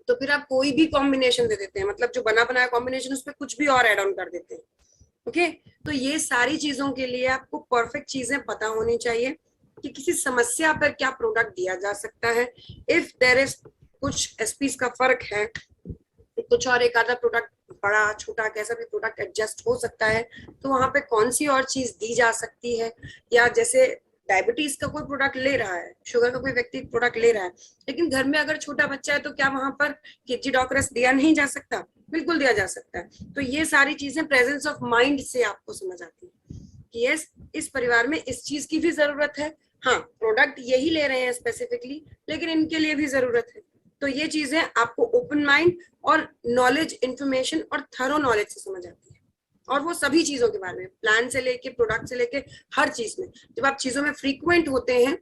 तो फिर आप कोई भी कॉम्बिनेशन दे देते हैं, मतलब जो बना बनाया कॉम्बिनेशन उस पर कुछ भी और एड ऑन कर देते हैं। ओके, तो ये सारी चीजों के लिए आपको परफेक्ट चीजें पता होनी चाहिए कि किसी समस्या पर क्या प्रोडक्ट दिया जा सकता है। इफ देर इज कुछ एसपीज का फर्क है, कुछ और एक आधा प्रोडक्ट बड़ा छोटा कैसा भी प्रोडक्ट एडजस्ट हो सकता है, तो वहां पे कौन सी और चीज दी जा सकती है। या जैसे डायबिटीज का कोई प्रोडक्ट ले रहा है, शुगर का कोई व्यक्ति प्रोडक्ट ले रहा है, लेकिन घर में अगर छोटा बच्चा है तो क्या वहां पर किजिडॉक्रेस दिया नहीं जा सकता? बिल्कुल दिया जा सकता है। तो ये सारी चीजें प्रेजेंस ऑफ माइंड से आपको समझ आती है कि यस, इस परिवार में इस चीज की भी जरूरत है, हाँ प्रोडक्ट यही ले रहे हैं स्पेसिफिकली, लेकिन इनके लिए भी जरूरत है। तो ये चीजें आपको ओपन माइंड और नॉलेज, इंफॉर्मेशन और थरो नॉलेज से समझ आती है। और वो सभी चीजों के बारे में, प्लान से लेके प्रोडक्ट से लेके हर चीज में, जब आप चीजों में फ्रीक्वेंट होते हैं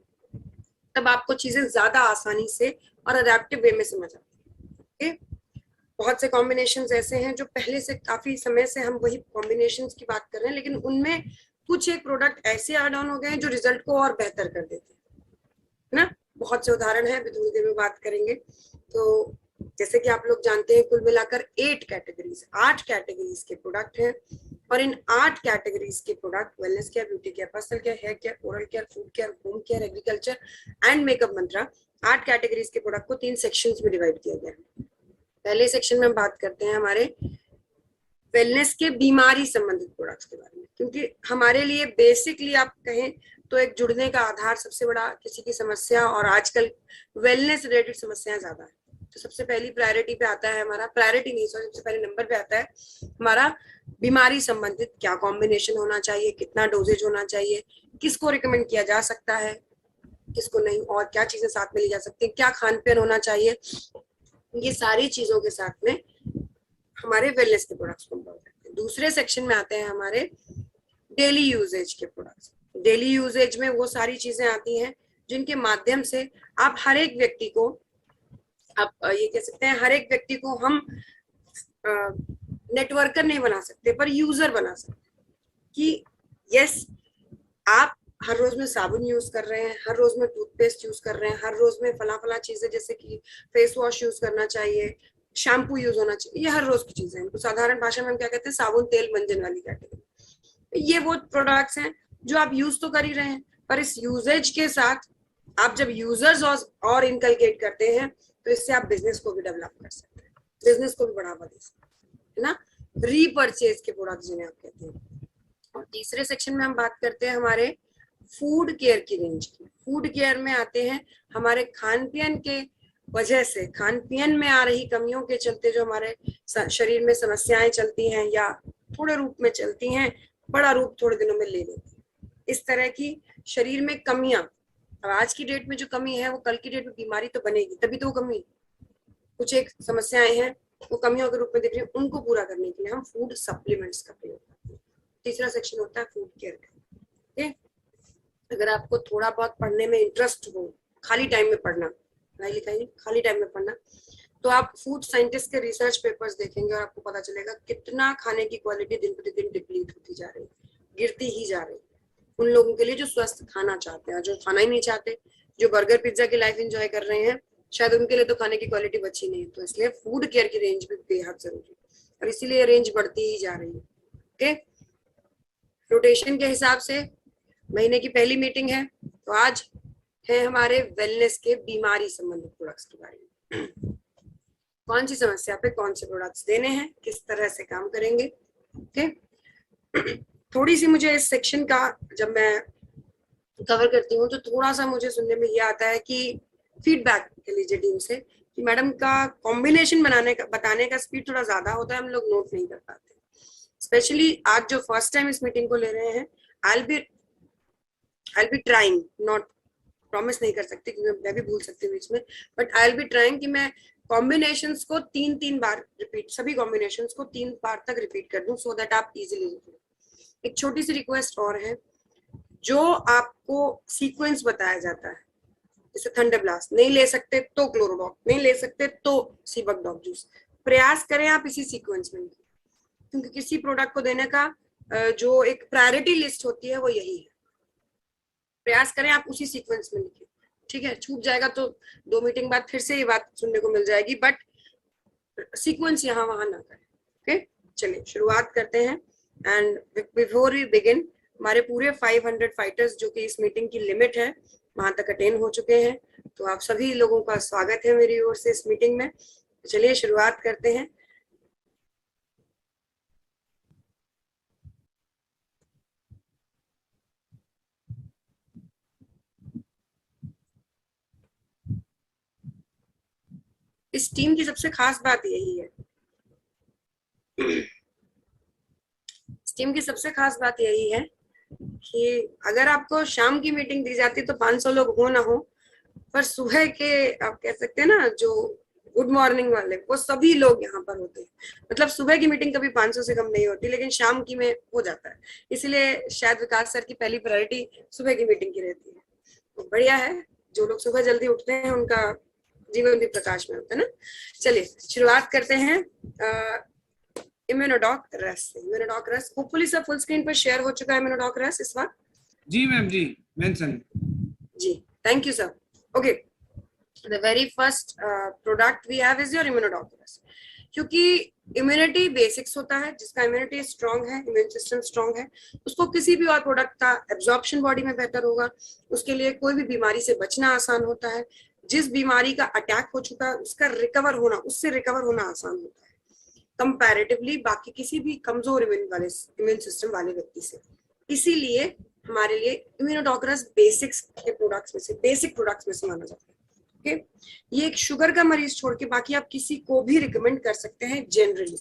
तब आपको चीजें ज्यादा आसानी से और अडेप्टिव वे में समझ आती है। बहुत से कॉम्बिनेशंस ऐसे हैं जो पहले से काफी समय से हम वही कॉम्बिनेशंस की बात कर रहे हैं, लेकिन उनमें कुछ एक प्रोडक्ट ऐसे ऐड ऑन हो गए हैं जो रिजल्ट को और बेहतर कर देते हैं ना। बहुत से उदाहरण है, अभी थोड़ी देर में बात करेंगे। तो जैसे कि आप लोग जानते हैं, कुल मिलाकर 8 कैटेगरीज के प्रोडक्ट हैं, और इन 8 कैटेगरीज के product wellness care, beauty care, personal care, hair care, oral care, food care, home care, agriculture and makeup Mantra, 8 categories के प्रोडक्ट को 3 सेक्शंस में डिवाइड किया गया है। पहले सेक्शन में हम बात करते हैं हमारे वेलनेस के बीमारी संबंधित प्रोडक्ट्स के बारे में, क्योंकि हमारे लिए बेसिकली आप कहें तो एक जुड़ने का आधार सबसे बड़ा किसी की समस्या, और आजकल वेलनेस रिलेटेड समस्याएं ज्यादा है। तो सबसे पहली प्रायोरिटी पे आता है हमारा, प्रायोरिटी नहीं सॉरी, सबसे पहले नंबर पे आता है हमारा बीमारी संबंधित क्या कॉम्बिनेशन होना चाहिए, कितना डोजेज होना चाहिए, किसको रिकमेंड किया जा सकता है, किसको नहीं, और क्या चीजें साथ में ली जा सकती है, क्या खान पान होना चाहिए। ये सारी चीजों के साथ में हमारे वेलनेस के प्रोडक्ट्स को करते हैं। दूसरे सेक्शन में आते हैं हमारे डेली यूजेज के प्रोडक्ट्स। डेली यूजेज में वो सारी चीजें आती हैं जिनके माध्यम से आप हर एक व्यक्ति को, आप ये कह सकते हैं हर एक व्यक्ति को हम नेटवर्कर नहीं बना सकते पर यूजर बना सकते कि यस, आप हर रोज में साबुन यूज कर रहे हैं, हर रोज में टूथपेस्ट यूज कर रहे हैं, हर रोज में फला फला चीजें जैसे कि फेस वॉश यूज करना चाहिए, शैम्पू यूज होना चाहिए, ये हर रोज की चीजें हैं। तो साधारण भाषा में हम क्या कहते हैं, साबुन तेल मंजन वाली कैटेगरी। ये वो प्रोडक्ट्स हैं जो आप यूज तो कर ही रहे हैं, पर इस यूजेज के साथ आप जब यूजर्स और इनकलकेट करते हैं तो इससे आप बिजनेस को भी डेवलप कर सकते हैं, बिजनेस को भी बढ़ावा दे सकते हैं ना। रीपर्चेज के प्रोडक्ट जिन्हें आप कहते हैं। और तीसरे सेक्शन में हम बात करते हैं हमारे फूड केयर की रेंज की। फूड केयर में आते हैं हमारे खान पीन के वजह से, खान पीन में आ रही कमियों के चलते जो हमारे शरीर में समस्याएं चलती हैं या थोड़े रूप में चलती हैं, बड़ा रूप थोड़े दिनों में ले लेती हैं, इस तरह की शरीर में कमियां। अब आज की डेट में जो कमी है वो कल की डेट में बीमारी तो बनेगी, तभी तो वो कमी, कुछ एक समस्याएं हैं वो कमियों के रूप में दिख रही है, उनको पूरा करने के लिए हम फूड सप्लीमेंट्स का प्रयोग करते हैं। तीसरा सेक्शन होता है फूड केयर का। ठीक, अगर आपको थोड़ा बहुत पढ़ने में इंटरेस्ट हो, खाली टाइम में पढ़ना, पढ़ाई लिखाई खाली टाइम में पढ़ना, तो आप फूड साइंटिस्ट के रिसर्च पेपर्स देखेंगे और आपको पता चलेगा कितना खाने की क्वालिटी दिन प्रतिदिन डिप्लीट होती जा रही है, गिरती ही जा रही है। उन लोगों के लिए जो स्वस्थ खाना चाहते हैं, जो खाना ही नहीं चाहते, जो बर्गर पिज्जा की लाइफ एंजॉय कर रहे हैं, शायद उनके लिए तो खाने की क्वालिटी बची नहीं। तो इसलिए फूड केयर की रेंज भी बेहद जरूरी है और इसीलिए रेंज बढ़ती ही जा रही है। ओके, रोटेशन के हिसाब से महीने की पहली मीटिंग है, तो आज है हमारे वेलनेस के बीमारी संबंधित प्रोडक्ट्स के बारे में। कौन सी समस्या पे कौन से प्रोडक्ट्स देने हैं, किस तरह से काम करेंगे। ओके, थोड़ी सी मुझे इस सेक्शन का जब मैं कवर करती हूँ तो थोड़ा सा मुझे सुनने में ये आता है कि फीडबैक ले लीजिए टीम से कि मैडम का कॉम्बिनेशन बताने का स्पीड थोड़ा ज्यादा होता है, हम लोग नोट नहीं कर पाते। स्पेशली आज जो फर्स्ट टाइम इस मीटिंग को ले रहे हैं, I'll be trying, not promise नहीं कर सकती क्योंकि मैं भी भूल सकती हूँ बीच में, बट I'll be trying कि मैं कॉम्बिनेशंस को 3-3 बार रिपीट, सभी कॉम्बिनेशंस को 3 बार तक रिपीट कर दूं सो दैट आप इजीली लिख लो। एक छोटी सी रिक्वेस्ट और है, जो आपको सीक्वेंस बताया जाता है, जैसे थंडर ब्लास्ट नहीं ले सकते तो क्लोरोडॉक, नहीं ले सकते तो सीबक डॉग जूस, प्रयास करें आप इसी सीक्वेंस में, क्योंकि किसी प्रोडक्ट को देने का जो एक प्रायोरिटी लिस्ट होती है वो यही है। प्रयास करें आप उसी सीक्वेंस में लिखें, ठीक है। छूट जाएगा तो 2 मीटिंग बाद फिर से ये बात सुनने को मिल जाएगी, बट सीक्वेंस यहाँ वहां ना करें। ओके, चलिए शुरुआत करते हैं। एंड बिफोर वी बिगिन, हमारे पूरे 500 फाइटर्स जो कि इस मीटिंग की लिमिट है वहां तक अटेंड हो चुके हैं। तो आप सभी लोगों का स्वागत है मेरी ओर से इस मीटिंग में। चलिए शुरुआत करते हैं। इस टीम की सबसे खास बात यही है, इस टीम की सबसे खास बात यही है कि अगर आपको शाम की मीटिंग दी जाती तो 500 लोग हो ना हो, पर सुबह के आप कह सकते हैं ना जो गुड मॉर्निंग वाले, वो सभी लोग यहाँ पर होते हैं। मतलब सुबह की मीटिंग कभी 500 से कम नहीं होती, लेकिन शाम की में हो जाता है। इसलिए शायद विकास सर की पहली प्रायोरिटी सुबह की मीटिंग की रहती है। तो बढ़िया है, जो लोग सुबह जल्दी उठते हैं उनका जीवन भी प्रकाश में होता है ना। चलिए शुरुआत करते हैं इम्यूनोडॉक रस से। इम्यूनोडॉक रस होपफुली सब फुल स्क्रीन पर शेयर हो चुका है। इम्यूनोडॉक रस इस वक्त जी मैम, जी मेंशन जी, thank you sir. Okay, the very first product we have is your immunodoculus, क्योंकि इम्यूनिटी बेसिक्स होता है। जिसका इम्यूनिटी स्ट्रांग है, इम्यून सिस्टम स्ट्रांग है, उसको किसी भी और प्रोडक्ट का एब्जॉर्प्शन बॉडी में बेहतर होगा। उसके लिए कोई भी बीमारी से बचना आसान होता है। जिस बीमारी का अटैक हो चुका है उसका रिकवर होना, उससे रिकवर होना आसान होता है कंपैरेटिवली बाकी किसी भी कमजोर इम्यून सिस्टम वाले व्यक्ति से। इसीलिए हमारे लिए इम्यूनोडॉकरस बेसिक्स के प्रोडक्ट्स में से, बेसिक प्रोडक्ट्स में से माना जाता है। ओके, ये एक शुगर का मरीज छोड़ के बाकी आप किसी को भी रिकमेंड कर सकते हैं। जनरली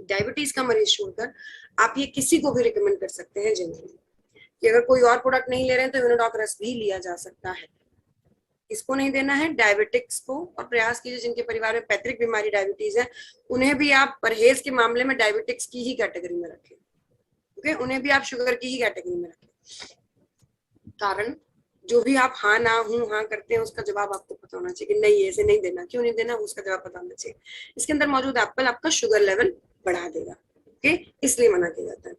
डायबिटीज का मरीज छोड़कर आप ये किसी को भी रिकमेंड कर सकते हैं जनरली, कि अगर कोई और प्रोडक्ट नहीं ले रहे हैं तो इम्यूनोडॉकरस भी लिया जा सकता है। इसको नहीं देना है, डायबिटिक्स को, और प्रयास कीजिए जिनके परिवार में पैतृक बीमारी डायबिटीज है उन्हें भी आप परहेज के मामले में डायबिटिक्स की ही कैटेगरी में रखें। ओके, उन्हें भी आप शुगर की ही कैटेगरी में रखें। कारण जो भी आप हाँ ना हूँ हाँ करते हैं उसका जवाब आपको पता होना चाहिए कि नहीं ऐसे नहीं देना, क्यों नहीं देना, उसका जवाब पता होना चाहिए। इसके अंदर मौजूद एप्पल आपका शुगर लेवल बढ़ा देगा। ओके, इसलिए मना किया जाता है।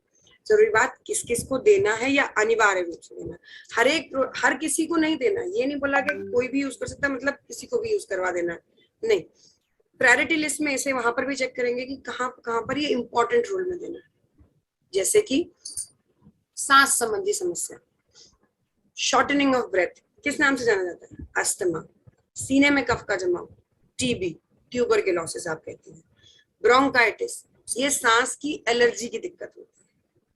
जरूरी बात, किस किस को देना है या अनिवार्य रूप से देना, हर किसी को नहीं देना। ये नहीं बोला कि कोई भी यूज कर सकता है मतलब किसी को भी यूज करवा देना, नहीं। प्रायोरिटी लिस्ट में इसे वहां पर भी चेक करेंगे कि कहाँ कहाँ पर ये इंपॉर्टेंट रोल में देना है। जैसे कि सांस संबंधी समस्या, शॉर्टनिंग ऑफ ब्रेथ किस नाम से जाना जाता है, अस्थमा, सीने में कफ का जमाव, टीबी, ट्यूबरकुलोसिस आप कहते हैं, ब्रोंकाइटिस, ये सांस की एलर्जी की दिक्कत होती है।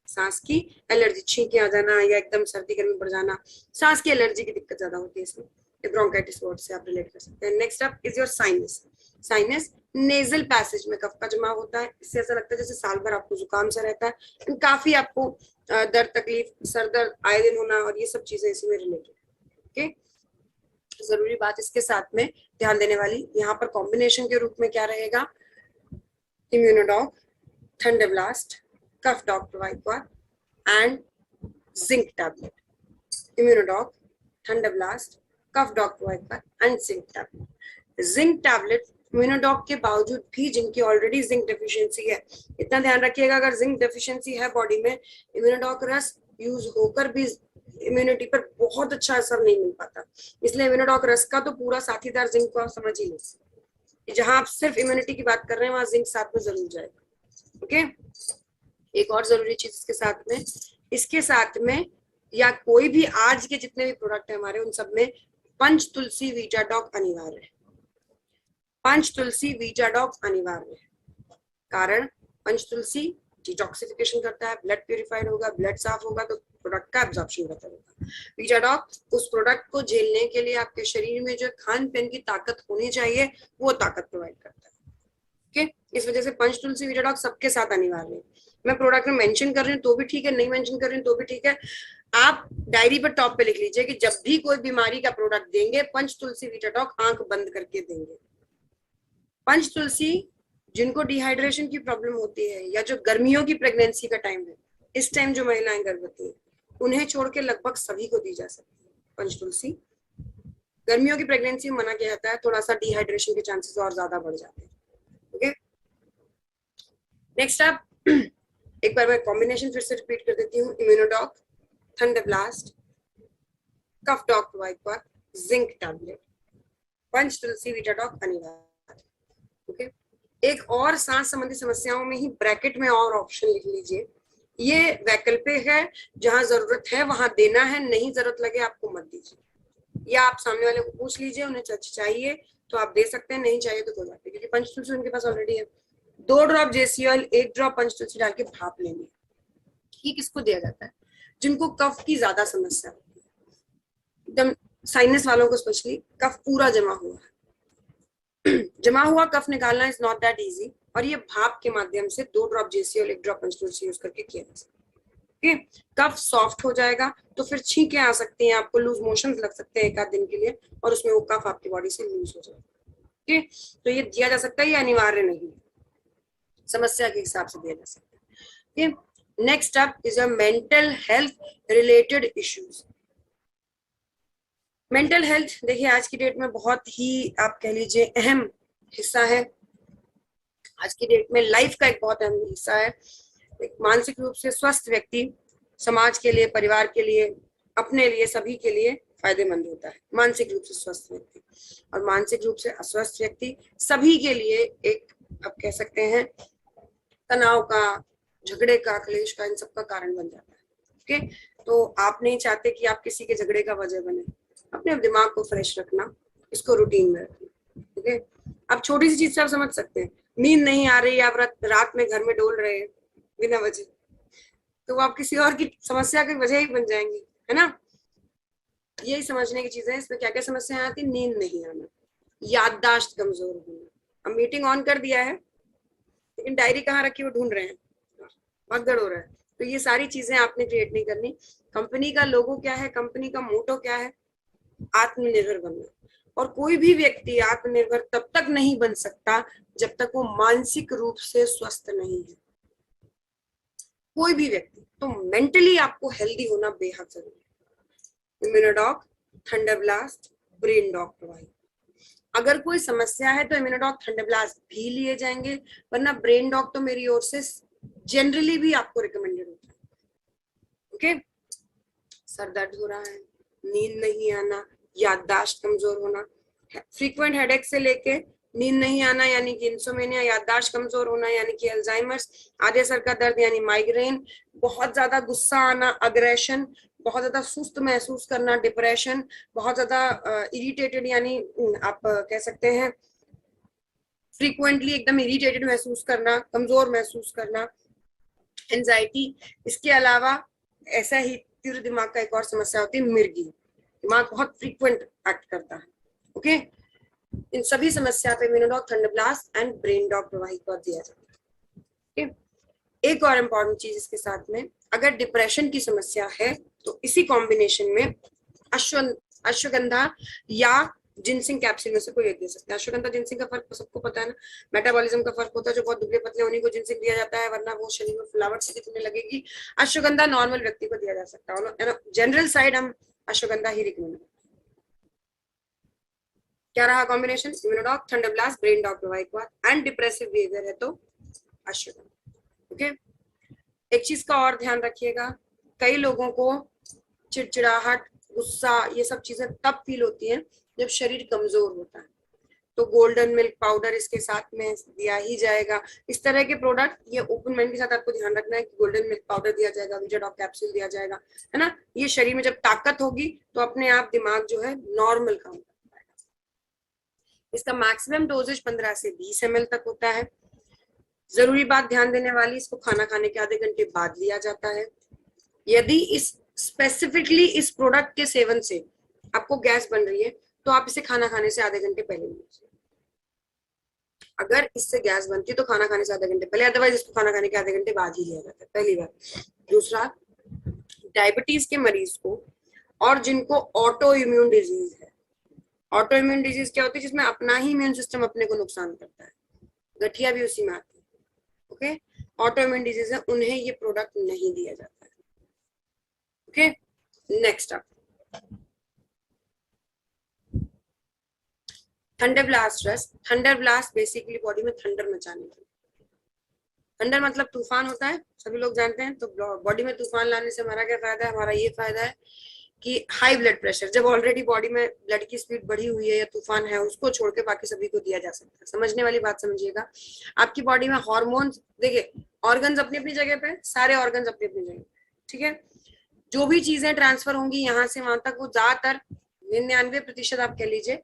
सांस की एलर्जी, छींके आ जाना या एकदम सर्दी गर्मी बढ़ जाना, सांस की एलर्जी की दिक्कत ज्यादा होती है इसमें। ब्रोंकाइटिस वर्ड से आप रिलेट कर सकते हैं। Next up is your sinus. Sinus nasal passage में कफ का जमा होता है। इससे ऐसा लगता है जैसे साल भर आपको जुकाम सा रहता है, काफी आपको दर्द, तकलीफ, सर दर्द आए दिन होना, और ये सब चीजें इसी में रिलेटेड। ओके, जरूरी बात इसके साथ में ध्यान देने वाली, यहाँ पर कॉम्बिनेशन के रूप में क्या रहेगा, Immunodoc, Thunderblast, cough doc provide and zinc tablet. Immunodoc, Thunderblast, cough doc provide and zinc tablet. Zinc tablet Immunodoc के बावजूद भी जिनकी ऑलरेडी जिंक डेफिशिएंसी है, इतना ध्यान रखिएगा अगर जिंक डेफिशिएंसी है बॉडी में, इम्यूनोडॉक रस यूज होकर भी इम्यूनिटी पर बहुत अच्छा असर नहीं मिल पाता। इसलिए इम्यूनोडॉक रस का तो पूरा साथीदार जिंक को आप समझ ही लो। जहां आप सिर्फ इम्यूनिटी की बात कर रहे हैं वहां जिंक साथ में जरूर जाएगा। ओके, एक और जरूरी चीज इसके साथ में या कोई भी आज के जितने भी प्रोडक्ट है हमारे, उन सब में पंच तुलसी वीटाडॉक अनिवार्य है। पंच तुलसी वीटाडॉक अनिवार्य है। कारण पंच तुलसी डिटॉक्सिफिकेशन करता है, ब्लड प्यूरिफाइड होगा, ब्लड साफ होगा तो प्रोडक्ट का एब्जॉर्प्शन बेहतर होगा। वीटाडॉक उस प्रोडक्ट को झेलने के लिए आपके शरीर में जो खान पीन की ताकत होनी चाहिए वो ताकत प्रोवाइड करता है। ओके, इस वजह से पंच तुलसी वीटाडॉक सबके साथ अनिवार्य है। मैं प्रोडक्ट में मेंशन कर रही हूँ तो भी ठीक है, नहीं मेंशन कर रही हूँ तो भी ठीक है। आप डायरी पर टॉप पे लिख लीजिए कि जब भी कोई बीमारी का प्रोडक्ट देंगे पंच तुलसी वीटाडॉक आंख बंद करके देंगे। पंच तुलसी जिनको डिहाइड्रेशन की प्रॉब्लम होती है या जो गर्मियों की प्रेगनेंसी का टाइम है, इस टाइम जो महिलाएं गर्भवती है उन्हें छोड़ के लगभग सभी को दी जा सकती है पंच तुलसी। गर्मियों की प्रेगनेंसी में मना किया जाता है, थोड़ा सा डिहाइड्रेशन के चांसेस और ज्यादा बढ़ जाते हैं। ओके, नेक्स्ट आप एक बार मैं कॉम्बिनेशन फिर से रिपीट कर देती हूँ, Immunodoc, Thunderblast, cough dock zinc tablet, पंच तुलसी वीटाडॉक अनिवार्य। ओके, एक और सांस संबंधी समस्याओं में ही ब्रैकेट में और ऑप्शन लिख लीजिए, ये वैकल्पिक है, जहां जरूरत है वहां देना है, नहीं जरूरत लगे आपको मत दीजिए। या आप सामने वाले को पूछ लीजिए, उन्हें चाहिए तो आप दे सकते हैं, नहीं चाहिए तो कोई बात नहीं, क्योंकि पंचतुलसी उनके पास ऑलरेडी है। 2 ड्रॉप JCL 1 ड्रॉप पंचतुलसी डाल के भाप लेंगे। ये किसको दिया जाता है? जिनको कफ की ज्यादा समस्या होती है, एकदम साइनस वालों को स्पेशली, कफ पूरा जमा हुआ है। जमा हुआ कफ निकालना इज नॉट दैट इजी, और ये भाप के माध्यम से 2 ड्रॉप JCL 1 ड्रॉप पंचतुलसी यूज करके किया जा सकता है। कफ सॉफ्ट हो जाएगा, तो फिर छींकें आ सकती हैं, आपको लूज मोशन लग सकते हैं 1 आध दिन के लिए, और उसमें वो कफ आपकी बॉडी से लूज हो जाएगा। तो ये दिया जा सकता है, ये अनिवार्य नहीं है, समस्या के हिसाब से दिया जा सकता है। Next up is a mental health related issues. Mental health देखिए आज की डेट में बहुत ही आप कह लीजिए अहम हिस्सा है, आज की डेट में लाइफ का एक बहुत अहम हिस्सा है। एक मानसिक रूप से स्वस्थ व्यक्ति समाज के लिए, परिवार के लिए, अपने लिए, सभी के लिए फायदेमंद होता है, मानसिक रूप से स्वस्थ व्यक्ति। और मानसिक रूप से अस्वस्थ व्यक्ति सभी के लिए एक, आप कह सकते हैं, तनाव का, झगड़े का, क्लेश का, इन सब का कारण बन जाता है। ओके, तो आप नहीं चाहते कि आप किसी के झगड़े का वजह बने। अपने दिमाग को फ्रेश रखना, इसको रूटीन में रखना। ओके, आप छोटी सी चीज से आप समझ सकते हैं, नींद नहीं आ रही, आप रात में घर में डोल रहे हैं बिना वजह, तो आप किसी और की समस्या की वजह ही बन जाएंगी, है ना। यही समझने की चीजें हैं। इसमें क्या क्या समस्याएं आती? नींद नहीं आना, याददाश्त कमजोर होना। अब मीटिंग ऑन कर दिया है लेकिन डायरी कहाँ रखी वो ढूंढ रहे हैं, भगदड़ हो रहा है। तो ये सारी चीजें आपने क्रिएट नहीं करनी। कंपनी का लोगो क्या है, कंपनी का मोटो क्या है? आत्मनिर्भर बनना। और कोई भी व्यक्ति आत्मनिर्भर तब तक नहीं बन सकता जब तक वो मानसिक रूप से स्वस्थ नहीं है, कोई भी व्यक्ति। तो मेंटली आपको हेल्दी होना बेहद जरूरी है। Immunodoc, Thunder Blast, Brain Doc प्रोवाइड। अगर कोई समस्या है तो इम्यूनोडॉक, थंडर ब्लास्ट भी लिए जाएंगे, वरना ब्रेन डॉक तो मेरी ओर से जनरली भी आपको रिकमेंडेड होता है। ओके, सर दर्द हो रहा है, नींद नहीं आना, याददाश्त कमजोर होना, फ्रीक्वेंट हेडेक से लेके नींद नहीं आना यानी कि इंसोमेनिया, याददाश्त कमजोर होना यानी कि अल्जाइमर्स, आधे सर का दर्द यानी माइग्रेन, बहुत ज्यादा गुस्सा आना, अग्रेशन, बहुत ज्यादा सुस्त महसूस करना, डिप्रेशन, बहुत ज्यादा इरिटेटेड यानी आप कह सकते हैं फ्रीक्वेंटली एकदम इरिटेटेड महसूस करना, कमजोर महसूस करना, एंजाइटी। इसके अलावा ऐसा ही तीव्र दिमाग का एक और समस्या होती है मिर्गी, दिमाग बहुत फ्रीक्वेंट एक्ट करता है। ओके, इन सभी समस्या पे Immunodoc, Thunder Blast and Brain Doc Pravahi को दिया जाता है। एक और इम्पॉर्टेंट चीज इसके साथ में, अगर डिप्रेशन की समस्या है तो इसी कॉम्बिनेशन में अश्वगंधा या जिनसिंग कैप्सूल में से कोई एक दे सकते हैं। अश्वगंधा जिनसिंग का फर्क सबको पता है ना, मेटाबॉलिज्म का फर्क होता है, जो बहुत दुबले पतले उन्हीं को जिनसिंग दिया जाता है, वरना वो शरीर में फुलावट सी दिखने लगेगी। अश्वगंधा नॉर्मल व्यक्ति को दिया जा सकता है, जनरल साइड हम अश्वगंधा ही रिकमेंड करते हैं। क्या रहा combination? Immunodoc, Thunder Blast, Brain Doc प्रोवाइड हुआ, एंड डिप्रेसिव बिहेवियर है तो अश्वगंधा। ओके, एक चीज का और ध्यान रखिएगा, कई लोगों को चिड़चिड़ाहट, गुस्सा, ये सब चीजें तब फील होती हैं जब शरीर कमजोर होता है, तो गोल्डन मिल्क पाउडर इसके साथ में दिया ही जाएगा। इस तरह के प्रोडक्ट, ये ओपन माइंड के साथ आपको ध्यान रखना है कि गोल्डन मिल्क पाउडर दिया जाएगा, विजाडॉक कैप्सूल दिया जाएगा, है ना। ये शरीर में जब ताकत होगी तो अपने आप दिमाग जो है नॉर्मल काम कर पाएगा। इसका मैक्सिमम डोजेज 15 से 20 ml तक होता है। जरूरी बात ध्यान देने वाली, इसको खाना खाने के आधे घंटे बाद लिया जाता है। यदि इस स्पेसिफिकली इस प्रोडक्ट के सेवन से आपको गैस बन रही है तो आप इसे खाना खाने से आधे घंटे पहले लीजिए। अगर इससे गैस बनती है तो खाना खाने से आधे घंटे पहले, अदरवाइज इसको खाना खाने के आधे घंटे बाद ही लिया जाता है, पहली बात। दूसरा, डायबिटीज के मरीज को और जिनको ऑटो इम्यून डिजीज है, ऑटो इम्यून डिजीज क्या होती है? जिसमें अपना ही इम्यून सिस्टम अपने को नुकसान करता है, गठिया भी उसी में आती है। ओके, ऑटो इम्यून डिजीज है, उन्हें ये प्रोडक्ट नहीं दिया जाता है। Okay, next up thunder blast रस। थंडर ब्लास्ट बेसिकली बॉडी में थंडर मचाने के लिए, थंडर मतलब तूफान होता है, सभी लोग जानते हैं। तो बॉडी में तूफान लाने से हमारा क्या फायदा है? हमारा ये फायदा है कि हाई ब्लड प्रेशर, जब ऑलरेडी बॉडी में ब्लड की स्पीड बढ़ी हुई है या तूफान है, उसको छोड़ के बाकी सभी को दिया जा सकता है। समझने वाली बात समझिएगा। आपकी बॉडी में हार्मोन्स, देखिए ऑर्गन्स अपनी अपनी जगह पे, सारे ऑर्गन्स अपनी अपनी जगह, ठीक है। जो भी चीजें ट्रांसफर होंगी यहाँ से वहां तक, वो ज्यादातर 99% आप कह लीजिए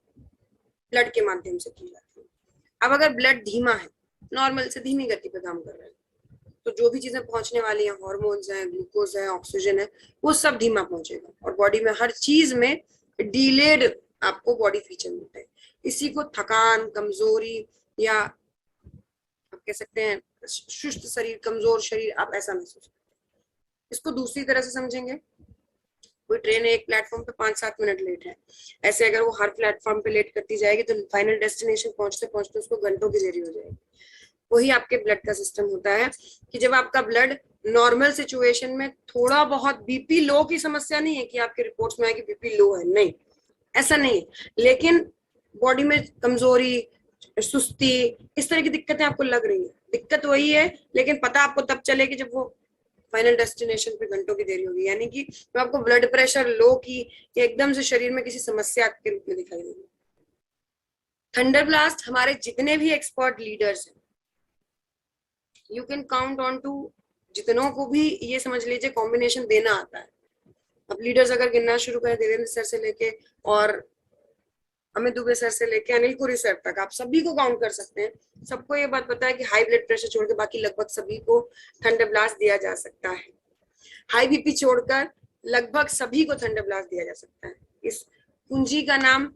ब्लड के माध्यम से की जाती है। अब अगर ब्लड धीमा है, नॉर्मल से धीमी गति पे काम कर रहा है, तो जो भी चीजें पहुंचने वाली हैं, हार्मोन्स हैं, ग्लूकोज है, ऑक्सीजन है, वो सब धीमा पहुंचेगा और बॉडी में हर चीज में डिलेड आपको बॉडी फीचर मिलते हैं। इसी को थकान, कमजोरी या आप कह सकते हैं सुस्त शरीर, कमजोर शरीर, आप ऐसा महसूस। इसको दूसरी तरह से समझेंगे, कोई ट्रेन एक प्लेटफॉर्म पे 5-7 मिनट लेट है, ऐसे अगर वो हर प्लेटफॉर्म पे लेट करती जाएगी तो फाइनल डेस्टिनेशन पहुंचते पहुंचते उसको घंटों की देरी हो जाएगी। वही आपके ब्लड का सिस्टम होता है कि जब आपका ब्लड नॉर्मल सिचुएशन में थोड़ा बहुत, बीपी लो की समस्या नहीं है कि आपके रिपोर्ट्स में आए कि बीपी लो है, नहीं, ऐसा नहीं है, लेकिन बॉडी में कमजोरी, सुस्ती, इस तरह की दिक्कतें आपको लग रही है, दिक्कत वही है, लेकिन पता आपको तब चलेगी जब वो फाइनल डेस्टिनेशन पे घंटों की देरी होगी, यानी कि तो आपको ब्लड प्रेशर लो की या एकदम से शरीर में किसी समस्या के रूप में दिखाई देगी। थंडर ब्लास्ट हमारे जितने भी एक्सपर्ट लीडर्स हैं, you can count on to, जितनों को भी ये समझ लीजिए कॉम्बिनेशन देना आता है। अब लीडर्स अगर गिनना शुरू करें, देवेंद्र सर से लेके और अमित दुबे सर से लेके अनिल पुरी सर तक, आप सभी को काउंट कर सकते हैं। सबको ये बात पता है कि हाई ब्लड प्रेशर छोड़ के बाकी लगभग सभी को थंडर ब्लास्ट दिया जा सकता है। हाई बीपी छोड़कर लगभग सभी को थंडर ब्लास्ट दिया जा सकता है। इस कुंजी का नाम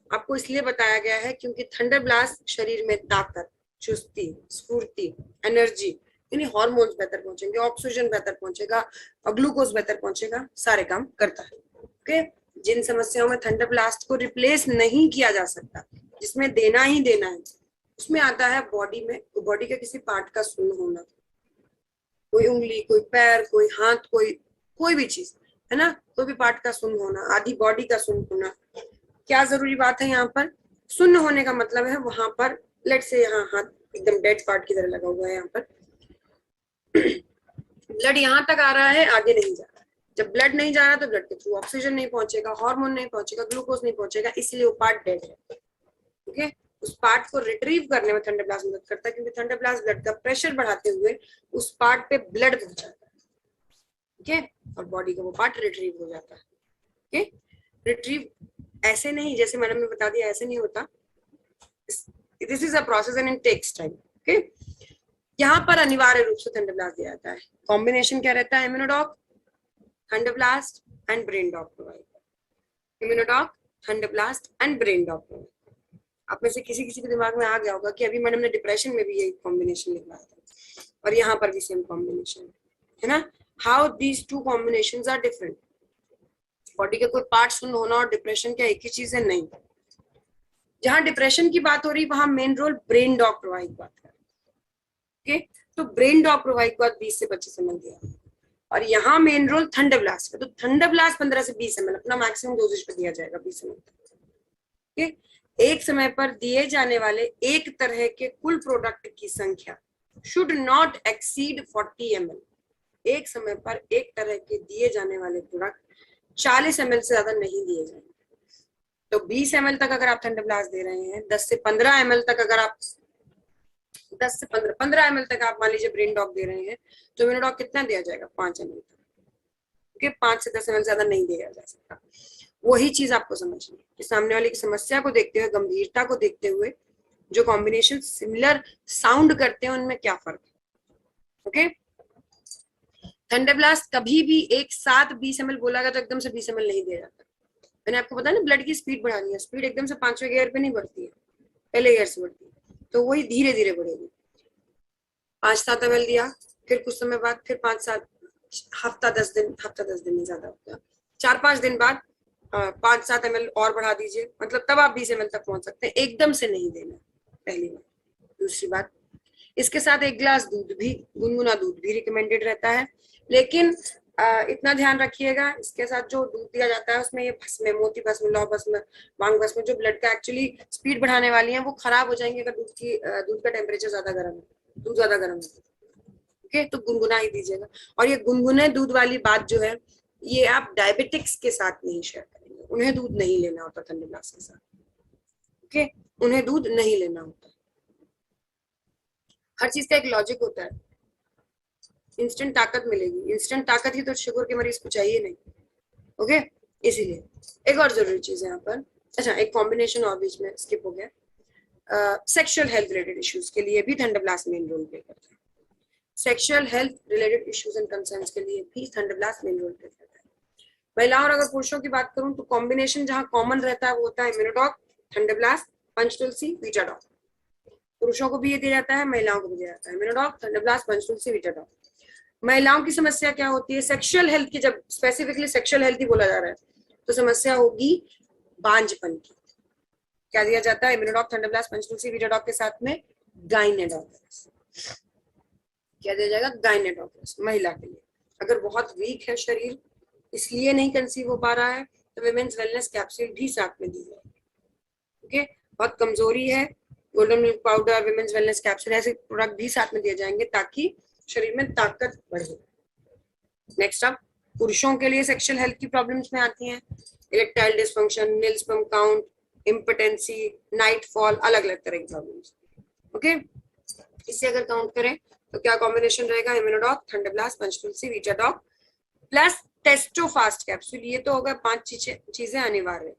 आपको इसलिए बताया गया है क्योंकि थंडर ब्लास्ट शरीर में ताकत, चुस्ती, स्फूर्ति, एनर्जी, यानी हार्मोन्स बेहतर पहुंचेंगे, ऑक्सीजन बेहतर पहुंचेगा और ग्लूकोज बेहतर पहुंचेगा, सारे काम करता है। ओके, जिन समस्याओं में थंडर ब्लास्ट को रिप्लेस नहीं किया जा सकता, जिसमें देना ही देना है, उसमें आता है बॉडी में, बॉडी के किसी पार्ट का सुन्न होना, कोई उंगली, कोई पैर, कोई हाथ, कोई भी चीज है ना, कोई भी पार्ट का सुन्न होना, आधी बॉडी का सुन्न होना। क्या जरूरी बात है यहाँ पर, सुन्न होने का मतलब है वहां पर, लेट से यहाँ हाथ एकदम डेड पार्ट की तरह लगा हुआ है, यहाँ पर ब्लड यहाँ तक आ रहा है, आगे नहीं जा रहा। जब ब्लड नहीं जा रहा तो ब्लड के थ्रू ऑक्सीजन नहीं पहुंचेगा, हार्मोन नहीं पहुंचेगा, ग्लूकोज नहीं पहुंचेगा, इसलिए वो पार्ट डेड है। ओके, उस पार्ट को रिट्रीव करने में थंडर ब्लास्ट मदद करता है, क्योंकि थंडर ब्लास्ट ब्लड का प्रेशर बढ़ाते हुए उस पार्ट पे ब्लड पहुंचाता है। ओके, और बॉडी का वो पार्ट रिट्रीव हो जाता है। ओके, रिट्रीव ऐसे नहीं, जैसे मैडम ने बता दिया, ऐसे नहीं होता, this is a process and it takes time. Okay, यहाँ पर अनिवार्य रूप से थंडर ब्लास्ट दिया जाता है। कॉम्बिनेशन क्या रहता है, Immunodoc, Thunder Blast and brain Doc provide. Immunodoc, Thunder Blast and brain Doc provide. आप में से किसी किसी के दिमाग में आ गया होगा कि अभी मैडम ने डिप्रेशन में भी यही कॉम्बिनेशन लिखवाया था और यहाँ पर भी सेम कॉम्बिनेशन है ना। How these two combinations are different. Body का कोई पार्ट सुन्न होना और डिप्रेशन क्या एक ही चीज है, नहीं। जहां डिप्रेशन की बात हो रही वहां मेन रोल ब्रेन डॉग प्रोवाइड बात कर रहे हैं। तो ब्रेन डॉग प्रोवाइड को 20 से 25 ml दिया और यहाँ मेन रोल थंडर ब्लास्ट का, तो थंडर ब्लास्ट 15 से 20 ml अपना मैक्सिमम डोजेज पे दिया जाएगा, 20 ml तक। एक समय पर दिए जाने वाले एक तरह के कुल प्रोडक्ट की संख्या शुड नॉट एक्सीड 40 ml। एक समय पर एक तरह के दिए जाने वाले प्रोडक्ट 40 ml से ज्यादा नहीं दिए जाएंगे। तो 20 ml तक अगर आप थंडर ब्लास्ट दे रहे हैं, 10 से 15 ml तक अगर आप 10 से 15 ml तक आप मान लीजिए ब्रेन डॉग दे रहे हैं, तो इम्यूनोडॉग कितना दिया जाएगा, 5 ml तक। ओके, 5 से 10 ml ज्यादा नहीं दिया जा सकता। वही चीज आपको समझनी है कि सामने वाले की समस्या को देखते हुए, गंभीरता को देखते हुए, जो कॉम्बिनेशन सिमिलर साउंड करते हैं उनमें क्या फर्क है। ओके, थंडर ब्लास्ट कभी भी एक साथ 20 ml बोला गया तो एकदम से 20 ml नहीं दिया जाता। मैंने आपको बताया ना, ब्लड की स्पीड बढ़ानी है, स्पीड एकदम से 5वें गियर पे नहीं बढ़ती है, पहले गियर से बढ़ती है, तो वही धीरे धीरे बढ़ेगी। 5-7 ml दिया, फिर कुछ समय बाद फिर 5-7, हफ्ता 10 दिन नहीं, ज्यादा होता है, 4-5 दिन बाद 5-7 ml और बढ़ा दीजिए, मतलब तब आप 20 ml तक पहुंच सकते हैं। एकदम से नहीं देना, पहली बात। दूसरी बात, इसके साथ 1 गिलास दूध भी, गुनगुना दूध भी रिकमेंडेड रहता है, लेकिन इतना ध्यान रखिएगा, इसके साथ जो दूध दिया जाता है उसमें ये भस्म, मोती भस्म, लौह भस्म, वांग भस्म, जो ब्लड का एक्चुअली स्पीड बढ़ाने वाली है, वो खराब हो जाएंगे अगर दूध का टेम्परेचर ज्यादा गर्म है, दूध ज्यादा गर्म है। ओके, तो गुनगुना ही दीजिएगा। और ये गुनगुने दूध वाली बात जो है, ये आप डायबिटिक्स के साथ नहीं शेयर करेंगे, उन्हें दूध नहीं लेना होता थंडरब्लास्ट के साथ। ओके, उन्हें दूध नहीं लेना होता। हर चीज का एक लॉजिक होता है। इंस्टेंट ताकत मिलेगी, इंस्टेंट ताकत ही तो शुगर के मरीज को चाहिए नहीं। ओके, इसीलिए एक और जरूरी चीज है यहाँ पर, अच्छा एक कॉम्बिनेशन और बीच में स्किप हो गया, सेक्सुअल हेल्थ रिलेटेड इश्यूज के लिए भी थंडरब्लास्ट मेन रोल प्ले करता है। Sexual health related issues and concerns के लिए भी थंडरब्लास्ट मेन रोल प्ले करता है। महिलाओं और अगर पुरुषों की बात करूं तो कॉम्बिनेशन जहां कॉमन रहता है वो होता है इम्यूनोडॉक, थंडरब्लास्ट, पंचतुलसी, वीटाडॉक। पुरुषों को भी ये दिया जाता है, महिलाओं को भी दिया जाता है, इम्यूनोडॉक, थंडरब्लास्ट, पंचतुलसी, वीटाडॉक। महिलाओं की समस्या क्या होती है, सेक्सुअल हेल्थ की, जब स्पेसिफिकली सेक्सुअल हेल्थ ही बोला जा रहा है तो समस्या होगी बांझपन की। क्या दिया जाता है, इम्यूनोडॉक, थंडरब्लास्ट, पंचतुलसी, वीटाडॉक के साथ में गाइनेडोक्रेस। क्या दिया जाएगा, गाइनेडोक्रेस। महिला के लिए अगर बहुत वीक है शरीर, इसलिए नहीं कंसीव हो पा रहा है, तो विमेन्स वेलनेस कैप्सूल भी साथ में दी जाएगी। ओके, बहुत कमजोरी है, golden milk powder, women's wellness capsule, ऐसे प्रोडक्ट भी साथ में दिए जाएंगे ताकि शरीर में ताकत बढ़े। नेक्स्ट अब पुरुषों के लिए सेक्सुअल हेल्थ की प्रॉब्लम्स में आती हैं erectile dysfunction, nil sperm count, impotency, night fall, अलग अलग तरह की प्रॉब्लम्स। ओके, इससे अगर काउंट करें तो क्या कॉम्बिनेशन रहेगा, इम्यूनोडॉक, थंडरब्लास्ट, पंचतुलसी, वीटाडॉक प्लस टेस्टोफास्ट कैप्सूल। ये तो होगा 5 चीजें अनिवार्य,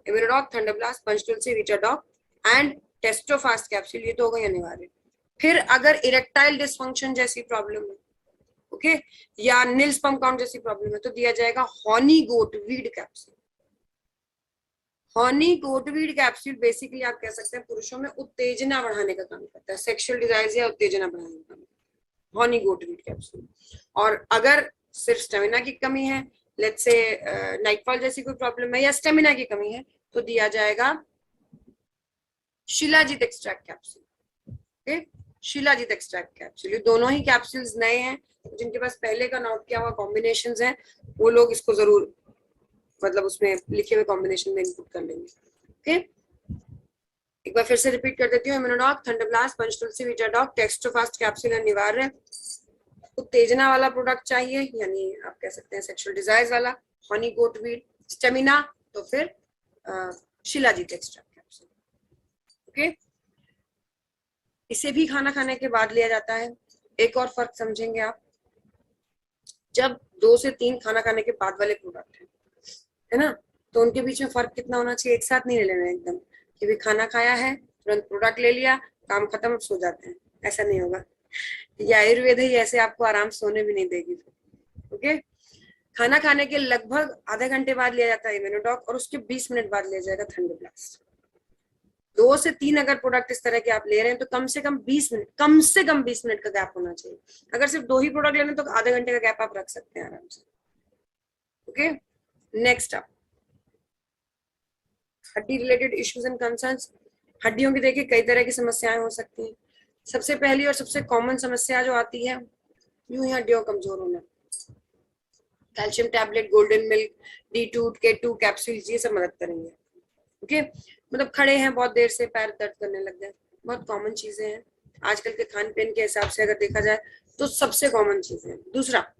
इम्यूनोडॉक, थंडरब्लास्ट, पंचतुलसी, वीटाडॉक एंड टेस्टोफास्ट कैप्सूल, ये तो होगा अनिवार्य। फिर अगर इरेक्टाइल डिसफंक्शन जैसी प्रॉब्लम है, ओके, या नील स्पर्म काउंट जैसी प्रॉब्लम है, तो दिया जाएगा हॉनी गोट वीड कैप्सूल। हॉनी गोट वीड कैप्सूल बेसिकली आप कह सकते हैं पुरुषों में उत्तेजना बढ़ाने का काम करता है, सेक्सुअल डिजायर्स या उत्तेजना बढ़ाने का काम, हॉनी गोट वीड कैप्सूल। और अगर सिर्फ स्टेमिना की कमी है, लेट्स से नाइटफॉल जैसी कोई प्रॉब्लम है या स्टेमिना की कमी है, तो दिया जाएगा shilajit extract capsule. Okay, shilajit extract capsule. ये दोनों ही कैप्सूल्स नए हैं, जिनके पास पहले का नोट किया हुआ कॉम्बिनेशंस हैं वो लोग इसको जरूर मतलब उसमें लिखे हुए कॉम्बिनेशन में इनपुट कर लेंगे। ओके, एक बार फिर से रिपीट कर देती हूँ, इम्यूनोडॉक, थंडरब्लास्ट, पंचतुलसी, वीटाडॉक, टेस्टोफास्ट कैप्सूल अनिवार्य। उत्तेजना वाला प्रोडक्ट चाहिए, यानी आप कह सकते हैं सेक्सुअल डिजायर्स वाला, हनी गोट वीड, स्टेमिना तो फिर शिलाजीत एक्सट्रैक्ट कैप्सूल। ओके, इसे भी खाना खाने के बाद लिया जाता है। एक और फर्क समझेंगे आप, जब 2 से 3 खाना खाने के बाद वाले प्रोडक्ट है ना, तो उनके बीच में फर्क कितना होना चाहिए, एक साथ नहीं ले लेना एकदम कि भी खाना खाया है तुरंत प्रोडक्ट ले लिया, काम खत्म, अब सो जाते हैं, ऐसा नहीं होगा। ये आयुर्वेद है, ऐसे आपको आराम सोने भी नहीं देगी। ओके, खाना खाने के लगभग आधे घंटे बाद लिया जाता है इम्यूनोडॉक और उसके 20 मिनट बाद लिया जाएगा थंडरब्लास्ट। 2 से 3 अगर प्रोडक्ट इस तरह के आप ले रहे हैं तो कम से कम 20 मिनट, कम से कम 20 मिनट का गैप होना चाहिए। अगर सिर्फ 2 ही प्रोडक्ट लेने तो आधे घंटे का गैप आप रख सकते हैं आराम से। ओके, नेक्स्ट अप हड्डी रिलेटेड इश्यूज एंड कंसर्न्स। हड्डियों की देखिए कई तरह की समस्याएं हो सकती हैं। सबसे पहली और सबसे कॉमन समस्या जो आती है, यूं ही हड्डियों कमजोर होना। Calcium tablet, golden milk, D2, K2 capsules, ये सब मदद करेंगे। ओके, मतलब खड़े हैं बहुत देर से, पैर दर्द करने लग गए, बहुत कॉमन चीजें हैं आजकल के खान पीन के हिसाब से अगर देखा जाए तो सबसे कॉमन चीजें हैं। दूसरा,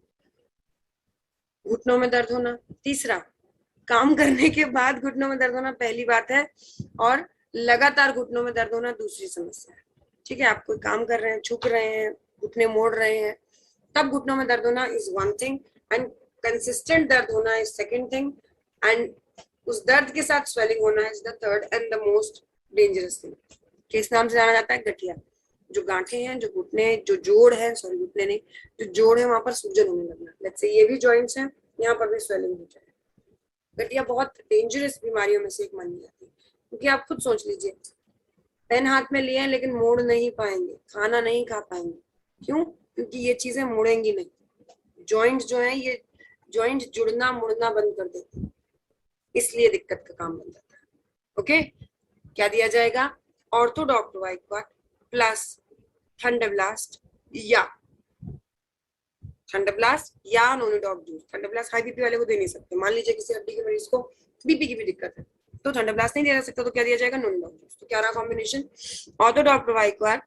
घुटनों में दर्द होना। तीसरा, काम करने के बाद घुटनों में दर्द होना पहली बात है, और लगातार घुटनों में दर्द होना दूसरी समस्या है। ठीक है, आप कोई काम कर रहे हैं, झुक रहे हैं, घुटने मोड़ रहे हैं, तब घुटनों में दर्द होना is one thing, and consistent दर्द होना इज सेकेंड थिंग, एंड उस दर्द के साथ स्वेलिंग होना is the third and the most dangerous thing. किस नाम से जाना जाता है, गठिया। जो गांठें हैं, जो घुटने, जो जोड़ है, सॉरी घुटने नहीं, जो जोड़ है वहां पर सूजन होने लगना। लेट्स से ये भी जॉइंट्स हैं, यहाँ पर भी स्वेलिंग हो जाए। गठिया बहुत डेंजरस बीमारियों में से एक मानी जाती है, क्योंकि आप खुद सोच लीजिए, पेन हाथ में लिए हैं लेकिन मोड़ नहीं पाएंगे, खाना नहीं खा पाएंगे। क्यों? क्योंकि ये चीजें मुड़ेंगी नहीं। जॉइंट जो है, ये जॉइंट जुड़ना मुड़ना बंद कर देते हैं, इसलिए दिक्कत का काम बन जाता है। ओके, क्या दिया जाएगा, ऑर्थोडॉक वाइक्वाट प्लस थंडरब्लास्ट या नोनिडॉक जूस। थंडरब्लास्ट हाई बीपी वाले को दे नहीं सकते, मान लीजिए किसी हड्डी के मरीज को बीपी की भी दिक्कत है तो थंडरब्लास्ट नहीं दिया जा सकता, तो क्या दिया जाएगा, नोनिडॉक जूस। तो क्या रहा कॉम्बिनेशन, ऑर्थोडॉक वाइक्वाट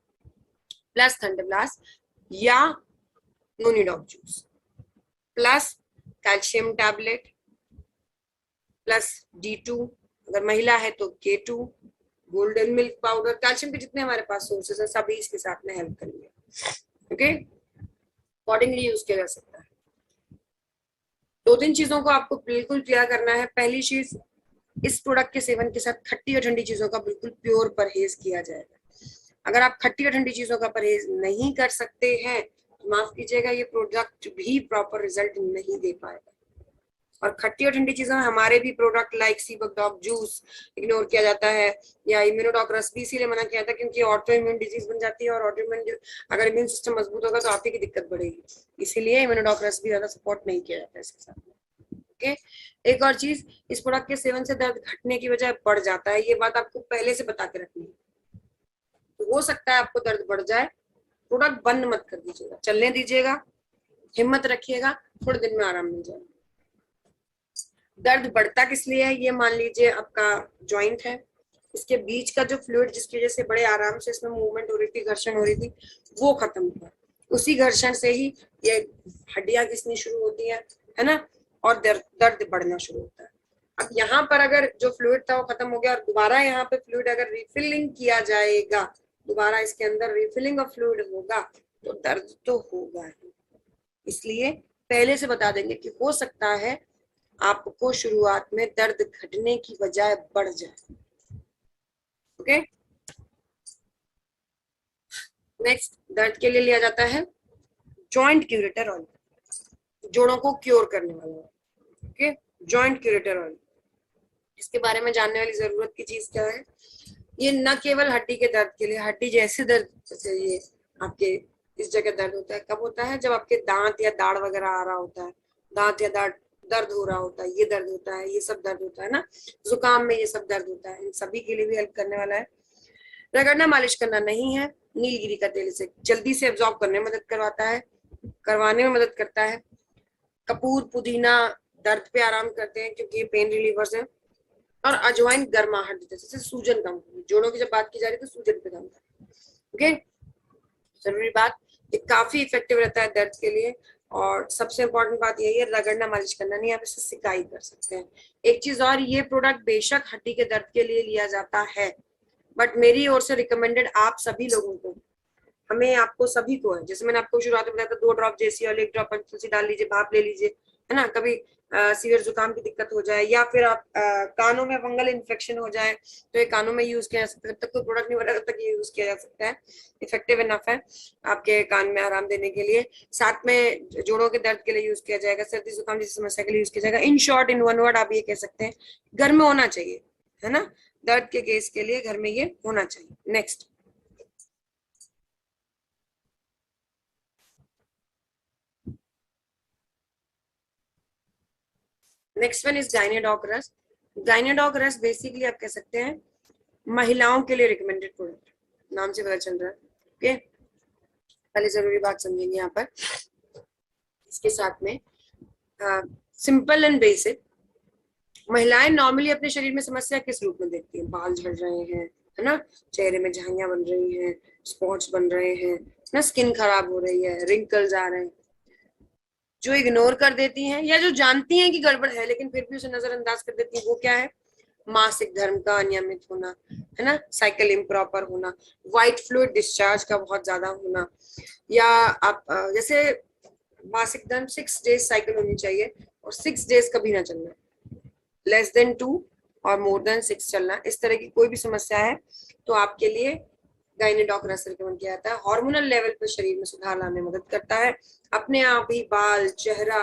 प्लस थंडरब्लास्ट या Nonidoc juice plus calcium tablet plus D2, अगर महिला है तो K2, golden milk powder, calcium के जितने हमारे पास सोर्सेस है सभी इसके साथ में हेल्प करेंगे। ओके, अकॉर्डिंगली यूज किया जा सकता है। दो तीन चीजों को आपको बिल्कुल क्लियर करना है। पहली चीज, इस प्रोडक्ट के सेवन के साथ खट्टी और ठंडी चीजों का बिल्कुल प्योर परहेज किया जाएगा। अगर आप खट्टी और ठंडी चीजों का परहेज नहीं कर सकते हैं तो माफ कीजिएगा, ये प्रोडक्ट भी प्रॉपर रिजल्ट नहीं दे पाएगा। और खट्टी और ठंडी चीजों में हमारे भी प्रोडक्ट लाइक सीबकडॉक जूस इग्नोर किया जाता है, या इम्यूनोडॉक रस भी इसीलिए मना किया था क्योंकि ऑटो इम्यून डिजीज बन जाती है, और ऑटो इम्यून अगर इम्यून सिस्टम मजबूत होगा तो आप ही की दिक्कत बढ़ेगी, इसीलिए इम्यूनोडॉक रस भी ज्यादा सपोर्ट नहीं किया जाता है इसके साथ। ओके, एक और चीज, इस प्रोडक्ट के सेवन से दर्द घटने की बजाय बढ़ जाता है, ये बात आपको पहले से बता के रखनी है। तो हो सकता है आपको दर्द बढ़ जाए, प्रोडक्ट बंद मत कर दीजिएगा, चलने दीजिएगा, हिम्मत रखिएगा, थोड़े दिन में आराम मिल जाएगा। दर्द बढ़ता किस लिए है? ये मान लीजिए आपका जॉइंट है, इसके बीच का जो फ्लूइड जिसकी वजह से बड़े आराम से इसमें मूवमेंट हो रही थी, घर्षण हो रही थी, वो खत्म हुआ। उसी घर्षण से ही ये हड्डियां घिसनी शुरू होती है ना, और दर्द बढ़ना शुरू होता है। अब यहाँ पर अगर जो फ्लूइड था वो खत्म हो गया और दोबारा यहाँ पे फ्लूइड अगर रिफिलिंग किया जाएगा, दोबारा इसके अंदर रिफिलिंग ऑफ फ्लूइड होगा तो दर्द तो होगा ही। इसलिए पहले से बता देंगे कि हो सकता है आपको शुरुआत में दर्द घटने की बजाय बढ़ जाए। ओके, नेक्स्ट, दर्द के लिए लिया जाता है जॉइंट क्यूरेटर ऑयल, जोड़ों को क्योर करने वाला। ओके, जॉइंट क्यूरेटर ऑयल, इसके बारे में जानने वाली जरूरत की चीज क्या है? ये न केवल हड्डी के दर्द के लिए, हड्डी जैसे दर्द, जैसे ये आपके इस जगह दर्द होता है, कब होता है? जब आपके दांत या दाढ़ वगैरह आ रहा होता है, दांत या दाढ़ दर्द हो रहा होता है, ये दर्द होता है, ये सब दर्द होता है ना, जुकाम में ये सब दर्द होता है, इन सभी के लिए भी हेल्प करने वाला है। रगड़ना मालिश करना नहीं है, नीलगिरी का तेल इसे जल्दी से एब्जॉर्ब करने में मदद करवाता है, करवाने में मदद करता है। कपूर, पुदीना दर्द पे आराम करते हैं क्योंकि ये पेन रिलीवर्स है, और अजवाइन गर्माहट देता है, जैसे सूजन कम, जोड़ों की जब बात की जा रही है तो सूजन पे काम करता है। ओके, जरूरी बात, ये काफी इफेक्टिव रहता है दर्द के लिए। और सबसे इम्पोर्टेंट बात यही है, रगड़ना मालिश करना नहीं, आप इसे सिकाई कर सकते हैं। एक चीज और, ये प्रोडक्ट बेशक हड्डी के दर्द के लिए लिया जाता है, बट मेरी ओर से रिकमेंडेड आप सभी लोगों को, हमें आपको सभी को है, जैसे मैंने आपको शुरुआत में बताया था, 2 ड्रॉप जेसी और 1 ड्रॉप पंचतुलसी डाल लीजिए, भाप ले लीजिए, है ना। कभी सीवियर जुकाम की दिक्कत हो जाए, या फिर आप कानों में फंगल इन्फेक्शन हो जाए तो ये कानों में यूज किया जा सकता है। जब तक कोई प्रोडक्ट नहीं बना तब तक ये यूज किया जा सकता है, इफेक्टिव इनफ है आपके कान में आराम देने के लिए। साथ में जोड़ों के दर्द के लिए यूज किया जाएगा, सर्दी जुकाम जैसी समस्या के लिए यूज किया जाएगा। In short, in one word आप ये कह सकते हैं, घर में होना चाहिए, है ना, दर्द के केस के लिए घर में ये होना चाहिए। नेक्स्ट, नेक्स्ट वन इज गायनेडॉक रस। गायनेडॉक रस बेसिकली आप कह सकते हैं महिलाओं के लिए रिकमेंडेड प्रोडक्ट, नाम से पता चल रहा है। ओके, पहले जरूरी बात समझेंगे यहाँ पर, इसके साथ में सिंपल एंड बेसिक, महिलाएं नॉर्मली अपने शरीर में समस्या किस रूप में देखती हैं? बाल झड़ रहे हैं, है ना, चेहरे में झाइयां बन रही हैं, स्पॉट्स बन रहे हैं ना, स्किन खराब हो रही है, रिंकल्स आ रहे हैं। जो इग्नोर कर देती हैं या जो जानती हैं कि गड़बड़ है लेकिन फिर भी उसे नजरअंदाज कर देती हैं, वो क्या है? मासिक धर्म का अनियमित होना, है ना, साइकिल इम्प्रॉपर होना, व्हाइट फ्लूइड डिस्चार्ज का बहुत ज्यादा होना, या आप जैसे मासिक धर्म 6 डेज साइकिल होनी चाहिए और 6 डेज कभी ना चलना, लेस देन 2 और मोर देन 6 चलना, इस तरह की कोई भी समस्या है तो आपके लिए गायनेडॉक रस रिकमेंड किया जाता है। हार्मोनल लेवल पर शरीर में सुधार लाने में मदद करता है, अपने आप ही बाल, चेहरा,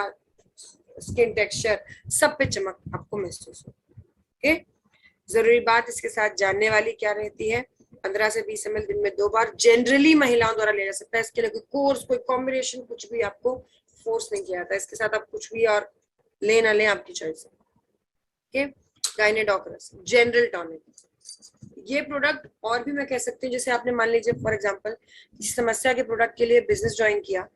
स्किन टेक्सचर सब पे चमक आपको महसूस हो। ओके, जरूरी बात इसके साथ जानने वाली क्या रहती है? 15 से 20 ml दिन में 2 बार, जनरली महिलाओं द्वारा लिया जा सकता है। इसके लिए कोई कोर्स, कोई कॉम्बिनेशन कुछ भी आपको फोर्स नहीं किया जाता, इसके साथ आप कुछ भी और ले ना ले, आपकी चॉइस है। ओके, गायनेडॉक रस जनरल टॉनिक, ये प्रोडक्ट और भी मैं कह सकती हूँ, जैसे आपने मान लीजिए फॉर एग्जांपल किसी समस्या के प्रोडक्ट के लिए बिजनेस ज्वाइन किया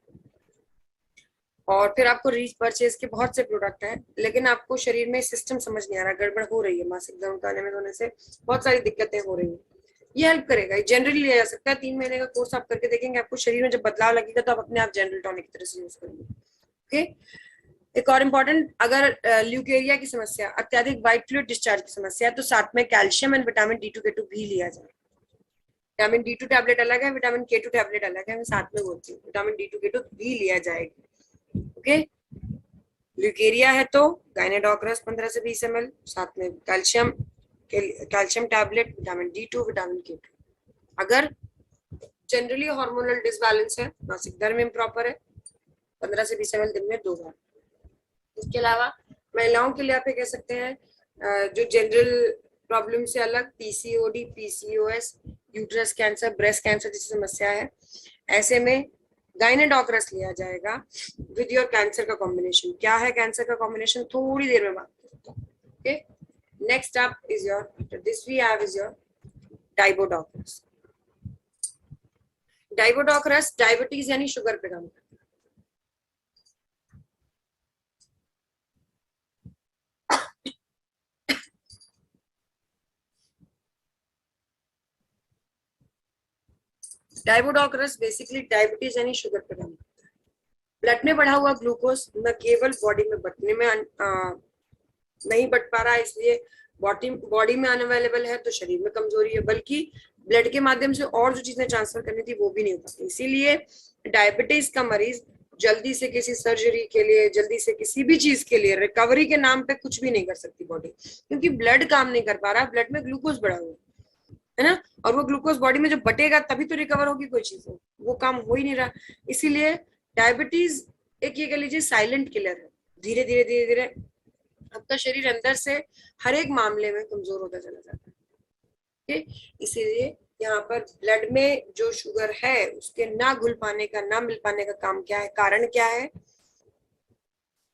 और फिर आपको रीच परचेज के बहुत से प्रोडक्ट हैं, लेकिन आपको शरीर में सिस्टम समझ नहीं आ रहा, गड़बड़ हो रही है, मासिक धर्म का अनियमित होने से बहुत सारी दिक्कतें हो रही हैं, ये हेल्प करेगा। ये जनरली लिया जा सकता है, 3 महीने का कोर्स आप करके देखेंगे, आपको शरीर में जब बदलाव लगेगा तो आप अपने आप जनरल टॉनिक की तरह से यूज करेंगे। ओके, एक और इम्पोर्टेंट, अगर ल्यूकेरिया की समस्या, अत्यधिक व्हाइट फ्लूइड डिस्चार्ज की समस्या है, तो साथ में कैल्शियम एंड विटामिन D2K2 भी लिया जाए। विटामिन D2 टैबलेट अलग है, विटामिन K2 टैबलेट अलग है, मैं साथ में बोलती हूँ, विटामिन D2K2 भी लिया जाएगा। ओके, ल्यूकेरिया है तो गाइनेडोक्रस 15 से 20 ml, साथ में calcium tablet, vitamin D2, vitamin K2। अगर जनरली हार्मोनल डिसबैलेंस है, मासिक धर्म इम्प्रॉपर है, 15 से 20 ml दिन में 2 बार। इसके अलावा महिलाओं के लिए आप ये कह सकते हैं जो जनरल प्रॉब्लम से अलग PCOD, PCOS, uterus cancer, breast cancer जैसी समस्या है, ऐसे में गाइनेडोक्रस लिया जाएगा विद योर कैंसर का कॉम्बिनेशन। क्या है कैंसर का कॉम्बिनेशन, थोड़ी देर में बात करते हैं। Okay, next up is your, after this we have is your डाइबोडोक्रस। डाइबोडोक्रस डायबिटीज यानी शुगर पे काम करता है। डाइबोडोक्रस बेसिकली डायबिटीज यानी शुगर पे काम करता है। ब्लड में बढ़ा हुआ ग्लूकोज न केवल बॉडी में बटने में नहीं बट पा रहा है, इसलिए बॉडी में अनअवेलेबल है तो शरीर में कमजोरी है, बल्कि ब्लड के माध्यम से और जो चीजें ट्रांसफर करनी थी वो भी नहीं हो पाती। इसीलिए डायबिटीज का मरीज जल्दी से किसी सर्जरी के लिए, जल्दी से किसी भी चीज के लिए रिकवरी के नाम पे कुछ भी नहीं कर सकती बॉडी, क्योंकि ब्लड काम नहीं कर पा रहा, ब्लड में ग्लूकोज बढ़ा हुआ है ना, और वो ग्लूकोज बॉडी में जब बटेगा तभी तो रिकवर होगी कोई चीज, वो काम हो ही नहीं रहा। इसीलिए डायबिटीज एक ये कह लीजिए साइलेंट किलर है, धीरे धीरे धीरे धीरे आपका शरीर अंदर से हर एक मामले में कमजोर होता चला जाता है। इसीलिए यहाँ पर ब्लड में जो शुगर है उसके ना घुल पाने का, ना मिल पाने का काम क्या है, कारण क्या है,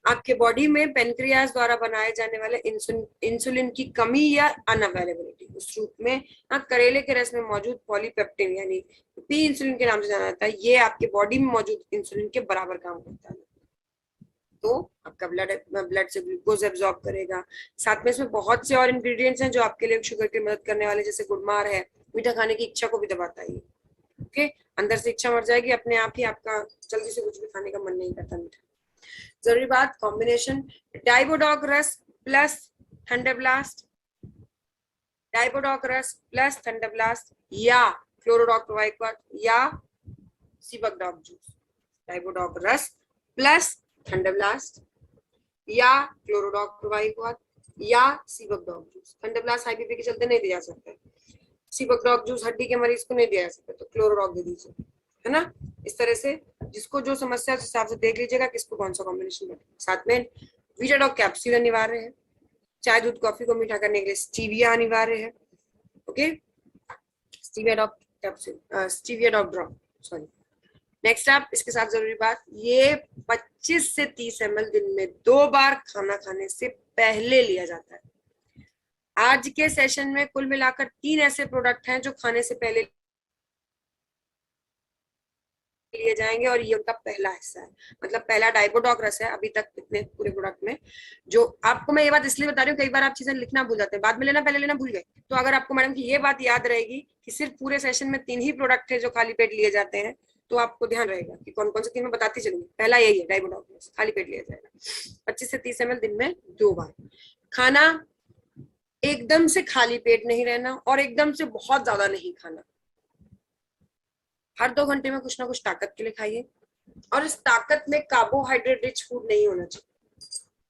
आपके बॉडी में पेनक्रियाज द्वारा बनाए जाने वाले इंसुलिन की कमी या अनअवेलेबिलिटी। उस रूप में करेले के रस में मौजूद पॉलीपेप्टिन यानी पी इंसुलिन के नाम से जाना जाता है, ये आपके बॉडी में मौजूद इंसुलिन के बराबर काम करता है, तो आपका ब्लड से ग्लूकोज एब्जॉर्ब करेगा। साथ में इसमें बहुत से और इंग्रेडिएंट्स हैं जो आपके लिए शुगर की मदद करने वाले, जैसे गुड़मार है, मीठा खाने की इच्छा को भी दबाता है। ओके, अंदर से इच्छा मर जाएगी अपने आप ही, आपका जल्दी से कुछ भी खाने का मन नहीं करता मीठा। जरूरी बात, कॉम्बिनेशन डाइबोडोक्रस प्लस थंडरब्लास्ट, डाइबोडोक्रस प्लस थंडरब्लास्ट या क्लोरोडॉक्टोवाइक्वाट या सीबकडॉक जूस। डाइबोडोक्रस प्लस थंडरब्लास्ट या क्लोरोडॉक्टोवाइक्वाट या सीबकडॉक जूस। थंडरब्लास्ट हाई बीपी के चलते नहीं दिया जा सकता है, सीबकडॉक जूस हड्डी के मरीज को नहीं दिया जा सकता, तो क्लोरोडॉक दे दीजिए, है ना। इस तरह से जिसको जो समस्या उस हिसाब से देख लीजिएगा किसको कौन सा कॉम्बिनेशन बैठे। साथ में वीटाडॉक कैप्सूल अनिवार्य है, चाय दूध कॉफी को मीठा करने के लिए स्टीविया अनिवार्य है। ओके, Stevia Doc drop, sorry. Next आप इसके साथ जरूरी बात, ये 25 से 30 ml दिन में 2 बार खाना खाने से पहले लिया जाता है। आज के सेशन में कुल मिलाकर 3 ऐसे प्रोडक्ट हैं जो खाने से पहले लिए जाएंगे और ये उनका पहला हिस्सा है, मतलब पहला डाइबोडोक्रस है अभी तक इतने पूरे प्रोडक्ट में। जो आपको मैं ये बात इसलिए बता रही हूँ, कई बार आप चीजें लिखना भूल जाते हैं, बाद में लेना पहले लेना भूल गए, तो अगर आपको मैडम की ये बात याद रहेगी कि सिर्फ पूरे सेशन में 3 ही प्रोडक्ट है जो खाली पेट लिए जाते हैं, तो आपको ध्यान रहेगा कि कौन कौन से 3 मैं बताती चलूंगी। पहला यही है डाइबोडोक्रस, खाली पेट लिया जाएगा 25 से 30 ml दिन में 2 बार। खाना एकदम से खाली पेट नहीं रहना और एकदम से बहुत ज्यादा नहीं खाना, हर 2 घंटे में कुछ ना कुछ ताकत के लिए खाइए, और इस ताकत में कार्बोहाइड्रेट रिच फूड नहीं होना चाहिए।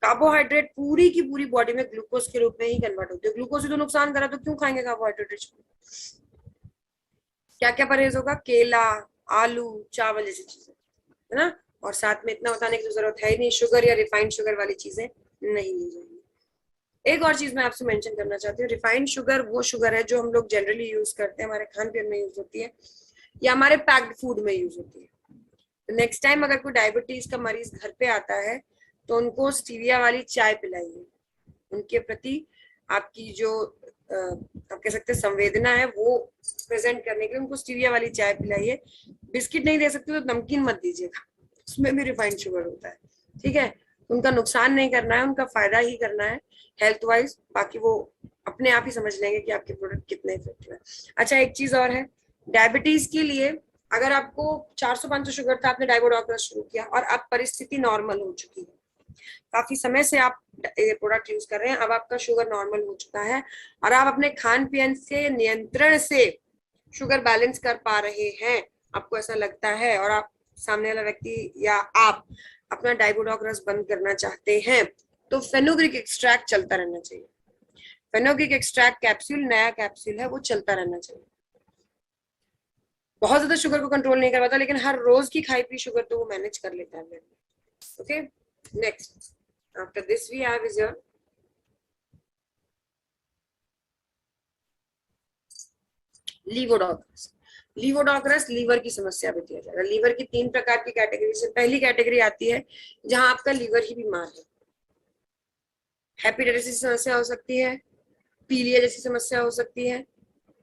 कार्बोहाइड्रेट पूरी की पूरी बॉडी में ग्लूकोज के रूप में ही कन्वर्ट होती है, ग्लूकोज ही तो नुकसान करा तो क्यों खाएंगे कार्बोहाइड्रेट रिच फूड। क्या क्या परहेज होगा, केला, आलू, चावल जैसी चीजें, है ना। और साथ में इतना बताने की जरूरत है ही नहीं, शुगर या रिफाइंड शुगर वाली चीजें नहीं ली जाएंगी। एक और चीज मैं आपसे मेंशन करना चाहती हूँ, रिफाइंड शुगर वो शुगर है जो हम लोग जनरली यूज करते हैं, हमारे खान पीन में यूज होती है या हमारे पैक्ड फूड में यूज होती है। नेक्स्ट टाइम अगर कोई डायबिटीज का मरीज घर पे आता है तो उनको स्टीविया वाली चाय पिलाइए, उनके प्रति आपकी जो आप कह सकते हैं संवेदना है वो प्रेजेंट करने के लिए उनको स्टीविया वाली चाय पिलाइए। बिस्किट नहीं दे सकते तो नमकीन मत दीजिएगा, उसमें भी रिफाइंड शुगर होता है, ठीक है। उनका नुकसान नहीं करना है, उनका फायदा ही करना है हेल्थ वाइज, बाकी वो अपने आप ही समझ लेंगे कि आपके प्रोडक्ट कितने इफेक्टिव है। अच्छा, एक चीज और है, डायबिटीज के लिए अगर आपको 400-500 शुगर था, आपने डाइबोडोक्रस शुरू किया और अब परिस्थिति नॉर्मल हो चुकी है, काफी समय से आप ये प्रोडक्ट यूज कर रहे हैं, अब आपका शुगर नॉर्मल हो चुका है और आप अपने खान पीन से नियंत्रण से शुगर बैलेंस कर पा रहे हैं, आपको ऐसा लगता है, और आप सामने वाला व्यक्ति या आप अपना डाइबोडॉक रस बंद करना चाहते हैं, तो फेनुग्रिक एक्सट्रैक्ट चलता रहना चाहिए। फेनुग्रिक एक्सट्रैक्ट कैप्सूल, नया कैप्सूल है, वो चलता रहना चाहिए। बहुत ज्यादा शुगर को कंट्रोल नहीं कर पाता, लेकिन हर रोज की खाई पी शुगर तो वो मैनेज कर लेता है। Okay, next after this we have is your Livodoc रस। लीवोडॉक रस लीवर की समस्या पे दिया जाएगा। लीवर की 3 प्रकार की कैटेगरी से पहली कैटेगरी आती है जहां आपका लीवर ही बीमार है। हेपेटाइटिस की समस्या हो सकती है, पीलिया जैसी समस्या हो सकती है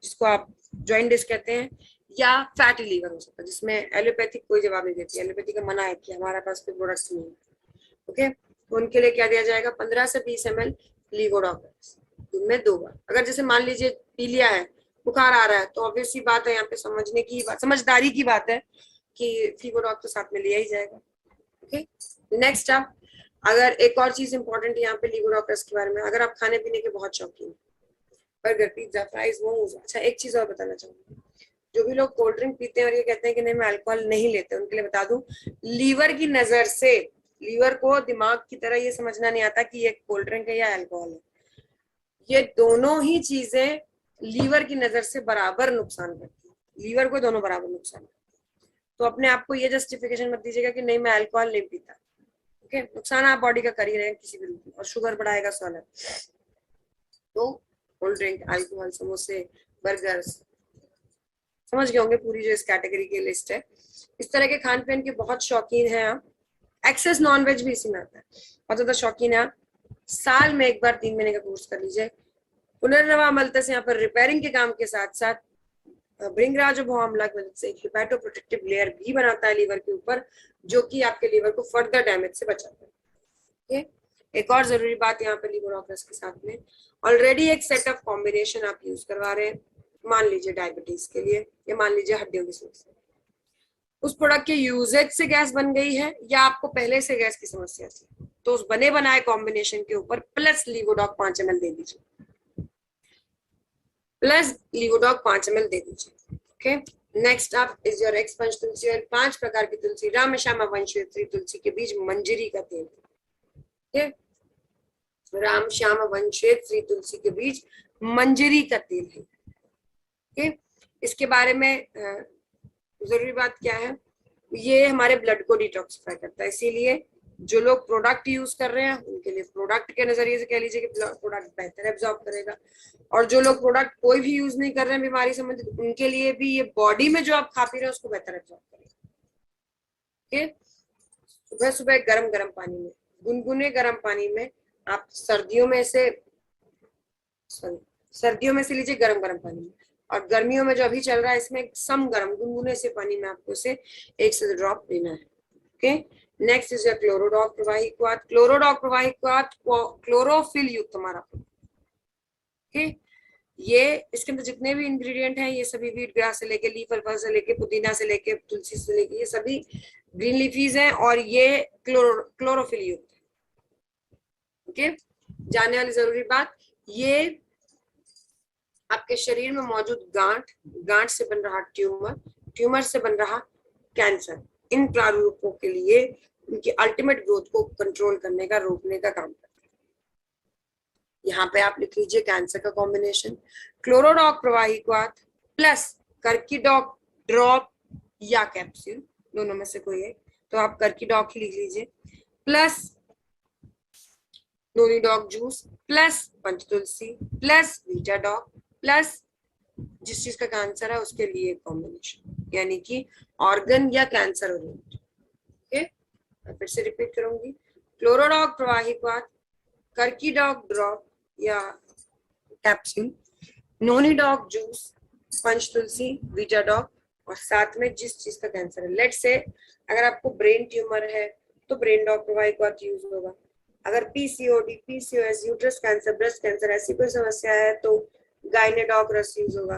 जिसको आप जॉइंटिस कहते हैं, या फैटी लीवर हो सकता है जिसमें एलोपैथिक कोई जवाब नहीं देती, एलोपैथी का मना है कि हमारे पास कोई प्रोडक्ट्स नहीं है। ओके, तो उनके लिए क्या दिया जाएगा, 15 से 20 ml लीवोडॉक दिन में 2 बार। अगर जैसे मान लीजिए पीलिया है, बुखार आ रहा है, तो ऑब्वियस सी बात है, यहाँ पे समझने की बात, समझदारी की बात है कि लीवोडॉक तो साथ में लिया ही जाएगा। ओके, नेक्स्ट आप, अगर एक और चीज इंपॉर्टेंट यहाँ पे लीवोडॉक रस के बारे में, अगर आप खाने पीने के बहुत शौकीन, बर्गर, पिज्जा, फ्राइज, मोमोज, अच्छा एक चीज और बताना चाहूंगी, जो भी लोग कोल्ड ड्रिंक पीते हैं और ये कहते हैं कि नहीं मैं अल्कोहल नहीं लेते, उनके लिए बता दूं, लीवर की नजर से, लीवर को दिमाग की तरह ये समझना नहीं आता कि ये कोल्ड ड्रिंक है या अल्कोहल है। ये दोनों ही चीजें लीवर की नजर से बराबर नुकसान करती है, लीवर को दोनों बराबर नुकसान करती है। तो अपने आप को ये जस्टिफिकेशन मत दीजिएगा कि नहीं मैं अल्कोहल नहीं पीता। ओके, नुकसान आप बॉडी का कर ही रहे हैं किसी भी रूप में, और शुगर बढ़ाएगा सवाल है। तो कोल्ड ड्रिंक, अल्कोहल, समोसे, बर्गर, समझ गए होंगे पूरी जो इस कैटेगरी की लिस्ट है। इस तरह के खान पीन के बहुत शौकीन हैं आप, एक्सेस नॉन वेज भी इसी में आता है, बहुत ज्यादा शौकीन है आप, साल में एक बार 3 महीने का कोर्स कर लीजिए। पुनर्नवा मल्टस यहाँ पर रिपेयरिंग के काम के साथ साथ भृंगराज बहुआमला की मदद से एक हिपैटो प्रोटेक्टिव लेयर भी बनाता है लीवर के ऊपर, जो कि आपके लीवर को फर्दर डैमेज से बचाता है। एक और जरूरी बात यहाँ पे लीवोडॉक रस के साथ में, ऑलरेडी एक सेट ऑफ कॉम्बिनेशन आप यूज करवा रहे हैं, मान लीजिए डायबिटीज के लिए, या मान लीजिए हड्डियों की समस्या, उस प्रोडक्ट के यूजेज से गैस बन गई है या आपको पहले से गैस की समस्या थी, तो उस बने बनाए कॉम्बिनेशन के ऊपर प्लस लीवोडॉक 5 ml दे दीजिए, प्लस लीवोडॉक 5 ml दे दीजिए। Okay, next up is your X Panchtulsi oil, 5 प्रकार की तुलसी, राम श्याम वंशवेत्री तुलसी के बीज, मंजरी का तेल। ओके, राम श्याम वंशवेत्री तुलसी के बीज, मंजरी का तेल है। ओके, इसके बारे में जरूरी बात क्या है, ये हमारे ब्लड को डिटॉक्सिफाई करता है, इसीलिए जो लोग प्रोडक्ट यूज कर रहे हैं उनके लिए प्रोडक्ट के नजरिए से कह लीजिए कि प्रोडक्ट बेहतर एब्जॉर्ब करेगा, और जो लोग प्रोडक्ट कोई भी यूज नहीं कर रहे हैं बीमारी संबंधित, उनके लिए भी ये बॉडी में जो आप खा पी रहे हैं उसको बेहतर एब्जॉर्ब करेगा। ओके, सुबह सुबह गर्म गर्म पानी में, गुनगुने गर्म पानी में आप सर्दियों में से लीजिए गर्म गर्म पानी में, और गर्मियों में जो अभी चल रहा है इसमें सम गर्म गुनगुने से पानी में आपको इसे 1 से 2 ड्रॉप लेना है। ओके, नेक्स्ट इज क्लोरोडॉक प्रवाहिक वात, क्लोरोडॉक प्रवाहिक वात क्लोरोफिल युक्त हमारा। ओके, ये इसके अंदर जितने भी इंग्रेडिएंट हैं ये सभी वीट ग्रास से लेके, लीफ अल्फा से लेके, पुदीना से लेके, तुलसी से लेके, ये सभी ग्रीन लीफीज हैं और ये क्लोरोफिल युक्त है। ओके, जानने वाली जरूरी बात, ये आपके शरीर में मौजूद गांठ से बन रहा ट्यूमर से बन रहा कैंसर, इन प्रारूपों के लिए उनकी अल्टीमेट ग्रोथ को कंट्रोल करने का, रोकने का काम करता है। यहाँ पे आप लिख लीजिए कैंसर का कॉम्बिनेशन, क्लोरोडॉक प्रवाहिक वात प्लस कर्कीडॉक ड्रॉप या कैप्सूल, दोनों में से कोई एक, तो आप कर्कीडॉक ही लिख लीजिए, plus Nonidoc juice, plus Panchtulsi, plus Vitadoc, plus जिस चीज का कैंसर है उसके लिए कॉम्बिनेशन, यानी कि ऑर्गन या कैंसर ओरिएंटेड। ओके, मैं फिर से रिपीट करूंगी, क्लोरोडॉक प्रवाहिक वात, कर्कीडॉक ड्रॉप या कैप्सूल, नोनीडॉक जूस, पंचतुलसी, वीटाडॉक, और साथ में जिस चीज का कैंसर है, लेट्स से अगर आपको ब्रेन ट्यूमर है तो ब्रेन डॉक प्रवाहिक वात यूज होगा, अगर PCOD, PCOS, uterus cancer, breast cancer ऐसी कोई समस्या है तो गायनेडॉक रस यूज होगा।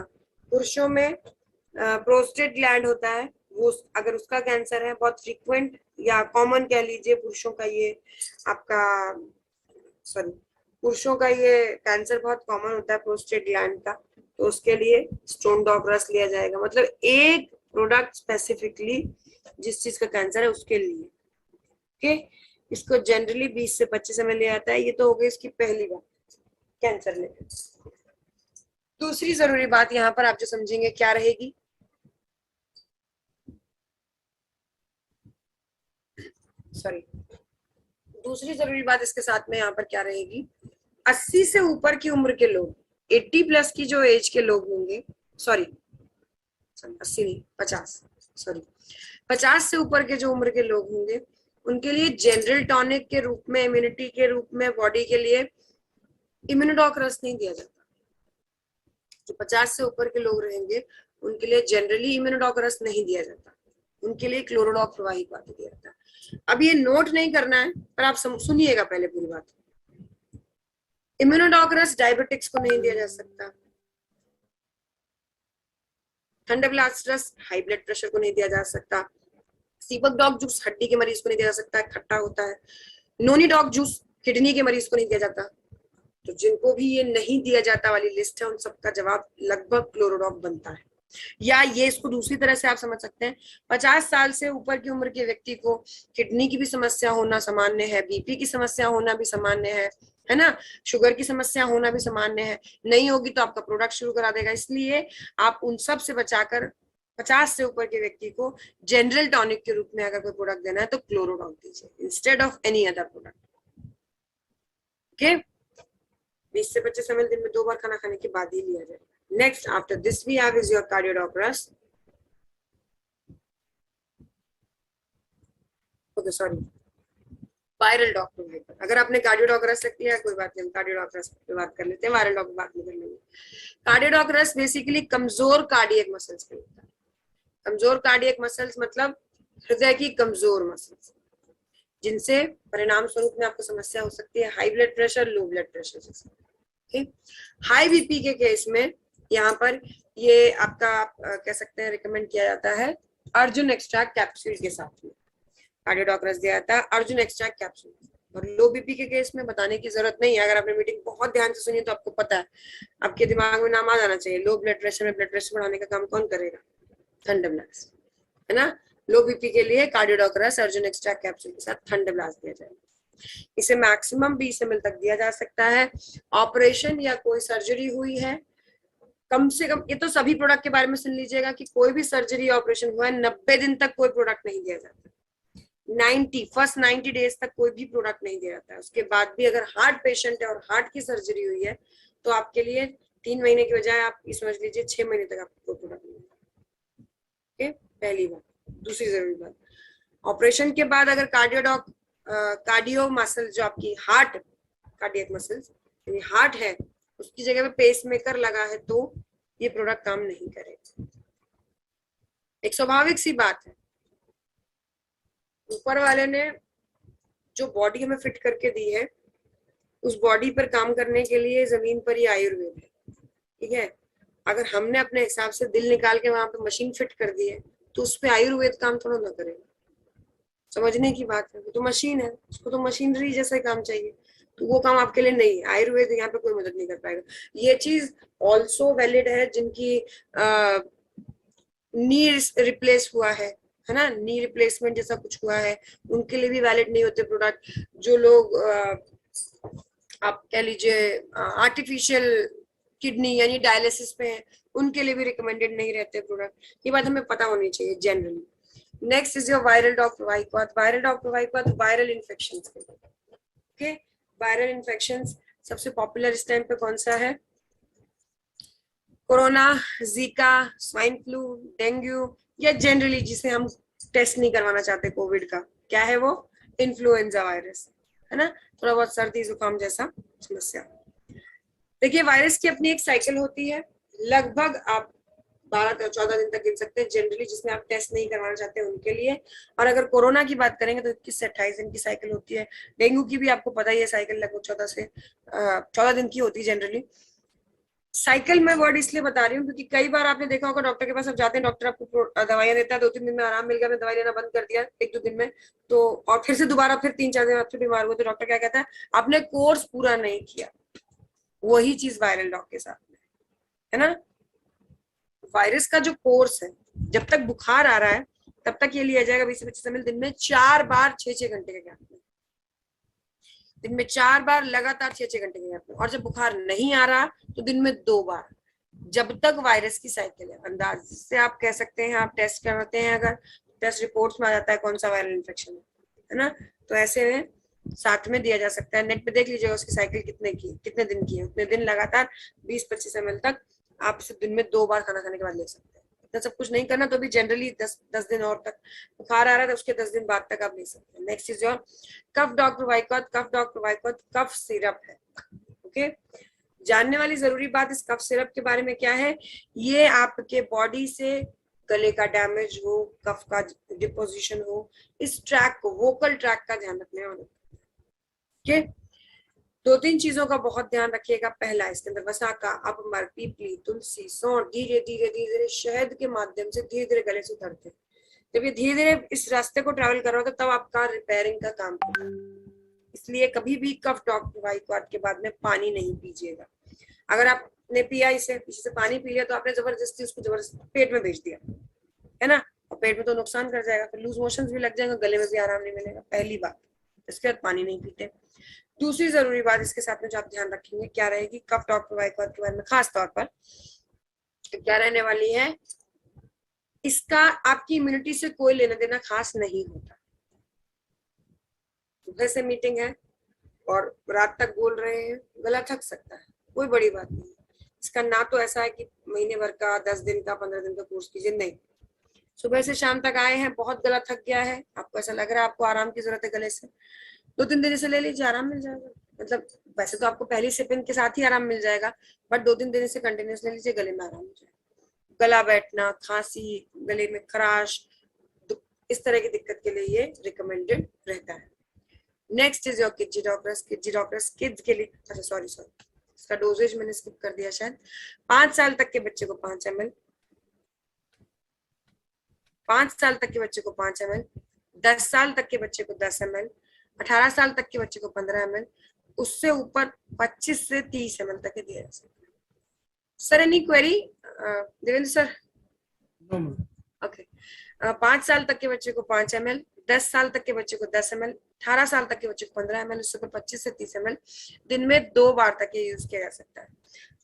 पुरुषों में प्रोस्टेट ग्लैंड होता है, वो अगर उसका कैंसर है, बहुत फ्रीक्वेंट या कॉमन कह लीजिए पुरुषों का ये आपका, सॉरी, पुरुषों का ये कैंसर बहुत कॉमन होता है प्रोस्टेट ग्लैंड का, तो उसके लिए स्टोन डॉग रस लिया जाएगा। मतलब एक प्रोडक्ट स्पेसिफिकली जिस चीज का कैंसर है उसके लिए। ओके, इसको जनरली 20 से 25 ml लिया जाता है। ये तो हो गई इसकी पहली बात कैंसर लेकर। दूसरी जरूरी बात यहाँ पर आप जो समझेंगे क्या रहेगी, सॉरी, दूसरी जरूरी बात इसके साथ में यहाँ पर क्या रहेगी, 80 से ऊपर की उम्र के लोग, 80 प्लस की जो एज के लोग होंगे, सॉरी 80 नहीं 50, सॉरी 50 से ऊपर के जो उम्र के लोग होंगे उनके लिए जनरल टॉनिक के रूप में, इम्यूनिटी के रूप में, बॉडी के लिए इम्यूनोडॉक रस नहीं दिया जाता। जो 50 से ऊपर के लोग रहेंगे उनके लिए जनरली इम्यूनोडॉक रस नहीं दिया जाता, उनके लिए क्लोरोडॉक प्रवाहित पानी दिया जाता है। अब ये नोट नहीं करना है पर आप सुनिएगा पहले पूरी बात। इम्यूनोडॉक रस डायबिटिक्स को नहीं दिया जा सकता, थंडरब्लास्ट रस हाई ब्लड प्रेशर को नहीं दिया जा सकता, सीपक डॉग जूस हड्डी के मरीज को नहीं दिया जा सकता, खट्टा होता है, नोनी डॉग जूस किडनी के मरीज को नहीं दिया जाता। तो जिनको भी ये नहीं दिया जाता वाली लिस्ट है उन सबका जवाब लगभग क्लोरोडॉक बनता है। या ये इसको दूसरी तरह से आप समझ सकते हैं, 50 साल से ऊपर की उम्र के व्यक्ति को किडनी की भी समस्या होना सामान्य है, बीपी की समस्या होना भी सामान्य है ना, शुगर की समस्या होना भी सामान्य है। नहीं होगी तो आपका प्रोडक्ट शुरू करा देगा। इसलिए आप उन सब से बचाकर 50 से ऊपर के व्यक्ति को जनरल टॉनिक के रूप में अगर कोई प्रोडक्ट देना है तो क्लोरोडॉक दीजिए instead of any other product. Okay, 20 से 25 ml दिन में 2 बार खाना खाने के बाद ही लिया जाएगा। Next, after this we have is your Cardiodoc rus. Okay, sorry. Viral dog provide. अगर आपने कार्डियोडॉक रस रख लिया कोई बात नहीं, हम कार्डियोडॉक रस पे बात कर लेते हैं, वायरल डॉग बात नहीं कर लेंगे। कार्डियोडॉक रस बेसिकली कमजोर कार्डियक मसल्स पे होता है। कमजोर कार्डियक मसल्स मतलब हृदय की कमजोर मसल्स, जिनसे परिणाम स्वरूप में आपको समस्या हो सकती है high blood pressure, low blood pressure जैसे। हाई बीपी के केस में यहाँ पर ये आपका कह सकते हैं रिकमेंड किया जाता है अर्जुन एक्सट्रैक्ट कैप्सूल के साथ में कार्डियोडॉक रस दिया जाता है, अर्जुन एक्सट्रैक्ट कैप्सूल। और लो बीपी के केस में बताने की जरूरत नहीं है, अगर आपने मीटिंग बहुत ध्यान से सुनी तो आपको पता है, आपके दिमाग में नाम आ जाना चाहिए। लो ब्लड प्रेशर में ब्लड प्रेशर बढ़ाने का काम कौन करेगा, थंडरब्लास्ट, है ना। लो बीपी के लिए कार्डियोडॉक रस अर्जुन एक्सट्रैक्ट कैप्सूल के साथ थंडरब्लास्ट दिया जाएगा। इसे मैक्सिमम 20 ml तक दिया जा सकता है। ऑपरेशन या कोई सर्जरी हुई है, कम से कम, ये तो सभी प्रोडक्ट के बारे में सुन लीजिएगा कि कोई भी सर्जरी ऑपरेशन हुआ है 90 दिन तक कोई प्रोडक्ट नहीं दिया जाता। 90 डेज तक कोई भी प्रोडक्ट नहीं दिया जाता है। उसके बाद भी अगर हार्ट पेशेंट है और हार्ट की सर्जरी हुई है तो आपके लिए 3 महीने की बजाय आप ये समझ लीजिए 6 महीने तक आपको कोई प्रोडक्ट नहीं मिलेगा। ओके, पहली बात। दूसरी जरूरी बात, ऑपरेशन के बाद अगर कार्डियो मसल जो आपकी हार्ट कार्डियक मसल्स यानी हार्ट है उसकी जगह पे पेस मेकर लगा है तो ये प्रोडक्ट काम नहीं करेगा। एक स्वाभाविक सी बात है, ऊपर वाले ने जो बॉडी हमें फिट करके दी है उस बॉडी पर काम करने के लिए जमीन पर ही आयुर्वेद है, ठीक है। अगर हमने अपने हिसाब से दिल निकाल के वहां पे मशीन फिट कर दी है तो उस पर आयुर्वेद काम थोड़ा ना करेगा। समझने की बात है, तो मशीन है, उसको तो मशीनरी जैसा ही काम चाहिए, तो वो काम आपके लिए नहीं है। आयुर्वेद यहाँ पे कोई मदद नहीं कर पाएगा। ये चीज ऑल्सो वैलिड है जिनकी नी रिप्लेस हुआ है ना, नी रिप्लेसमेंट जैसा कुछ हुआ है, उनके लिए भी वैलिड नहीं होते प्रोडक्ट। जो लोग आप कह लीजिए आर्टिफिशियल किडनी यानी डायलिसिस पे हैं उनके लिए भी रिकमेंडेड नहीं रहते प्रोडक्ट। ये बात हमें पता होनी चाहिए generally. Next is your viral dog प्रवाहित। वायरल डॉग प्रवाहित वायरल इन्फेक्शन के लिए। ओके, वायरल इन्फेक्शन सबसे पॉपुलर इस टाइम पे कौन सा है, corona, Zika, swine flu, dengue, या जनरली जिसे हम टेस्ट नहीं करवाना चाहते कोविड का, क्या है वो, इन्फ्लुएंजा वायरस, है ना, थोड़ा बहुत सर्दी जुकाम जैसा समस्या। देखिए वायरस की अपनी एक साइकिल होती है, लगभग आप 12-14 दिन तक गिन सकते हैं जनरली, जिसमें आप टेस्ट नहीं करवाना चाहते उनके लिए। और अगर कोरोना की बात करेंगे तो 21 से 28 दिन की साइकिल होती है। डेंगू की भी आपको पता ही है साइकिल लगभग 14 दिन की होती है जनरली। साइकिल में वर्ड इसलिए बता रही हूँ क्योंकि कई बार आपने देखा होगा डॉक्टर के पास आप जाते हैं, डॉक्टर आपको दवाइयां देता है, 2-3 दिन में आराम मिल गया, मैं दवाई लेना बंद कर दिया 1-2 दिन में, तो और फिर से दोबारा फिर 3-4 दिन आप फिर बीमार हुए, तो डॉक्टर क्या कहता है, आपने कोर्स पूरा नहीं किया। वही चीज वायरल डॉग के साथ में है ना। वायरस का जो कोर्स है, जब तक बुखार आ रहा है तब तक ये लिया जाएगा 20 से 25 ml दिन में 4 बार 6-6 घंटे के गैप में, दिन में 4 बार लगातार 6-6 घंटे के गैप में। और जब बुखार नहीं आ रहा तो दिन में 2 बार, जब तक वायरस की साइकिल है। अंदाज से आप कह सकते हैं, आप टेस्ट करते हैं, अगर टेस्ट रिपोर्ट्स में आ जाता है कौन सा वायरल इन्फेक्शन है ना, तो ऐसे में साथ में दिया जा सकता है। नेट पे देख लीजिएगा उसकी साइकिल कितने दिन की है, उतने दिन लगातार 20-25 ml तक आप दिन में 2 बार खाना खाने के बाद ले सकते हैं। इतना सब कुछ नहीं करना तो भी जनरली 10 दिन और तक बुखार आ रहा है तो उसके 10 दिन बाद तक आप ले सकते हैं। Next is your cough doc प्रोवाइकॉट। कफ डॉग प्रोवाइकॉट कफ सिरप है। ओके, जानने वाली जरूरी बात इस कफ सिरप के बारे में क्या है, ये आपके बॉडी से गले का डैमेज हो, कफ का डिपोजिशन हो, इस ट्रैक को, वोकल ट्रैक का ध्यान रखने वाला। ओके, 2-3 चीजों का बहुत ध्यान रखिएगा। पहला, इसके अंदर वसाका, अपमर, पीपली, तुलसी, सौंठ धीरे धीरे धीरे धीरे शहद के माध्यम से धीरे धीरे गले से उतरते हैं। जब ये धीरे धीरे इस रास्ते को ट्रैवल कर रहा होगा तब आपका रिपेयरिंग का काम करेगा। इसलिए कभी भी कफ डॉग प्रोवाइकॉट के बाद में पानी नहीं पीजिएगा। अगर आपने पिया इसे, पीछे से पानी पी लिया तो आपने जबरदस्ती उसको जबरदस्ती पेट में भेज दिया है ना, और पेट में तो नुकसान कर जाएगा, फिर लूज मोशंस भी लग जाएंगे, गले में भी आराम नहीं मिलेगा। पहली बात, इसके बाद पानी नहीं पीते। दूसरी जरूरी बात इसके साथ में जो आप ध्यान रखेंगे क्या रहेगी, कफ डॉग प्रोवाइकॉट के बारे में खास तौर पर क्या रहने वाली है, इसका आपकी इम्यूनिटी से कोई लेना देना खास नहीं होता। सुबह से मीटिंग है और रात तक बोल रहे हैं, गला थक सकता है, कोई बड़ी बात नहीं। इसका ना तो ऐसा है कि महीने भर का, 10 दिन का, 15 दिन का कोर्स कीजिए, नहीं। सुबह से शाम तक आए हैं, बहुत गला थक गया है, आपको ऐसा लग रहा है आपको आराम की जरूरत है गले से, 2-3 दिन से ले लीजिए, आराम मिल जाएगा। मतलब वैसे तो आपको पहली सिपिंग के साथ ही आराम मिल जाएगा, बट 2-3 दिन से कंटिन्यूस ले लीजिए, गले में आराम हो जाएगा। गला बैठना, खांसी, गले में खराश, इस तरह की दिक्कत के लिए ये रिकमेंडेड रहता है। नेक्स्ट इज योर किड्जीडॉक्टर्स। किड्जीडॉक्टर्स किड्स के लिए, अच्छा सॉरी इसका डोजेज मैंने स्किप कर दिया शायद। 5 साल तक के बच्चे को 5 ml, 5 साल तक के बच्चे को 5 ml, 10 साल तक के बच्चे को 10 ml, 18 साल तक के बच्चे को 15 ml, उससे ऊपर 25 से 30 ml तक दिया जा सकता है। Sir any query Devendra sir? Okay, 5 साल तक के बच्चे को 5 ml, 10 साल तक के बच्चे को 10 ml, 18 साल तक के बच्चे को 15 ml, उससे ऊपर 25 से 30 ml दिन में 2 बार तक ये यूज किया जा सकता है।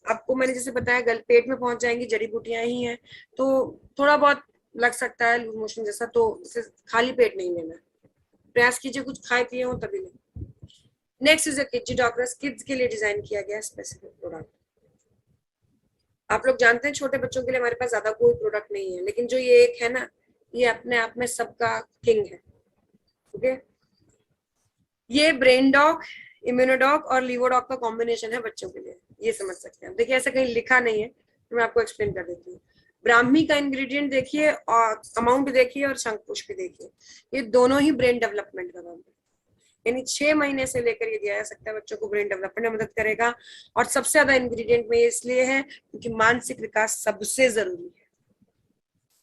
आपको मैंने जैसे बताया गल पेट में पहुंच जाएंगी, जड़ी बूटियां ही हैं, तो थोड़ा बहुत लग सकता है लूज मोशन जैसा, तो इसे खाली पेट नहीं लेना, प्रयास कीजिए कुछ खाए पिए हो तभी लें। Next is किड्जीडॉक्टर्स। किड्स के लिए डिजाइन किया गया स्पेसिफिक प्रोडक्ट। आप लोग जानते हैं छोटे बच्चों के लिए हमारे पास ज्यादा कोई प्रोडक्ट नहीं है, लेकिन जो ये एक है ना, ये अपने आप में सबका किंग है। ओके, ये ब्रेन डॉग, इम्यूनोडॉग और लीवोडॉग का कॉम्बिनेशन है बच्चों के लिए, ये समझ सकते हैं। देखिए ऐसा कहीं लिखा नहीं है तो मैं आपको एक्सप्लेन कर देती हूँ। ब्राह्मी का इंग्रेडिएंट देखिए और अमाउंट देखिए और शंखपुष्प भी देखिए, ये दोनों ही ब्रेन डेवलपमेंट का काम है। यानी 6 महीने से लेकर ये दिया जा सकता है बच्चों को, ब्रेन डेवलपमेंट में मदद करेगा। और सबसे ज्यादा इंग्रेडिएंट में इसलिए है क्योंकि मानसिक विकास सबसे जरूरी है,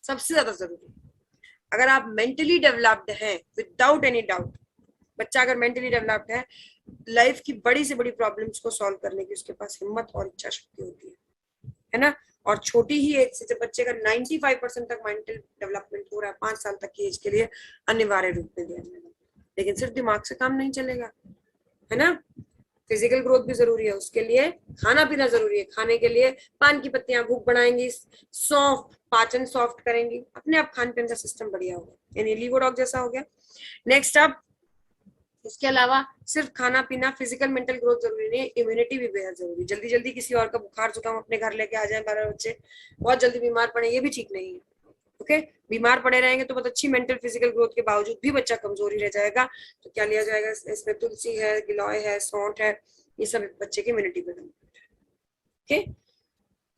सबसे ज्यादा जरूरी। अगर आप मेंटली डेवलप्ड हैं, विदाउट एनी डाउट, बच्चा अगर मेंटली डेवलप्ड है, लाइफ की बड़ी से बड़ी प्रॉब्लम्स को सॉल्व करने की उसके पास हिम्मत और इच्छा शक्ति होती है ना। और छोटी ही एज से जब बच्चे का 95% तक मेंटल डेवलपमेंट हो रहा है, 5 साल तक की एज के लिए अनिवार्य रूप में दिया जाएगा। लेकिन सिर्फ दिमाग से काम नहीं चलेगा, है ना। फिजिकल ग्रोथ भी जरूरी है, उसके लिए खाना पीना जरूरी है। खाने के लिए पान की पत्तियां भूख बढ़ाएंगी, सॉफ्ट पाचन सॉफ्ट करेंगी, अपने आप खान पीन का सिस्टम बढ़िया होगा, यानी लीवोडॉग जैसा हो गया। नेक्स्ट अब इसके अलावा सिर्फ खाना पीना, फिजिकल मेंटल ग्रोथ जरूरी नहीं है, इम्यूनिटी भी बेहद जरूरी। जल्दी जल्दी किसी और का बुखार जुकाम अपने घर लेके आ जाए, 12 बच्चे बहुत जल्दी बीमार पड़े, ये भी ठीक नहीं है। ओके, बीमार पड़े रहेंगे तो बहुत अच्छी मेंटल फिजिकल ग्रोथ के बावजूद भी बच्चा कमजोरी रह जाएगा। तो क्या लिया जाएगा इसमें, तुलसी है, गिलोय है, सौंठ है, ये सब बच्चे की इम्यूनिटी पे। ओके,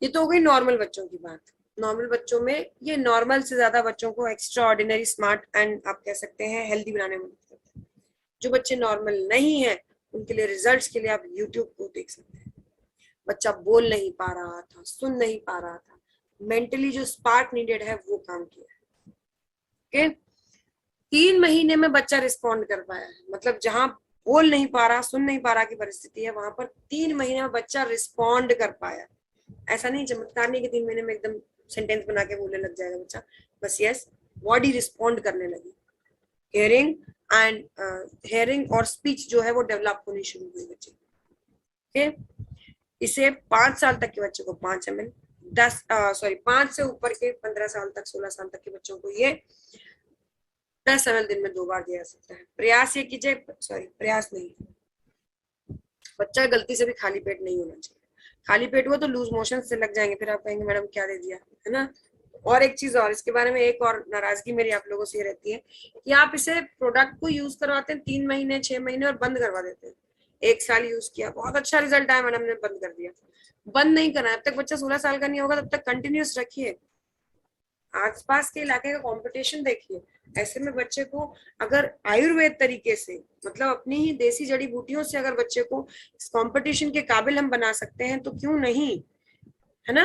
ये तो हो गई नॉर्मल बच्चों की बात। नॉर्मल बच्चों में ये नॉर्मल से ज्यादा बच्चों को एक्स्ट्रा ऑर्डिनरी, स्मार्ट एंड आप कह सकते हैं हेल्दी बनाने में मदद करता है। जो बच्चे नॉर्मल नहीं है उनके लिए रिजल्ट्स के लिए आप यूट्यूब को देख सकते हैं। बच्चा बोल नहीं पा रहा था, सुन नहीं पा रहा था, मेंटली जो स्पार्क नीडेड है वो काम किया। ओके, 3 महीने में बच्चा रिस्पॉन्ड कर पाया है, मतलब जहां बोल नहीं पा रहा, सुन नहीं पा रहा की परिस्थिति है, वहां पर 3 महीने में बच्चा रिस्पॉन्ड कर पाया। ऐसा नहीं चमत्कार नहीं कि 3 महीने में एकदम सेंटेंस बना के बोलने लग जाएगा बच्चा, बस यस बॉडी रिस्पॉन्ड करने लगी, हियरिंग एंड हियरिंग और स्पीच जो है वो डेवलप होनी शुरू हुई बच्चे। ओके, इसे 5 साल तक के बच्चे को 5 ml, 5 से ऊपर के 15 साल तक 16 साल तक के बच्चों को ये 10 ml दिन में 2 बार दिया जा सकता है। प्रयास ये कीजिए, प्रयास नहीं, बच्चा गलती से भी खाली पेट नहीं होना चाहिए। खाली पेट हुआ तो लूज मोशन से लग जाएंगे, फिर आप कहेंगे मैडम क्या दे दिया, है ना। और एक चीज और, इसके बारे में एक और नाराजगी मेरी आप लोगों से रहती है कि आप इसे प्रोडक्ट को यूज करवाते हैं 3 महीने 6 महीने और बंद करवा देते हैं। 1 साल यूज किया, बहुत अच्छा रिजल्ट आया, मैडम ने बंद कर दिया। बंद नहीं करना, जब तक बच्चा 16 साल का नहीं होगा तब तक कंटिन्यूस रखिए। आसपास के इलाके का कंपटीशन देखिए, ऐसे में बच्चे को अगर आयुर्वेद तरीके से, मतलब अपनी ही देसी जड़ी बूटियों से अगर बच्चे को इस कंपटीशन के काबिल हम बना सकते हैं तो क्यों नहीं, है ना।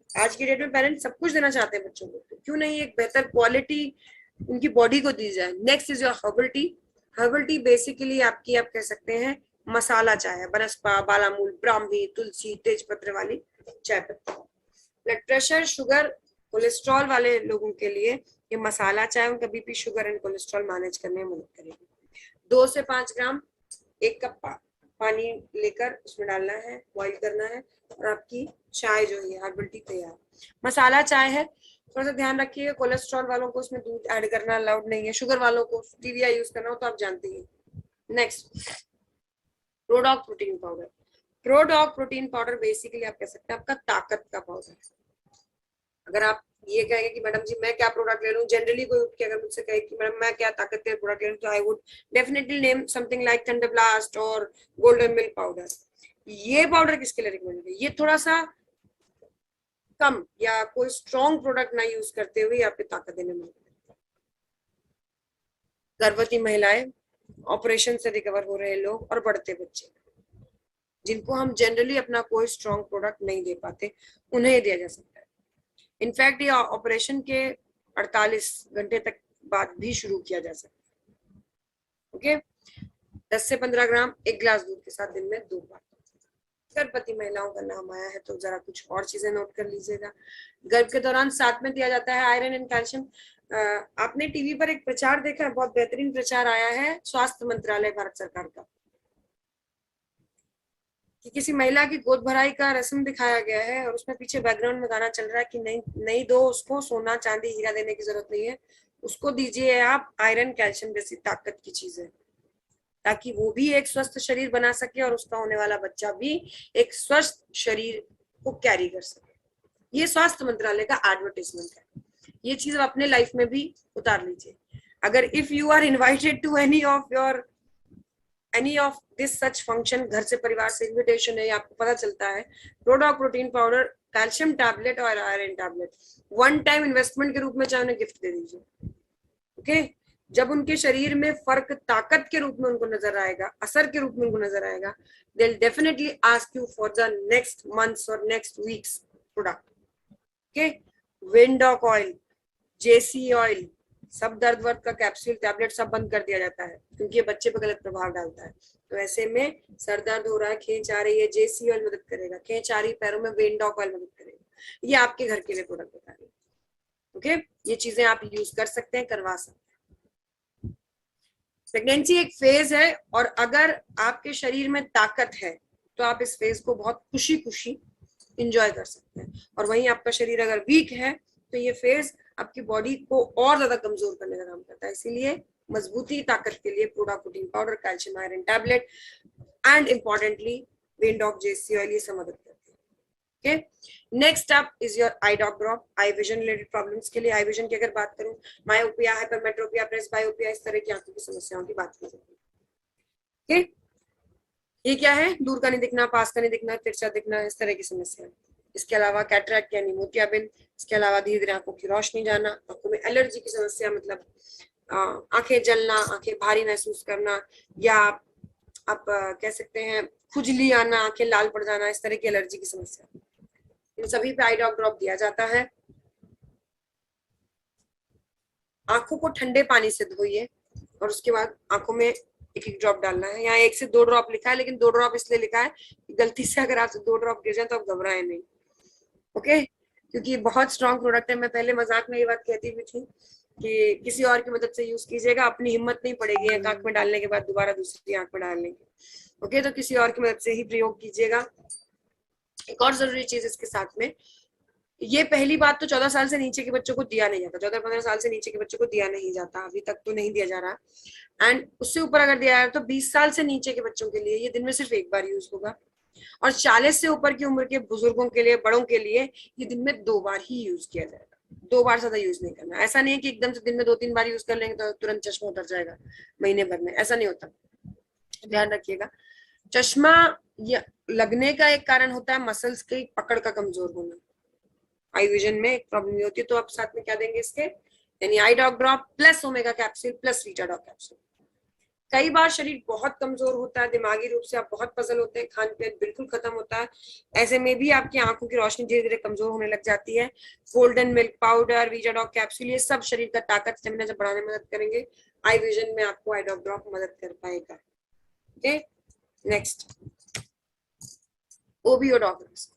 आज की डेट में पेरेंट्स सब कुछ देना चाहते हैं बच्चों को, तो क्यों नहीं एक बेहतर क्वालिटी उनकी बॉडी को दी जाए। Next is your herbal tea. Herbal tea basically आपकी, आप कह सकते हैं मसाला चाय है, बनस्पा, बालामूल, ब्राह्मी, तुलसी, तेजपत्र वाली चाय पत्ती। ब्लड प्रेशर, शुगर, कोलेस्ट्रॉल वाले लोगों के लिए ये मसाला चाय उनका BP, sugar and cholesterol manage करने में मदद करेगी। 2 से 5 ग्राम 1 कप पानी लेकर उसमें डालना है, बॉईल करना है और आपकी चाय जो है हर्बल टी तैयार। मसाला चाय है, थोड़ा सा ध्यान रखिए, कोलेस्ट्रॉल वालों को उसमें दूध ऐड करना अलाउड नहीं है, शुगर वालों को स्टीविया यूज करना हो तो आप जानते हैं। Next, Prodoc protein powder. Prodoc protein powder basically आप कह सकते हैं आपका ताकत का पाउडर है। अगर आप ये कहेंगे कि मैडम जी मैं क्या प्रोडक्ट ले लूं, जनरली कोई उठ के अगर मुझसे कहे कि मैडम मैं क्या ताकत के प्रोडक्ट ले लूं, तो I would definitely name something like thunder blast और गोल्डन मिल्क पाउडर। ये पाउडर किसके लिए रिकमेंडेड है, ये थोड़ा सा कम या कोई स्ट्रॉन्ग प्रोडक्ट ना यूज करते हुए आपको ताकत देने में। गर्भवती महिलाएं, ऑपरेशन से रिकवर हो रहे लोग और बढ़ते बच्चे, जिनको हम जनरली अपना कोई स्ट्रॉन्ग प्रोडक्ट नहीं दे पाते, उन्हें दिया जा सकता है। इनफैक्ट ये ऑपरेशन के 48 घंटे तक बाद भी शुरू किया जा सकता है। ओके, 10 से 15 ग्राम 1 गिलास दूध के साथ दिन में 2 बार। गर्भवती महिलाओं का नाम आया है तो जरा कुछ और चीजें नोट कर लीजिएगा। गर्भ के दौरान साथ में दिया जाता है आयरन एंड कैल्शियम। आपने टीवी पर एक प्रचार देखा है, बहुत बेहतरीन प्रचार आया है स्वास्थ्य मंत्रालय भारत सरकार का, कि किसी महिला की गोद भराई का रस्म दिखाया गया है और उसमें पीछे बैकग्राउंड में गाना चल रहा है कि नहीं दो उसको सोना चांदी हीरा देने की जरूरत नहीं है, उसको दीजिए आप आयरन कैल्शियम जैसी ताकत की चीजें, ताकि वो भी एक स्वस्थ शरीर बना सके और उसका होने वाला बच्चा भी एक स्वस्थ शरीर को कैरी कर सके। ये स्वास्थ्य मंत्रालय का एडवर्टाइजमेंट है, ये चीज आप अपने लाइफ में भी उतार लीजिए। अगर if you are invited to any of this such function, घर से परिवार से इन्विटेशन है, आपको पता चलता है प्रोडॉग प्रोटीन पाउडर, कैल्शियम टैबलेट और iron tablet, one time investment के रूप में चाहे उन्हें गिफ्ट दे दीजिए। ओके, जब उनके शरीर में फर्क ताकत के रूप में उनको नजर आएगा, असर के रूप में उनको नजर आएगा, they will definitely ask you for the next months और next weeks product. Okay, Windoc oil, JC oil, सब दर्द वर्द का कैप्सूल टैबलेट सब बंद कर दिया जाता है क्योंकि ये बच्चे पर गलत प्रभाव डालता है। तो ऐसे में सर दर्द हो रहा है, खींच आ रही है, जेसी ऑयल मदद करेगा, खींच आ रही पैरों में, विंडॉक ऑयल मदद करेगा। ये आपके घर के लिए प्रोडक्ट बता रही है। ओके, ये चीजें आप यूज कर सकते हैं, करवा सकते हैं। प्रेगनेंसी एक फेज है और अगर आपके शरीर में ताकत है तो आप इस फेज को बहुत खुशी खुशी इंजॉय कर सकते हैं, और वहीं आपका शरीर अगर वीक है तो ये फेज आपकी बॉडी को और ज्यादा कमजोर करने का काम करता है। इसीलिए मजबूती ताकत के लिए Prodoc protein powder, calcium iron tablet and importantly Windoc JC oil ये सब मदद करती है। Okay, next up is your eye doc drop. Eye vision related problems के लिए, आई विजन की अगर बात करूं, मायोपिया, हाइपरमेट्रोपिया, प्रेसबायोपिया, इस तरह की आंखों की समस्याओं की बात की जाती है। ओके, ये क्या है, दूर का नहीं दिखना, पास का नहीं दिखना, तिरछा दिखना, इस तरह की समस्या। इसके अलावा कैटरैक्ट यानी मोतियाबिंद, इसके अलावा धीरे धीरे आंखों की रोशनी जाना, आंखों में एलर्जी की समस्या, मतलब आंखें जलना, आंखें भारी महसूस करना, या आप कह सकते हैं खुजली आना, आंखें लाल पड़ जाना, इस तरह की एलर्जी की समस्या, इन सभी पे आई ड्रॉप ड्रॉप दिया जाता है। आंखों को ठंडे पानी से धोइए और उसके बाद आंखों में एक एक ड्रॉप डालना है। यहाँ 1 से 2 ड्रॉप लिखा है, लेकिन 2 ड्रॉप इसलिए लिखा है कि गलती से अगर आपसे 2 ड्रॉप गिर जाए तो आप घबराएं नहीं, ओके, क्योंकि बहुत स्ट्रॉन्ग प्रोडक्ट है। मैं पहले मजाक में ये बात कहती भी थी कि किसी और की मदद से यूज कीजिएगा, अपनी हिम्मत नहीं पड़ेगी एक आंख में डालने के बाद दोबारा दूसरी आंख में डालने की, ओके, तो किसी और की मदद से ही प्रयोग कीजिएगा। एक और जरूरी चीज इसके साथ में, ये पहली बात तो 14 साल से नीचे के बच्चों को दिया नहीं जाता, 14-15 साल से नीचे के बच्चों को दिया नहीं जाता, अभी तक तो नहीं दिया जा रहा। एंड उससे ऊपर अगर दिया है तो 20 साल से नीचे के बच्चों के लिए ये दिन में सिर्फ 1 बार यूज होगा, और 40 से ऊपर की उम्र के बुजुर्गों के लिए, बड़ों के लिए ये दिन में 2 बार ही यूज किया जाएगा। 2 बार ज्यादा यूज नहीं करना। ऐसा नहीं है कि एकदम से दिन में 2-3 बार यूज कर लेंगे तो तुरंत चश्मा उतर जाएगा महीने भर में, ऐसा नहीं होता, ध्यान रखिएगा। चश्मा लगने का एक कारण होता है मसल्स की पकड़ का कमजोर होना, आई विजन में एक प्रॉब्लम होती है। तो आप साथ में क्या देंगे इसके, यानी eye doc drop plus omega capsule plus Vitadoc capsule. कई बार शरीर बहुत कमजोर होता है, दिमागी रूप से आप बहुत पजल होते हैं, खान पीन बिल्कुल खत्म होता है, ऐसे में भी आपकी आंखों की रोशनी धीरे धीरे कमजोर होने लग जाती है। गोल्डन मिल्क पाउडर, वीटाडॉग कैप्सूल, ये सब शरीर का ताकत स्टेमिना जब बढ़ाने में मदद करेंगे, आई विजन में आपको आई डॉग ड्रॉप मदद कर पाएगा। ओके, नेक्स्ट ओबियोडॉग रस।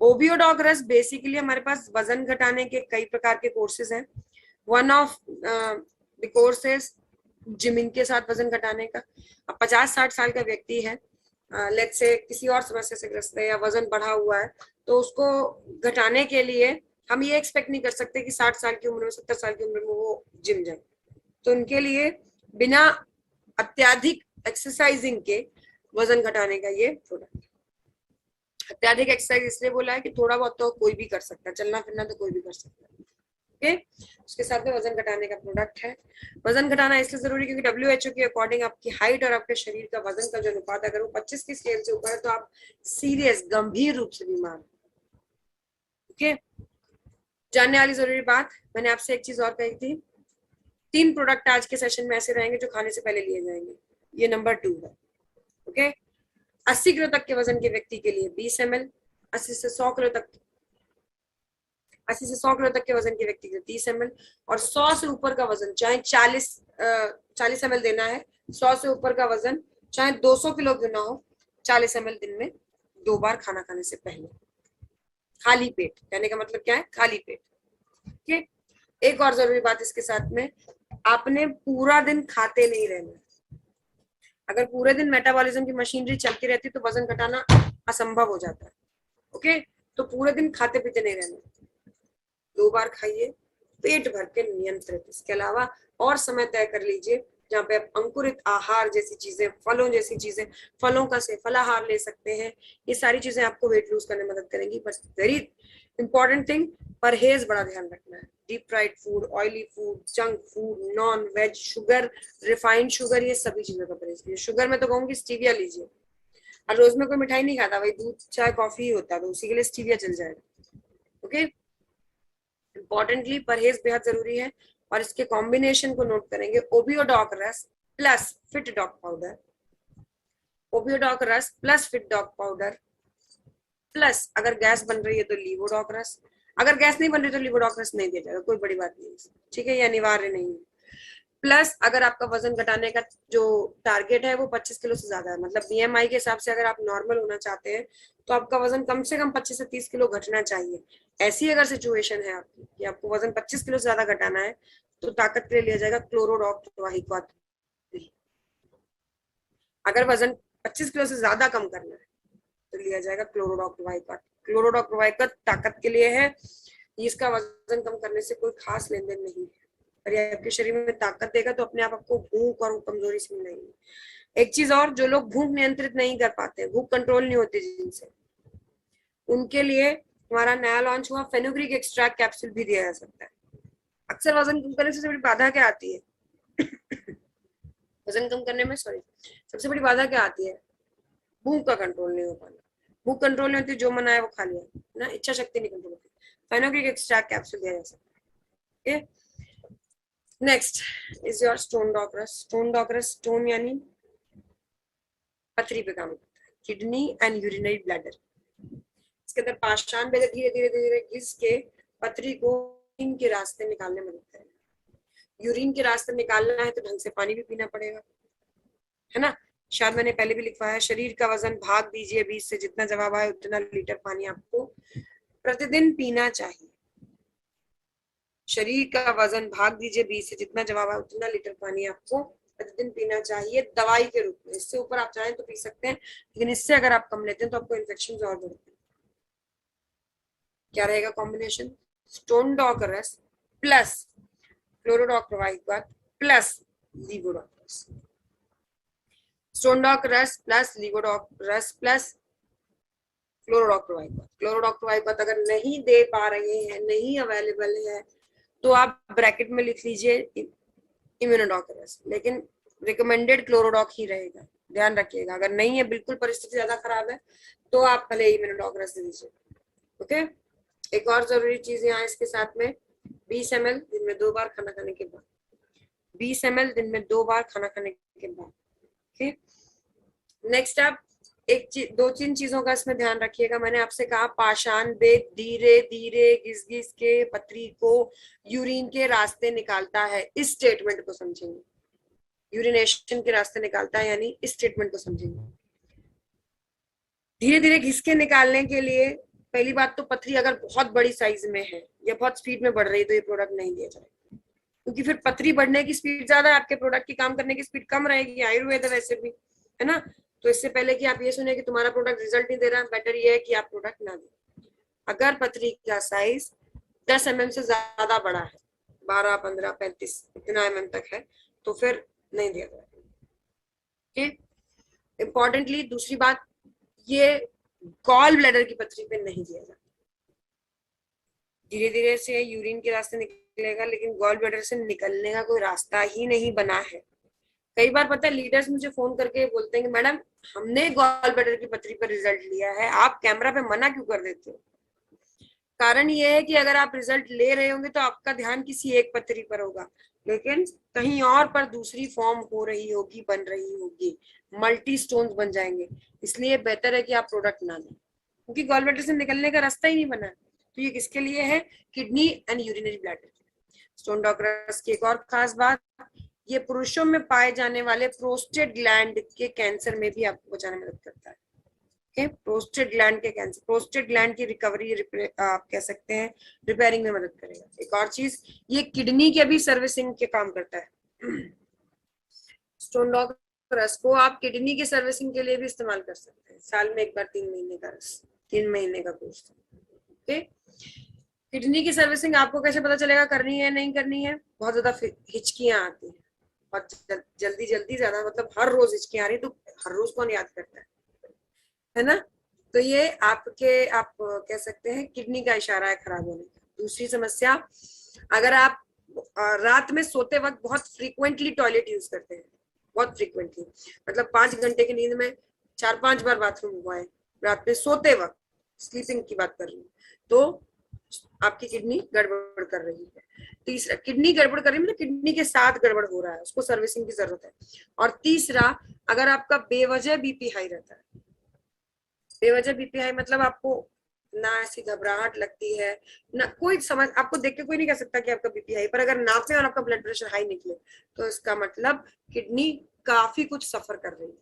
ओबियोडॉग रस बेसिकली हमारे पास वजन घटाने के कई प्रकार के कोर्सेज हैं। One of the courses gymming के साथ वजन घटाने का। अब 50-60 साल का व्यक्ति है, लेट्स से किसी और समस्या से ग्रस्त है या वजन बढ़ा हुआ है, तो उसको घटाने के लिए हम ये एक्सपेक्ट नहीं कर सकते कि 60 साल की उम्र में, 70 साल की उम्र में वो जिम जाए। तो उनके लिए बिना अत्याधिक एक्सरसाइजिंग के वजन घटाने का ये प्रोडक्ट। अत्याधिक एक्सरसाइज इसलिए बोला है कि थोड़ा बहुत तो कोई भी कर सकता है, चलना फिरना तो कोई भी कर सकता है, ओके। उसके साथ में वजन घटाने का प्रोडक्ट है। वजन घटाना इसलिए जरूरी क्योंकि WHO के अकॉर्डिंग आपकी हाइट और आपके शरीर का वजन का जो अनुपात, अगर वो 25 की स्केल से ऊपर है तो आप सीरियस गंभीर रूप से बीमार, ओके। जानने वाली जरूरी बात, मैंने आपसे एक चीज और कही थी, 3 प्रोडक्ट आज के सेशन में ऐसे रहेंगे जो खाने से पहले लिए जाएंगे, ये नंबर 2 है, ओके। 80 किलो तक के वजन के व्यक्ति के लिए 20 ml, 80 से 100 किलो तक 80 से 100 किलो तक के वजन के व्यक्ति के लिए 30 ml, और 100 से ऊपर का वजन चाहे 40 ml देना है, 100 से ऊपर का वजन चाहे 200 किलो क्यों ना हो, 40 ml दिन में 2 बार खाना खाने से पहले, खाली पेट। कहने का मतलब क्या है, खाली पेट, ठीक। एक और जरूरी बात इसके साथ में, आपने पूरा दिन खाते नहीं रहना। अगर पूरे दिन मेटाबॉलिज्म की मशीनरी चलती रहती तो वजन घटाना असंभव हो जाता है, ओके। तो पूरे दिन खाते पीते नहीं रहना, 2 बार खाइए, पेट भर के नियंत्रित। इसके अलावा और समय तय कर लीजिए जहाँ पे आप अंकुरित आहार जैसी चीजें, फलों जैसी चीजें, फलों का से फलाहार ले सकते हैं। ये सारी चीजें आपको वेट लूज करने में मदद करेंगी। बस वेरी इंपॉर्टेंट थिंग, परहेज बड़ा ध्यान रखना है। Deep fried food, oily food, junk food, non veg, sugar, refined sugar, ये सभी चीजों का परहेज कीजिए। शुगर में तो कहूंगी स्टीविया लीजिए, और रोज में कोई मिठाई नहीं खाता, वही दूध चाय कॉफी ही होता है, तो उसी के लिए स्टीविया चल जाएगा, ओके। इंपॉर्टेंटली परहेज बेहद जरूरी है, और इसके कॉम्बिनेशन को नोट करेंगे, ओबियोडॉग रस प्लस फिट डॉग पाउडर, ओबियोडॉग रस plus fit dog powder plus, अगर गैस बन रही है तो लीवोडॉग रस, अगर गैस नहीं बन रही तो लीवोडॉग रस नहीं दिया जाएगा, कोई बड़ी बात नहीं है, ठीक है, ये अनिवार्य नहीं है। प्लस अगर आपका वजन घटाने का जो टारगेट है वो 25 किलो से ज्यादा है, मतलब BMI के हिसाब से अगर आप नॉर्मल होना चाहते हैं तो आपका वजन कम से कम 25 से 30 किलो घटना चाहिए। ऐसी अगर सिचुएशन है आपकी कि आपको वजन 25 किलो से ज्यादा घटाना है तो ताकत के लिए लिया जाएगा क्लोरोडॉक्ट। अगर वजन 25 किलो से ज्यादा कम करना है तो लिया जाएगा क्लोरोडॉक्ट। क्लोरोडॉक्ट ताकत के लिए है, इसका वजन कम करने से कोई खास लेन देन नहीं है, पर ये आपके शरीर में ताकत देगा तो अपने आप आपको भूख और कमजोरी से मिलेगी। एक चीज और, जो लोग भूख नियंत्रित नहीं कर पाते, भूख कंट्रोल नहीं होती जिनसे, उनके लिए हमारा नया लॉन्च हुआ फेनुग्रीक एक्सट्रैक्ट कैप्सूल भी दिया जा सकता है। अक्सर वजन कम करने से सबसे बड़ी बाधा क्या आती है वजन कम करने में सबसे बड़ी बाधा क्या आती है, भूख का कंट्रोल नहीं हो पाना। भूख कंट्रोल नहीं होती, जो मना है वो खा लिया ना, इच्छा शक्ति नहीं कंट्रोल होती, फेनुग्रीक एक्सट्रैक्ट कैप्सूल दिया जा सकता है। Next is your stone dog रस। स्टोन डॉग रस, स्टोन यानी पथरी पे काम करता है, किडनी एंड यूरिनरी ब्लैडर। इसके अंदर पाषाण बेद धीरे धीरे धीरे घिस के पथरी को यूरिन के रास्ते निकालने में लगता है। यूरिन के रास्ते निकालना है तो ढंग से पानी भी पीना पड़ेगा, है ना। शायद मैंने पहले भी लिखवाया है, शरीर का वजन भाग दीजिए 20 से, जितना जवाब आए उतना लीटर पानी आपको प्रतिदिन पीना चाहिए। शरीर का वजन भाग दीजिए 20 से, जितना जवाब आए उतना लीटर पानी आपको प्रतिदिन पीना चाहिए दवाई के रूप में। इससे ऊपर आप चाहें तो पी सकते हैं, लेकिन इससे अगर आप कम लेते हैं तो आपको इन्फेक्शन और बढ़ते हैं। क्या रहेगा कॉम्बिनेशन? स्टोन डॉक रस प्लस क्लोरोडॉक प्रवाहित प्लस लीवोडॉक रस। स्टोन डॉक रस प्लस लीवोडॉक रस प्लस क्लोरोडॉक प्रवाहित। क्लोरोडॉक प्रवाहित अगर नहीं दे पा रहे हैं, नहीं अवेलेबल है, तो आप ब्रैकेट में लिख लीजिए इम्यूनोडॉक रस, लेकिन रिकमेंडेड क्लोरोडॉक ही रहेगा, ध्यान रखिएगा। अगर नहीं है, बिल्कुल परिस्थिति ज्यादा खराब है, तो आप भले इम्यूनोडॉक रस दे दीजिए। ओके। एक और जरूरी चीज यहाँ इसके साथ में 20 ml दिन में 2 बार खाना खाने के बाद, 20 ml दिन में 2 बार खाना खाने के बाद। ओके। नेक्स्ट आप दो तीन चीजों का इसमें ध्यान रखिएगा। मैंने आपसे कहा पाषाण बेद धीरे धीरे घिस घिस के पथरी को यूरिन के रास्ते निकालता है, इस स्टेटमेंट को समझेंगे। यूरिनेशन के रास्ते निकालता है यानी इस स्टेटमेंट को समझेंगे। धीरे धीरे घिस के निकालने के लिए पहली बात तो पथरी अगर बहुत बड़ी साइज में है या बहुत स्पीड में बढ़ रही है तो ये प्रोडक्ट नहीं दिया जाएगा, क्योंकि फिर पथरी बढ़ने की स्पीड ज्यादा है, आपके प्रोडक्ट की काम करने की स्पीड कम रहेगी। आयुर्वेद है वैसे भी, है ना। तो इससे पहले कि आप ये सुने कि तुम्हारा प्रोडक्ट रिजल्ट नहीं दे रहा, बेटर ये है कि आप प्रोडक्ट ना दें। अगर पथरी का साइज 10 mm से ज्यादा बड़ा है, 12, 15, 35 इतना mm तक है, तो फिर नहीं दिया जाएगा। इंपॉर्टेंटली दूसरी बात, ये गॉल ब्लैडर की पथरी पे नहीं दिया जाता। धीरे धीरे से यूरिन के रास्ते निकलेगा, लेकिन गॉल ब्लैडर से निकलने का कोई रास्ता ही नहीं बना है। कई बार पता है लीडर्स मुझे फोन करके बोलते हैं कि मैडम हमने गॉल ब्लैडर की पथरी पर रिजल्ट लिया है, आप कैमरा पे मना क्यों कर देते हो? कारण ये है कि अगर आप रिजल्ट ले रहे होंगे तो आपका ध्यान किसी एक पथरी पर होगा, लेकिन कहीं और पर दूसरी फॉर्म हो रही होगी, बन रही होगी, मल्टी स्टोन्स बन जाएंगे। इसलिए बेहतर है कि आप प्रोडक्ट ना लें, क्योंकि गॉल ब्लैडर से निकलने का रास्ता ही नहीं बना है। तो ये किसके लिए है? Kidney and urinary bladder. Stone doc रस की एक और खास बात, ये पुरुषों में पाए जाने वाले प्रोस्टेट ग्लैंड के कैंसर में भी आपको बचाने में मदद करता है। प्रोस्टेट ग्लैंड के कैंसर, प्रोस्टेट ग्लैंड की रिकवरी आप कह सकते हैं, रिपेयरिंग में मदद करेगा। एक और चीज, ये किडनी के भी सर्विसिंग के काम करता है। स्टोन डॉक रस को आप किडनी की सर्विसिंग के लिए भी इस्तेमाल कर सकते हैं। साल में एक बार 3 महीने का रस, 3 महीने का कोर्स। ओके। किडनी की सर्विसिंग आपको कैसे पता चलेगा करनी है नहीं करनी है? बहुत ज्यादा हिचकियां आती हैं, बहुत जल्दी जल्दी ज्यादा, मतलब हर रोज हिचकियां आ रही है, तो हर रोज कौन याद करता है ना। तो ये आपके आप कह सकते हैं किडनी का इशारा है खराब होने का। दूसरी समस्या, अगर आप रात में सोते वक्त बहुत फ्रीक्वेंटली टॉयलेट यूज करते हैं, बहुत फ्रीक्वेंटली, मतलब 5 घंटे की नींद में 4-5 बार बाथरूम हुआ है रात में सोते वक्त, स्लीपिंग की बात कर रही हूँ, तो आपकी किडनी गड़बड़ कर रही है। तीसरा, किडनी गड़बड़ कर रही है मतलब किडनी के साथ गड़बड़ हो रहा है, उसको सर्विसिंग की जरूरत है। और तीसरा, अगर आपका बेवजह बीपी हाई रहता है, बेवजह बीपी हाई मतलब आपको ना ऐसी घबराहट लगती है, ना कोई समझ, आपको देख के कोई नहीं कह सकता कि आपका बीपी हाई, पर अगर नापे और आपका ब्लड प्रेशर हाई निकले तो इसका मतलब किडनी काफी कुछ सफर कर रही है।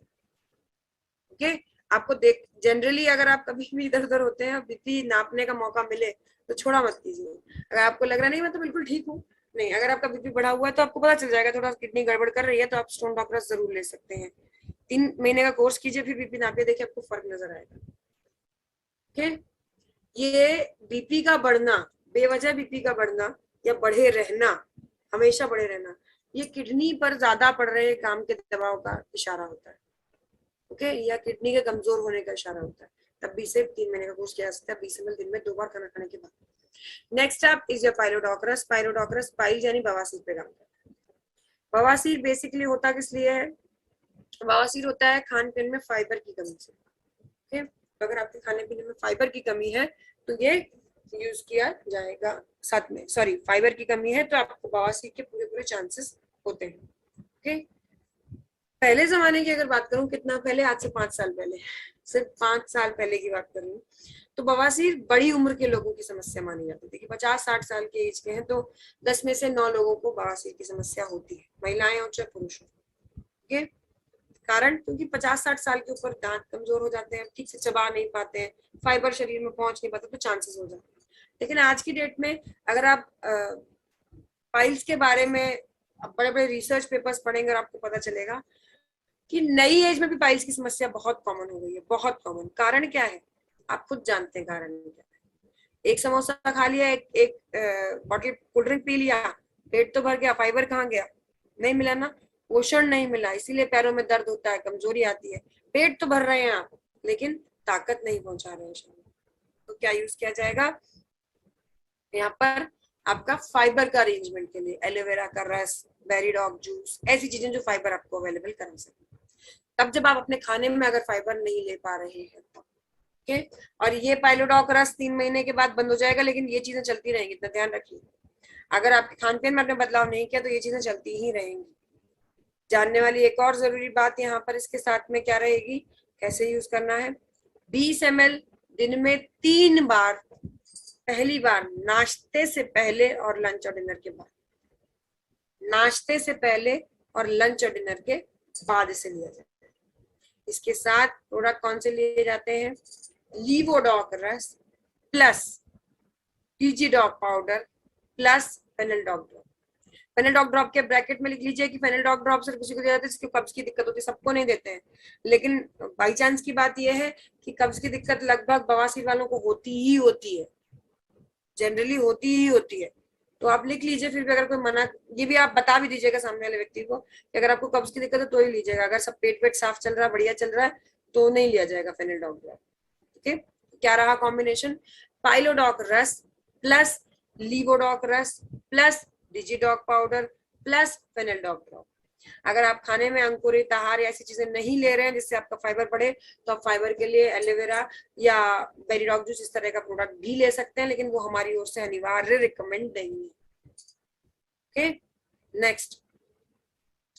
ओके। आपको देख, जनरली अगर आप कभी भी इधर उधर होते हैं, बीपी नापने का मौका मिले तो छोड़ा मत कीजिए। अगर आपको लग रहा नहीं मैं तो बिल्कुल ठीक हूँ, नहीं, अगर आपका बीपी बढ़ा हुआ है तो आपको पता चल जाएगा थोड़ा किडनी गड़बड़ कर रही है, तो आप स्टोन डॉक रस जरूर ले सकते हैं। 3 महीने का कोर्स कीजिए, फिर बीपी नापिए, देखिए आपको फर्क नजर आएगा। ओके। ये बीपी का बढ़ना, बेवजह बीपी का बढ़ना या बढ़े रहना, हमेशा बढ़े रहना, ये किडनी पर ज्यादा पड़ रहे काम के दबाव का इशारा होता है। ओके। या किडनी के कमजोर होने का इशारा होता है। तब भी से 3 महीने का कोर्स किया जा सकता है, 20 ml दिन में 2 बार खाना खाने के बाद। नेक्स्ट अप इज योर पाइलोडोक्रस। पाइलोडोक्रस पाइल यानी बवासीर पे काम करता है। बवासीर बेसिकली होता किस लिए है? बवासीर होता है खान पीन में फाइबर की कमी से। ओके। तो अगर आपके खाने पीने में फाइबर की कमी है तो ये यूज किया जाएगा साथ में। सॉरी, फाइबर की कमी है तो आपको बवासीर के पूरे पूरे चांसेस होते हैं। ओके। पहले जमाने की अगर बात करूं, कितना पहले, आज से 5 साल पहले, सिर्फ 5 साल पहले की बात करूं, तो बवासीर बड़ी उम्र के लोगों की समस्या मानी जाती थी कि 50-60 साल के एज के हैं तो 10 में से 9 लोगों को बवासीर की समस्या होती है, महिलाएं हो चाहे पुरुष हो। ठीक है, कारण क्योंकि 50-60 साल के ऊपर दांत कमजोर हो जाते हैं, ठीक से चबा नहीं पाते हैं, फाइबर शरीर में पहुंच नहीं पाते, तो चांसेस हो जाते हैं। लेकिन आज की डेट में अगर आप पाइल्स के बारे में बड़े बड़े रिसर्च पेपर्स पढ़ेंगे और आपको पता चलेगा कि नई एज में भी पाइल्स की समस्या बहुत कॉमन हो गई है, बहुत कॉमन। कारण क्या है, आप खुद जानते हैं कारण क्या है। एक समोसा खा लिया, एक बॉटल कोल्ड ड्रिंक पी लिया, पेट तो भर गया, फाइबर कहाँ गया, नहीं मिला ना, पोषण नहीं मिला, इसीलिए पैरों में दर्द होता है, कमजोरी आती है। पेट तो भर रहे हैं आप, लेकिन ताकत नहीं पहुंचा रहे हैं शरीर। तो क्या यूज किया जाएगा यहाँ पर, आपका फाइबर का अरेंजमेंट के लिए एलोवेरा का रस, बेरीडॉग जूस, ऐसी चीजें जो फाइबर आपको अवेलेबल करा सके। तब जब आप अपने खाने में अगर फाइबर नहीं ले पा रहे हैं तब, ओके। और ये पाइलोडॉक रस 3 महीने के बाद बंद हो जाएगा, लेकिन ये चीजें चलती रहेंगी, इतना ध्यान रखिए। अगर आपके खान पान में आपने बदलाव नहीं किया तो ये चीजें चलती ही रहेंगी। जानने वाली एक और जरूरी बात यहाँ पर इसके साथ में क्या रहेगी, कैसे यूज करना है। 20 ml दिन में 3 बार, पहली बार नाश्ते से पहले और लंच और डिनर के बाद, नाश्ते से पहले और लंच और डिनर के बाद इसे लिया जाए। इसके साथ प्रोडक्ट कौन से लिए जाते हैं, लीवोडॉक रस plus Digidoc powder plus Fenneldoc drop. Fenneldoc drop के ब्रैकेट में लिख लीजिए कि फेनलडॉक ड्रॉप सिर्फ किसी को दिया जाता है जिसको कब्ज की दिक्कत होती है, सबको नहीं देते हैं। लेकिन बाई चांस की बात यह है कि कब्ज की दिक्कत लगभग बवासीर वालों को होती ही होती है, जनरली होती ही होती है। तो आप लिख लीजिए, फिर भी अगर कोई मना, ये भी आप बता भी दीजिएगा सामने वाले व्यक्ति को कि अगर आपको कब्ज की दिक्कत है तो ही लीजिएगा, अगर सब पेट पेट साफ चल रहा है, बढ़िया चल रहा है, तो नहीं लिया जाएगा फेनलडॉक ड्रॉप। ठीक है, क्या रहा कॉम्बिनेशन, पाइलोडॉक रस प्लस लीवोडॉक रस plus डिजीडॉक powder plus Fenneldoc drop. अगर आप खाने में अंकुरित आहार या ऐसी चीजें नहीं ले रहे हैं जिससे आपका फाइबर बढ़े, तो आप फाइबर के लिए एलोवेरा या बेरीडॉग जूस इस तरह का प्रोडक्ट भी ले सकते हैं, लेकिन वो हमारी ओर से अनिवार्य रिकमेंड नहीं है। Okay, next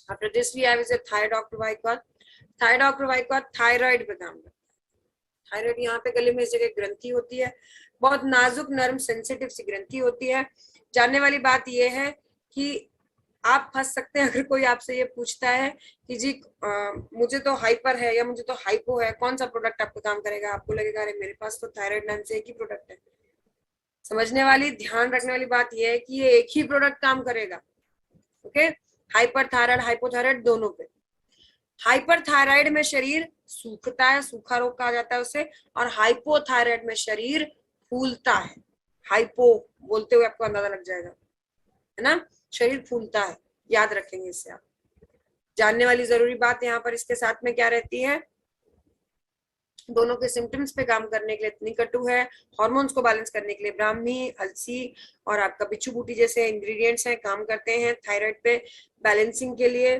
after this we have is thyroid प्रोवाइकॉट। थायरॉइड प्रोवाइकॉट थायराइड पे काम करता है। थायराइड यहाँ पे गले में इस जगह ग्रंथि होती है, बहुत नाजुक नरम सेंसिटिव सी ग्रंथि होती है। जानने वाली बात यह है कि आप फंस सकते हैं अगर कोई आपसे ये पूछता है कि जी मुझे तो हाइपर है या मुझे तो हाइपो है, कौन सा प्रोडक्ट आपको काम करेगा, आपको लगेगा अरे मेरे पास तो थायराइड नाम से एक ही प्रोडक्ट है। समझने वाली, ध्यान रखने वाली बात यह है कि ये एक ही प्रोडक्ट काम करेगा। ओके, हाइपर थायराइड हाइपोथायराइड दोनों पे। हाइपर थायराइड में शरीर सूखता है, सूखा रोग कहा जाता है उसे, और हाइपोथायराइड में शरीर फूलता है। हाइपो बोलते हुए आपको अंदाजा लग जाएगा, है ना, शरीर फूलता है, याद रखेंगे इससे आप। जानने वाली जरूरी बात यहाँ पर इसके साथ में क्या रहती है, दोनों के सिम्टम्स पे काम करने के लिए इतनी कटु है, हार्मोन्स को बैलेंस करने के लिए ब्राह्मी, अलसी और आपका बिच्छू बूटी जैसे इंग्रेडिएंट्स हैं, काम करते हैं थायराइड पे बैलेंसिंग के लिए।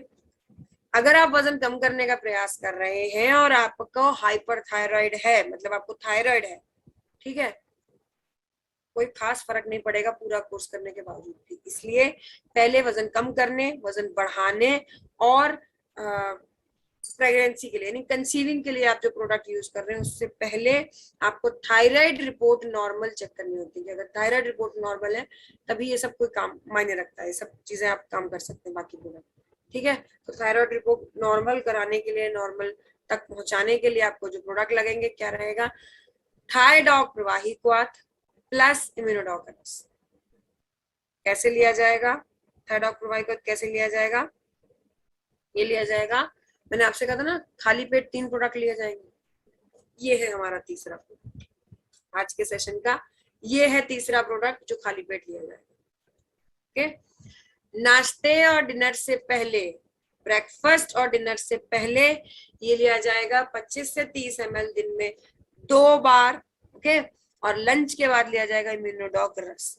अगर आप वजन कम करने का प्रयास कर रहे हैं और आपको हाइपर थायराइड है, मतलब आपको थायराइड है, ठीक है, कोई खास फर्क नहीं पड़ेगा पूरा कोर्स करने के बावजूद भी। इसलिए पहले वजन कम करने, वजन बढ़ाने और प्रेगनेंसी के लिए यानी कंसीविंग के लिए आप जो प्रोडक्ट यूज कर रहे हैं उससे पहले आपको थायराइड रिपोर्ट नॉर्मल चेक करनी होती है। अगर थायराइड रिपोर्ट नॉर्मल है तभी ये सब कोई काम मायने रखता है, ये सब चीजें आप काम कर सकते हैं बाकी प्रोडक्ट। ठीक है, तो थायराइड रिपोर्ट नॉर्मल कराने के लिए, नॉर्मल तक पहुंचाने के लिए आपको जो प्रोडक्ट लगेंगे क्या रहेगा, थायडॉक प्रवाहिक्वाथ प्लस इम्यूनोडॉक रस। कैसे लिया जाएगा थायडॉक प्रवाहिक्वाथ, कैसे लिया जाएगा, ये लिया जाएगा, मैंने आपसे कहा था ना खाली पेट 3 प्रोडक्ट लिए जाएंगे। ये है हमारा तीसरा प्रोडक्ट आज के सेशन का, ये है तीसरा प्रोडक्ट जो खाली पेट लिया जाएगा। ओके, नाश्ते और डिनर से पहले, ब्रेकफास्ट और डिनर से पहले ये लिया जाएगा 25 से 30 ml दिन में 2 बार। ओके, और लंच के बाद लिया जाएगा इम्यूनोडॉक रस,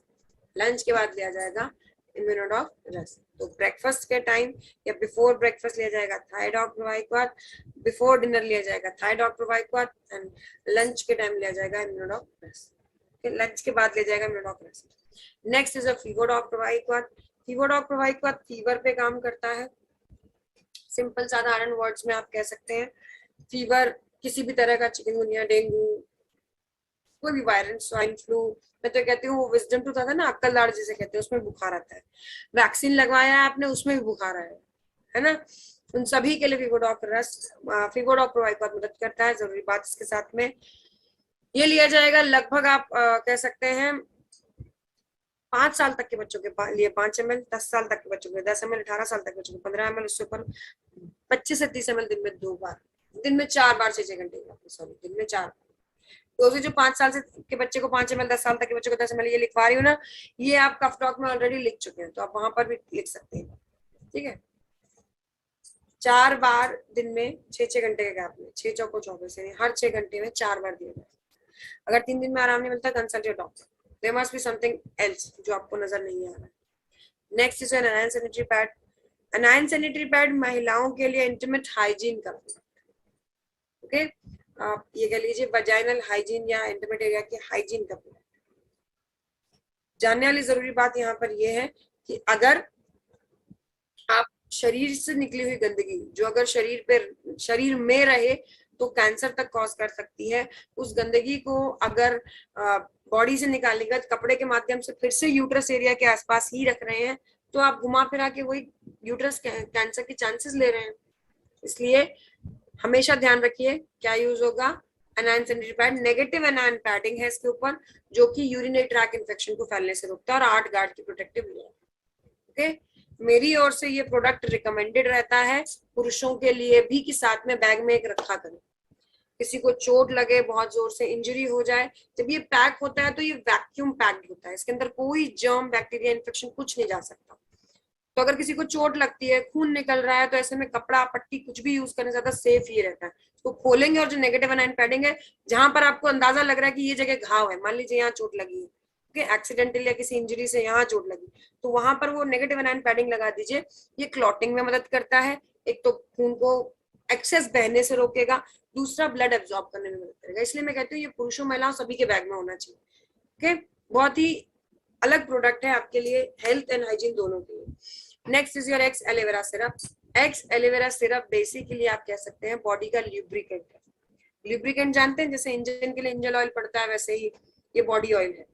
लंच के बाद लिया जाएगा इम्यूनोडॉक रस। तो ब्रेकफास्ट के टाइम या बिफोर ब्रेकफास्ट लिया जाएगा थायडॉक प्रोवाइक्वाथ, बिफोर डिनर लिया जाएगा थायडॉक प्रोवाइक्वाथ एंड लंच के टाइम लिया जाएगा इम्यूनोडॉक रस। लंच के बाद लिया जाएगा इम्यूनोडॉक रस। नेक्स्ट इज अ फीवरडॉक प्रोवाइक्वाथ। फीवरडॉक प्रोवाइक्वाथ फीवर पे काम करता है, सिंपल साधारण वर्ड्स में आप कह सकते हैं फीवर, किसी भी तरह का, चिकनगुनिया, डेंगू, कोई भी वायरल, स्वाइन फ्लू, मैं तो कहती हूँ विजडम टूथ आता है ना, अक्कलदार जिसे कहते हैं, उसमें बुखार आता है। वैक्सीन लगवाया है आपने, उसमें भी बुखार आया है ना। उन सभी के लिए फीवरडॉक रस्ट, फीवरडॉक प्रोवाइड बहुत मदद करता है। जरूरी बात इसके साथ में ये लिया जाएगा लगभग आप कह सकते हैं 5 साल तक के बच्चों के लिए 5 ml, 10 साल तक के बच्चों के 10 ml, 18 साल तक के बच्चों को 15 ml, उससे ऊपर 25 से 30 ml दिन में 2 बार, दिन में 4 बार, 6 घंटे, सॉरी दिन में 4 बार। तो जो 5 साल से के बच्चे को 5 ml, 10 साल तक के बच्चे को 10 ml ये लिखवा रही हूँ ना, ये आप कफ टॉक में ऑलरेडी लिख चुके हैं, तो आप वहां पर भी लिख सकते हैं। ठीक है, 4 बार दिन में 6 घंटे के गैप में, 6 चौको 24, यानी हर 6 घंटे में 4 बार दिया जाए। अगर 3 दिन में आराम नहीं मिलता, consult your doctor, there must be something else जो आपको नजर नहीं आ रहा है। Next is an anion sanitary pad. Anion sanitary pad महिलाओं के लिए इंटीमेट हाइजीन का, ओके, आप ये कह लीजिए वजाइनल हाइजीन या इंटीमेट एरिया की हाइजीन का। जानने वाली जरूरी बात यहाँ पर यह है कि अगर आप शरीर से निकली हुई गंदगी जो अगर शरीर में रहे तो कैंसर तक कॉज कर सकती है। उस गंदगी को अगर बॉडी से निकालने के बाद कपड़े के माध्यम से फिर से यूट्रस एरिया के आसपास ही रख रहे हैं, तो आप घुमा फिरा के वही यूट्रस कैंसर के चांसेस ले रहे हैं। इसलिए हमेशा ध्यान रखिए क्या यूज होगा, अनायन सैनिटरी पैड। नेगेटिव अनायन पैडिंग है इसके ऊपर, जो कि यूरिनरी ट्रैक इन्फेक्शन को फैलने से रोकता है, और 8 गार्ड की प्रोटेक्टिव लेयर। ओके, मेरी ओर से ये प्रोडक्ट रिकमेंडेड रहता है पुरुषों के लिए भी कि साथ में बैग में एक रखा करें। किसी को चोट लगे, बहुत जोर से इंजरी हो जाए, जब ये पैक होता है तो ये वैक्यूम पैक्ड होता है, इसके अंदर कोई जर्म, बैक्टीरिया, इन्फेक्शन कुछ नहीं जा सकता। तो अगर किसी को चोट लगती है, खून निकल रहा है, तो ऐसे में कपड़ा, पट्टी कुछ भी यूज करने ज्यादा सेफ ही रहता है। तो खोलेंगे और जो नेगेटिव अनायन पैडिंग है, जहां पर आपको अंदाजा लग रहा है कि ये जगह घाव है, मान लीजिए यहाँ चोट लगी है, एक्सीडेंटल या किसी इंजरी से यहाँ चोट लगी, तो वहां पर वो नेगेटिव अनायन पैडिंग लगा दीजिए। ये क्लॉटिंग में मदद करता है, एक तो खून को एक्सेस बहने से रोकेगा, दूसरा ब्लड एब्जॉर्ब करने में मदद करेगा। इसलिए मैं कहती हूँ ये पुरुषों महिलाओं सभी के बैग में होना चाहिए। ओके, बहुत ही अलग प्रोडक्ट है आपके लिए, हेल्थ एंड हाइजीन दोनों के लिए। Next is your x aloe vera syrup. X aloe vera syrup basically आप कह सकते हैं बॉडी का ल्यूब्रिकेंट है। ल्यूब्रिकेंट जानते हैं, जैसे इंजन के लिए इंजन ऑयल पड़ता है, वैसे ही ये बॉडी ऑयल है।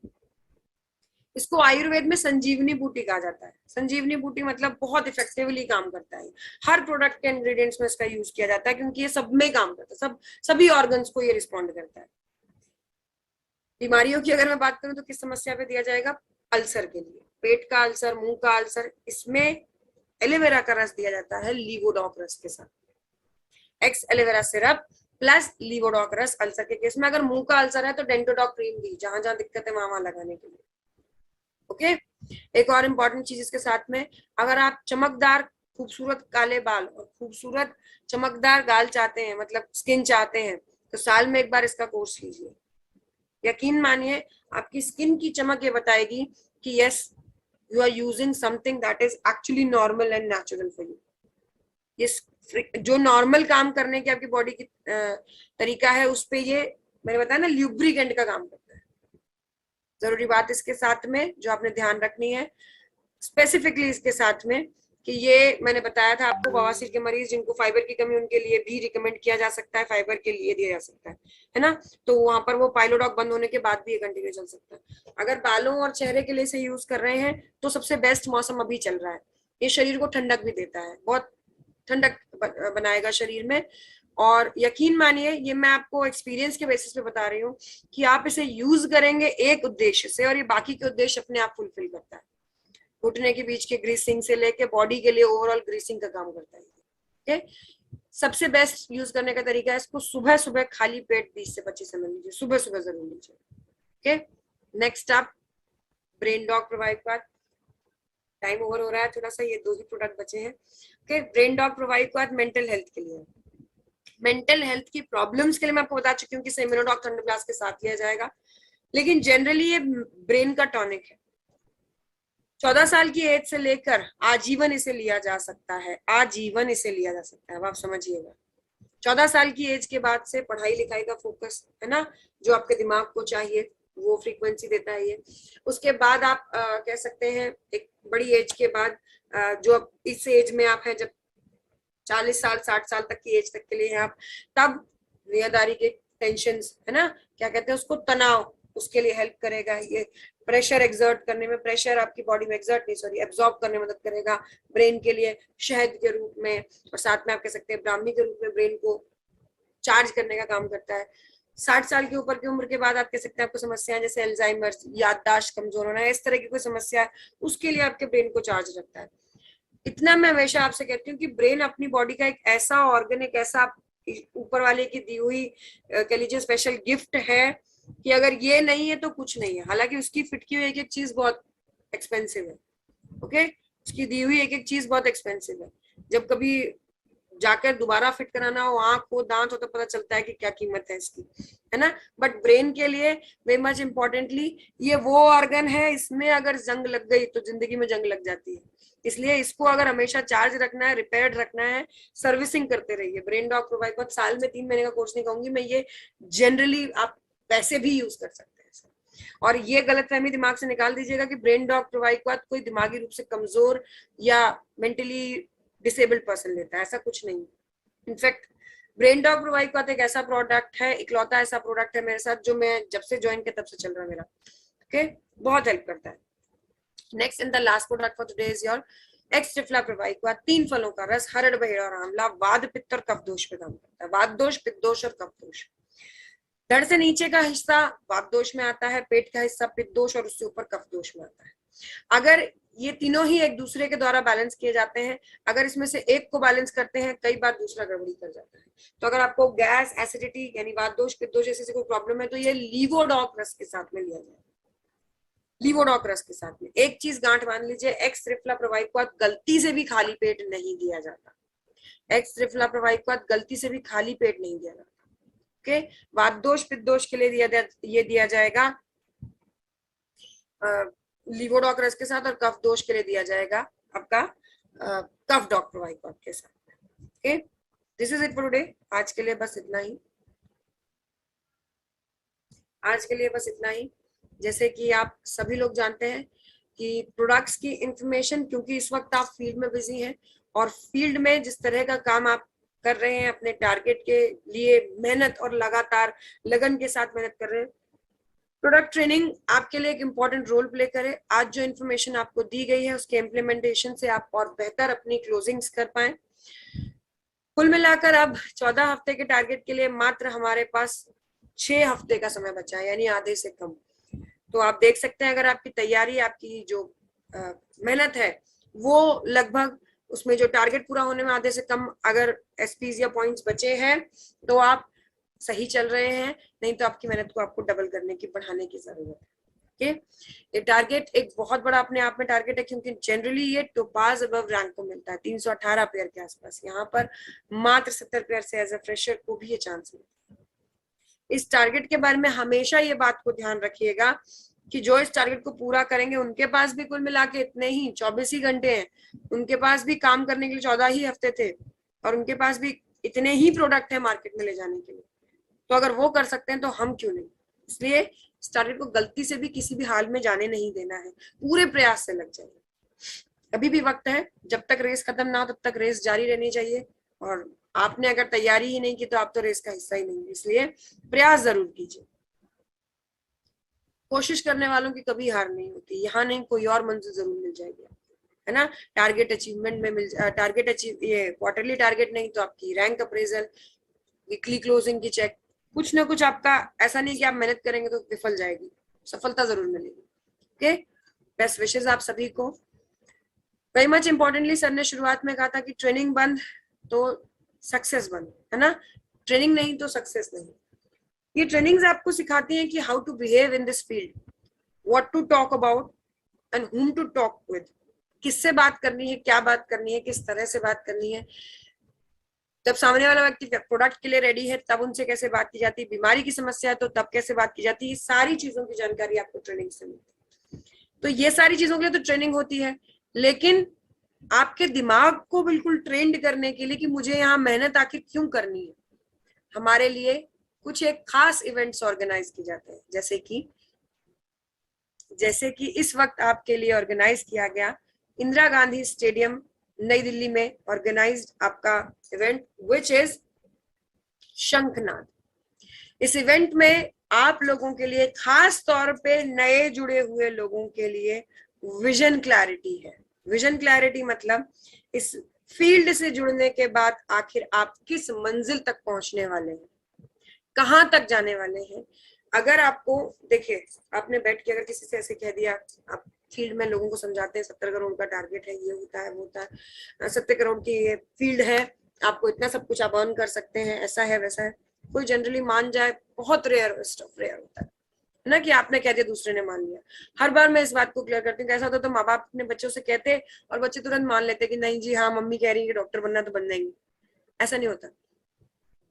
इसको आयुर्वेद में संजीवनी बूटी कहा जाता है। संजीवनी बूटी मतलब बहुत इफेक्टिवली काम करता है। हर प्रोडक्ट के इंग्रेडिएंट्स में इसका यूज किया जाता है, क्योंकि ये सब में काम करता है, सभी ऑर्गन्स को ये रिस्पॉन्ड करता है। बीमारियों की अगर मैं बात करूं तो किस समस्या पे दिया जाएगा, अल्सर के लिए, पेट का अल्सर, मुंह का अल्सर, इसमें एलोवेरा का रस दिया जाता है लीवोडॉक रस के साथ। एक्स एलोवेरा सिरप प्लस लीवोडॉक रस अल्सर के केस में। अगर मुंह का अल्सर है तो डेंटोडॉक क्रीम दी, जहां जहां दिक्कत है वहां लगाने के लिए। ओके, एक और इम्पॉर्टेंट चीज इसके साथ में, अगर आप चमकदार खूबसूरत काले बाल और खूबसूरत चमकदार गाल चाहते हैं, मतलब स्किन चाहते हैं, तो साल में एक बार इसका कोर्स लीजिए। यकीन मानिए आपकी स्किन की चमक ये बताएगी कि yes you are using something that is actually normal and natural for you. ये जो नॉर्मल काम करने की आपकी बॉडी की तरीका है, उस पे ये मैंने बताया ना ल्यूब्रिकेंट का काम करता है। जरूरी बात इसके साथ में जो आपने ध्यान रखनी है स्पेसिफिकली इसके साथ में, कि ये मैंने बताया था आपको, बवासीर के मरीज जिनको फाइबर की कमी, उनके लिए भी रिकमेंड किया जा सकता है, फाइबर के लिए दिया जा सकता है ना। तो वहां पर वो पाइलोडॉक बंद होने के बाद भी ये कंटिन्यू चल सकता है। अगर बालों और चेहरे के लिए इसे यूज कर रहे हैं तो सबसे बेस्ट मौसम अभी चल रहा है। ये शरीर को ठंडक भी देता है, बहुत ठंडक बनाएगा शरीर में। और यकीन मानिए ये मैं आपको एक्सपीरियंस के बेसिस पे बता रही हूँ कि आप इसे यूज करेंगे एक उद्देश्य से, और ये बाकी के उद्देश्य अपने आप फुलफिल करता है। घुटने के बीच के ग्रीसिंग से लेके बॉडी के लिए ओवरऑल ग्रीसिंग का काम करता है। ओके, सबसे बेस्ट यूज करने का तरीका है, इसको सुबह सुबह खाली पेट 20 से 25 ml लीजिए, सुबह सुबह जरूर लीजिए। ओके, नेक्स्ट आप ब्रेन डॉग प्रोवाइड का टाइम ओवर हो रहा है थोड़ा सा, ये 2 ही प्रोडक्ट बचे हैं। ओके, ब्रेन डॉग प्रोवाइड का मेंटल हेल्थ के लिए, मेंटल हेल्थ की प्रॉब्लम्स के लिए मैं आपको बता चुकी हूँ कि इम्यूनोडॉक थंडर ब्लास्ट के साथ लिया जाएगा, लेकिन जनरली ये ब्रेन का टॉनिक है। 14 साल की एज से लेकर आजीवन इसे लिया जा सकता है, आजीवन इसे लिया जा सकता है, अब आप समझिएगा। 14 साल की एज के बाद से पढ़ाई लिखाई का फोकस है ना, जो आपके दिमाग को चाहिए वो फ्रीक्वेंसी देता है ये। उसके बाद आप कह सकते हैं एक बड़ी एज के बाद, जो अब इस एज में आप हैं, जब 40 साल 60 साल तक की एज तक के लिए हैं आप, तब दुनियादारी के टेंशन है ना, क्या कहते हैं उसको, तनाव, उसके लिए हेल्प करेगा। ये प्रेशर एक्सर्ट करने में, प्रेशर आपकी बॉडी में एक्सर्ट नहीं सॉरी एब्जॉर्ब करने में मदद करेगा। ब्रेन के लिए शहद के रूप में, और साथ में आप कह सकते हैं ब्राह्मी के रूप में ब्रेन को चार्ज करने का काम करता है। 60 साल के ऊपर की उम्र के बाद आप कह सकते हैं आपको समस्याएं जैसे अल्जाइमर, याददाश्त कमजोर होना, इस तरह की कोई समस्या है, उसके लिए आपके ब्रेन को चार्ज रखता है। इतना मैं हमेशा आपसे कहती हूँ कि ब्रेन अपनी बॉडी का एक ऐसा ऑर्गन, एक ऐसा ऊपर वाले की दी हुई कह लीजिए स्पेशल गिफ्ट है कि अगर ये नहीं है तो कुछ नहीं है। हालांकि उसकी फिट की हुई एक एक चीज बहुत एक्सपेंसिव है, ओके, उसकी दी हुई एक एक चीज बहुत एक्सपेंसिव है। जब कभी जाकर दोबारा फिट कराना हो, आंख हो, दांत हो, तो पता चलता है कि क्या कीमत है इसकी, है ना। बट ब्रेन के लिए वेरी मच इम्पोर्टेंटली ये वो ऑर्गन है, इसमें अगर जंग लग गई तो जिंदगी में जंग लग जाती है। इसलिए इसको अगर हमेशा चार्ज रखना है, रिपेयर्ड रखना है, सर्विसिंग करते रहिए। ब्रेन डॉग प्रोवाइड बहुत साल में 3 महीने का कोर्स नहीं कहूंगी मैं, ये जनरली आप वैसे भी यूज कर सकते हैं। और ये गलतफहमी दिमाग से निकाल दीजिएगा कि ब्रेन डॉग प्रोवाइड के बाद कोई दिमागी रूप से कमजोर या मेंटली डिसेबल्ड पर्सन लेता है, ऐसा कुछ नहीं। इनफैक्ट ब्रेन डॉग प्रोवाइड का एक ऐसा प्रोडक्ट है, इकलौता ऐसा प्रोडक्ट है मेरे साथ जो मैं जब से ज्वाइन किया तब से चल रहा है मेरा, ओके, बहुत हेल्प करता है। Next and the last product for today is your X Triphala provide का 3 फलों का रस, हरड़, बहेड़ा और आंवला वाद, पित्त और कफ दोष पे काम करता है। वाद दोष, पित्त दोष और कफ दोष। धड़ से नीचे का हिस्सा वात दोष में आता है, पेट का हिस्सा पित्त दोष और उससे ऊपर कफ दोष में आता है। अगर ये तीनों ही एक दूसरे के द्वारा बैलेंस किए जाते हैं, अगर इसमें से एक को बैलेंस करते हैं, कई बार दूसरा गड़बड़ी कर जाता है। तो अगर आपको गैस, एसिडिटी यानी वात दोष, पित्त दोष ऐसी कोई प्रॉब्लम है तो ये लीवोडॉक रस के साथ में लिया जाए। लीवोडॉक रस के साथ में एक चीज गांठ बांध लीजिए, एक्स ट्रिफला प्रोवाइड को गलती से भी खाली पेट नहीं दिया जाता। एक्स ट्रिफला प्रोवाइड को गलती से भी खाली पेट नहीं दिया जाता, ओके। वात दोष, पित्त दोष के लिए ये दिया जाएगा लीवोडॉक रस के साथ, और कफ दोष के लिए दिया जाएगा आपका कफ डॉक प्रोवाइड के साथ, okay. This is it for today. आज के लिए बस इतना ही, आज के लिए बस इतना ही। जैसे कि आप सभी लोग जानते हैं कि प्रोडक्ट्स की इंफॉर्मेशन, क्योंकि इस वक्त आप फील्ड में बिजी हैं और फील्ड में जिस तरह का काम आप कर रहे हैं, अपने टारगेट के लिए मेहनत और लगातार लगन के साथ मेहनत कर रहे हैं, प्रोडक्ट ट्रेनिंग आपके लिए एक इम्पॉर्टेंट रोल प्ले करे। आज जो इन्फॉर्मेशन आपको दी गई है उसके इम्प्लीमेंटेशन से आप और बेहतर अपनी क्लोजिंग्स कर पाए। कुल मिलाकर अब 14 हफ्ते के टारगेट के लिए मात्र हमारे पास 6 हफ्ते का समय बचा है, यानी आधे से कम। तो आप देख सकते हैं अगर आपकी तैयारी, आपकी जो मेहनत है वो लगभग, उसमें जो टारगेट पूरा होने में आधे से कम अगर एसपीज या पॉइंट्स बचे हैं तो आप सही चल रहे हैं, नहीं तो आपकी मेहनत को आपको डबल करने की, बढ़ाने की जरूरत है, ओके। ये टारगेट एक बहुत बड़ा अपने आप में टारगेट है, क्योंकि जनरली ये टोपाज अबव रैंक को मिलता है 318 पेयर के आसपास। यहाँ पर मात्र 70 पेयर से एज ए फ्रेशर को भी ये चांस मिलता है। इस टारगेट के बारे में हमेशा ये बात को ध्यान रखिएगा कि जो इस टारगेट को पूरा करेंगे उनके पास भी कुल मिला के इतने ही 24 ही घंटे हैं, उनके पास भी काम करने के लिए 14 ही हफ्ते थे, और उनके पास भी इतने ही प्रोडक्ट है मार्केट में ले जाने के लिए। तो अगर वो कर सकते हैं तो हम क्यों नहीं। इसलिए इस टारगेट को गलती से भी किसी भी हाल में जाने नहीं देना है, पूरे प्रयास से लग जाइए। अभी भी वक्त है, जब तक रेस खत्म ना हो तब तक रेस जारी रहनी चाहिए, और आपने अगर तैयारी ही नहीं की तो आप तो रेस का हिस्सा ही नहीं। इसलिए प्रयास जरूर कीजिए। कोशिश करने वालों की कभी हार नहीं होती, यहाँ नहीं कोई और मंजिल जरूर मिल जाएगी, है ना। टारगेट अचीवमेंट में टारगेट अचीव, ये क्वार्टरली टारगेट नहीं तो आपकी रैंक अप्रेजल, वीकली क्लोजिंग की चेक, कुछ ना कुछ आपका, ऐसा नहीं कि आप मेहनत करेंगे तो विफल जाएगी, सफलता जरूर मिलेगी, ओके। बेस्ट विशेष आप सभी को। वेरी मच इंपॉर्टेंटली सर ने शुरुआत में कहा था कि ट्रेनिंग बंद तो सक्सेस बंद, है ना। ट्रेनिंग नहीं तो सक्सेस नहीं। ये ट्रेनिंग्स आपको सिखाती हैं कि how to behave in this field, what to talk about and whom to talk with, किससे बात करनी है, क्या बात करनी है, किस तरह से बात करनी है। जब सामने वाला व्यक्ति प्रोडक्ट के लिए रेडी है तब उनसे कैसे बात की जाती है, बीमारी की समस्या है तो तब कैसे बात की जाती है, सारी चीजों की जानकारी आपको ट्रेनिंग से मिलती है। तो ये सारी चीजों के लिए तो ट्रेनिंग होती है, लेकिन आपके दिमाग को बिल्कुल ट्रेंड करने के लिए कि मुझे यहाँ मेहनत आखिर क्यों करनी है, हमारे लिए कुछ एक खास इवेंट्स ऑर्गेनाइज किए जाते हैं। जैसे कि इस वक्त आपके लिए ऑर्गेनाइज किया गया इंदिरा गांधी स्टेडियम नई दिल्ली में ऑर्गेनाइज्ड आपका इवेंट विच इज शंखनाद। इस इवेंट में आप लोगों के लिए, खास तौर पे नए जुड़े हुए लोगों के लिए विजन क्लैरिटी है। विजन क्लैरिटी मतलब इस फील्ड से जुड़ने के बाद आखिर आप किस मंजिल तक पहुंचने वाले हैं, कहां तक जाने वाले हैं। अगर आपको, देखिए, आपने बैठ के अगर किसी से ऐसे कह दिया, आप फील्ड में लोगों को समझाते हैं 70 करोड़ का टारगेट है, ये होता है वो होता है, 70 करोड़ की ये फील्ड है, आपको इतना सब कुछ आप अर्न कर सकते हैं, ऐसा है वैसा है, कोई जनरली मान जाए, बहुत रेयर स्टफ रेयर होता है ना कि आपने कह दिया दूसरे ने मान लिया। हर बार मैं इस बात को क्लियर करती हूँ, ऐसा होता तो माँ बाप अपने बच्चों से कहते और बच्चे तुरंत मान लेते कि नहीं जी हाँ मम्मी कह रही है कि डॉक्टर बनना तो बन जाएंगे। ऐसा नहीं होता,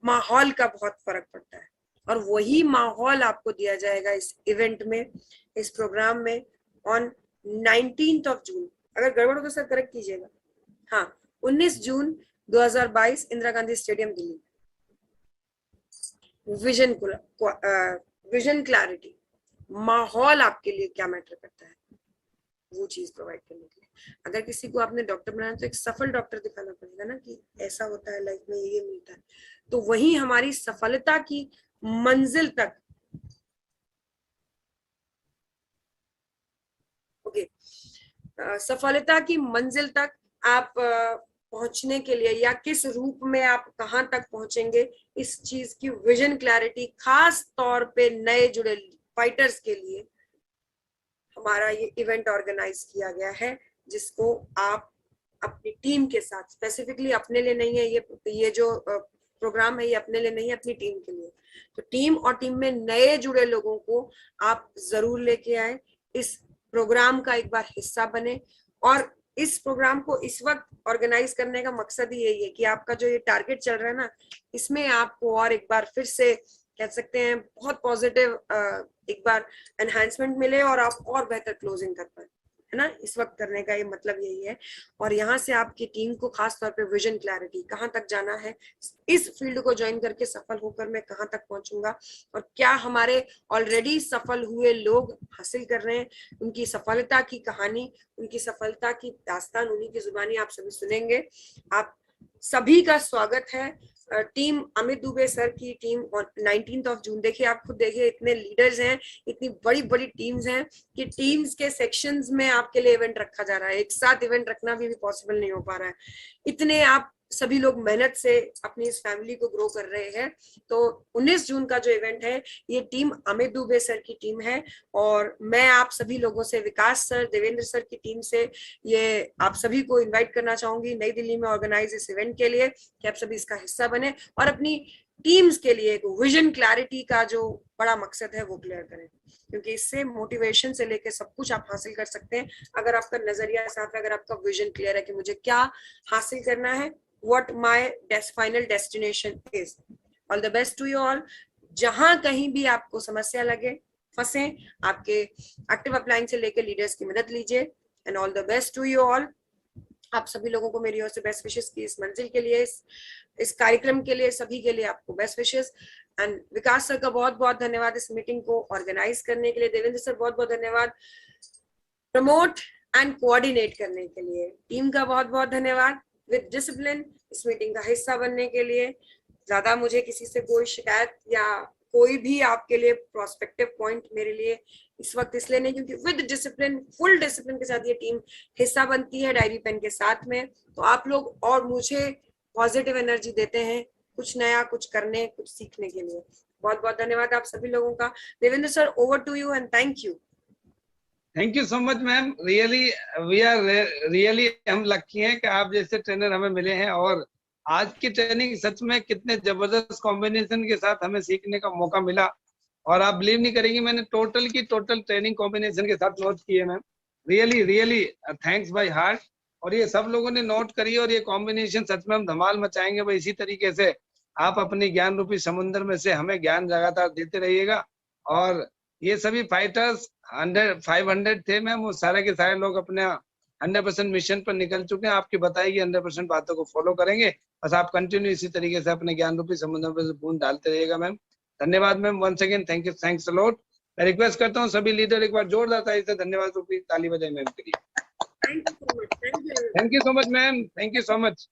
माहौल का बहुत फर्क पड़ता है, और वही माहौल आपको दिया जाएगा इस इवेंट में, इस प्रोग्राम में ऑन 19th ऑफ जून। अगर गड़बड़ हो तो सर करेक्ट कीजिएगा। हाँ, 19 जून 2022 Indira Gandhi stadium Delhi. Vision clarity, माहौल आपके लिए क्या मैटर करता है, वो चीज प्रोवाइड करने के लिए। अगर किसी को आपने डॉक्टर बनाना तो एक सफल डॉक्टर दिखाना पड़ेगा ना कि ऐसा होता है लाइफ में, ये मिलता है। तो वही हमारी सफलता की मंजिल तक, ओके, सफलता की मंजिल तक आप पहुंचने के लिए, या किस रूप में आप कहां तक पहुंचेंगे, इस चीज की विजन क्लैरिटी खास तौर पे नए जुड़े फाइटर्स के लिए हमारा ये इवेंट ऑर्गेनाइज किया गया है, जिसको आप अपनी टीम के साथ, स्पेसिफिकली अपने लिए नहीं है ये जो प्रोग्राम है, ये अपने लिए नहीं है, अपनी टीम के लिए। तो टीम और टीम में नए जुड़े लोगों को आप जरूर लेके आए, इस प्रोग्राम का एक बार हिस्सा बने। और इस प्रोग्राम को इस वक्त ऑर्गेनाइज करने का मकसद ही यही है कि आपका जो ये टारगेट चल रहा है ना, इसमें आपको और एक बार फिर से कह सकते हैं बहुत पॉजिटिव एक बार एनहांसमेंट मिले और आप और बेहतर क्लोजिंग कर पाए, है ना। इस वक्त करने का ये मतलब यही है। और यहाँ से आपकी टीम को खास तौर पे विजन क्लैरिटी, कहाँ तक जाना है, इस फील्ड को ज्वाइन करके सफल होकर मैं कहाँ तक पहुंचूंगा, और क्या हमारे ऑलरेडी सफल हुए लोग हासिल कर रहे हैं, उनकी सफलता की कहानी, उनकी सफलता की दास्तान उन्हीं की जुबानी आप सभी सुनेंगे। आप सभी का स्वागत है। टीम अमित दुबे सर की टीम 19th ऑफ जून, देखिए आप खुद देखिए, इतने लीडर्स हैं, इतनी बड़ी बड़ी टीम्स हैं कि टीम्स के सेक्शंस में आपके लिए इवेंट रखा जा रहा है। एक साथ इवेंट रखना भी पॉसिबल नहीं हो पा रहा है, इतने आप सभी लोग मेहनत से अपनी इस फैमिली को ग्रो कर रहे हैं। तो 19 जून का जो इवेंट है, ये टीम अमित दुबे सर की टीम है, और मैं आप सभी लोगों से, विकास सर, देवेंद्र सर की टीम से, ये आप सभी को इनवाइट करना चाहूंगी नई दिल्ली में ऑर्गेनाइज इस इवेंट के लिए, कि आप सभी इसका हिस्सा बने और अपनी टीम्स के लिए विजन क्लैरिटी का जो बड़ा मकसद है वो क्लियर करें, क्योंकि इससे मोटिवेशन से लेके सब कुछ आप हासिल कर सकते हैं अगर आपका नजरिया साफ है, अगर आपका विजन क्लियर है कि मुझे क्या हासिल करना है, what my final destination is. All the best to you all. जहां कहीं भी आपको समस्या लगे, फंसे, आपके एक्टिव अप्लाइंग से लेकर लीडर्स की मदद लीजिए। And all the best to you all. आप सभी लोगों को मेरी ओर से बेस्ट विशेस की इस मंजिल के लिए, इस कार्यक्रम के लिए, सभी के लिए आपको best wishes. And Vikas sir का बहुत बहुत धन्यवाद इस मीटिंग को ऑर्गेनाइज करने के लिए। देवेंद्र सर बहुत बहुत धन्यवाद प्रमोट एंड कोऑर्डिनेट करने के लिए। टीम का बहुत बहुत धन्यवाद विद डिसिप्लिन इस मीटिंग का हिस्सा बनने के लिए। ज्यादा मुझे किसी से कोई शिकायत या कोई भी आपके लिए प्रोस्पेक्टिव पॉइंट मेरे लिए इस वक्त इसलिए नहीं, क्योंकि विद डिसिप्लिन, फुल डिसिप्लिन के साथ ये टीम हिस्सा बनती है डायरी पेन के साथ में। तो आप लोग और मुझे पॉजिटिव एनर्जी देते हैं कुछ नया, कुछ करने, कुछ सीखने के लिए। बहुत बहुत धन्यवाद आप सभी लोगों का। Devendra sir, over to you and thank you. Thank you so much ma'am. Really we are really हम लकी हैं कि आप जैसे ट्रेनर हमें मिले हैं, और आज की ट्रेनिंग सच में कितने जबरदस्त कॉम्बिनेशन के साथ हमें सीखने का मौका मिला। और आप बिलीव नहीं करेंगे, मैंने टोटल की टोटल ट्रेनिंग कॉम्बिनेशन के साथ नोट की है ma'am. Really really thanks by heart. और ये सब लोगों ने नोट करी, और ये कॉम्बिनेशन सच में हम धमाल मचाएंगे भाई। इसी तरीके से आप अपनी ज्ञान रूपी समुद्र में से हमें ज्ञान लगातार देते रहिएगा। और ये सभी फाइटर्स 500 थे मैम, वो सारे के सारे लोग अपने 100% मिशन पर निकल चुके हैं। आपकी बताई गई 100% बातों को फॉलो करेंगे। बस आप कंटिन्यू इसी तरीके से अपने ज्ञान रूपी समुद्र पर बूंद डालते रहिएगा मैम। धन्यवाद ma'am, once again thank you, thanks a lot. मैं रिक्वेस्ट करता हूँ सभी लीडर एक बार जोरदार ताली से धन्यवाद रूपी ताली बजाए मैम के लिए। Thank you so much, thank you. Thank you so much ma'am, thank you so much.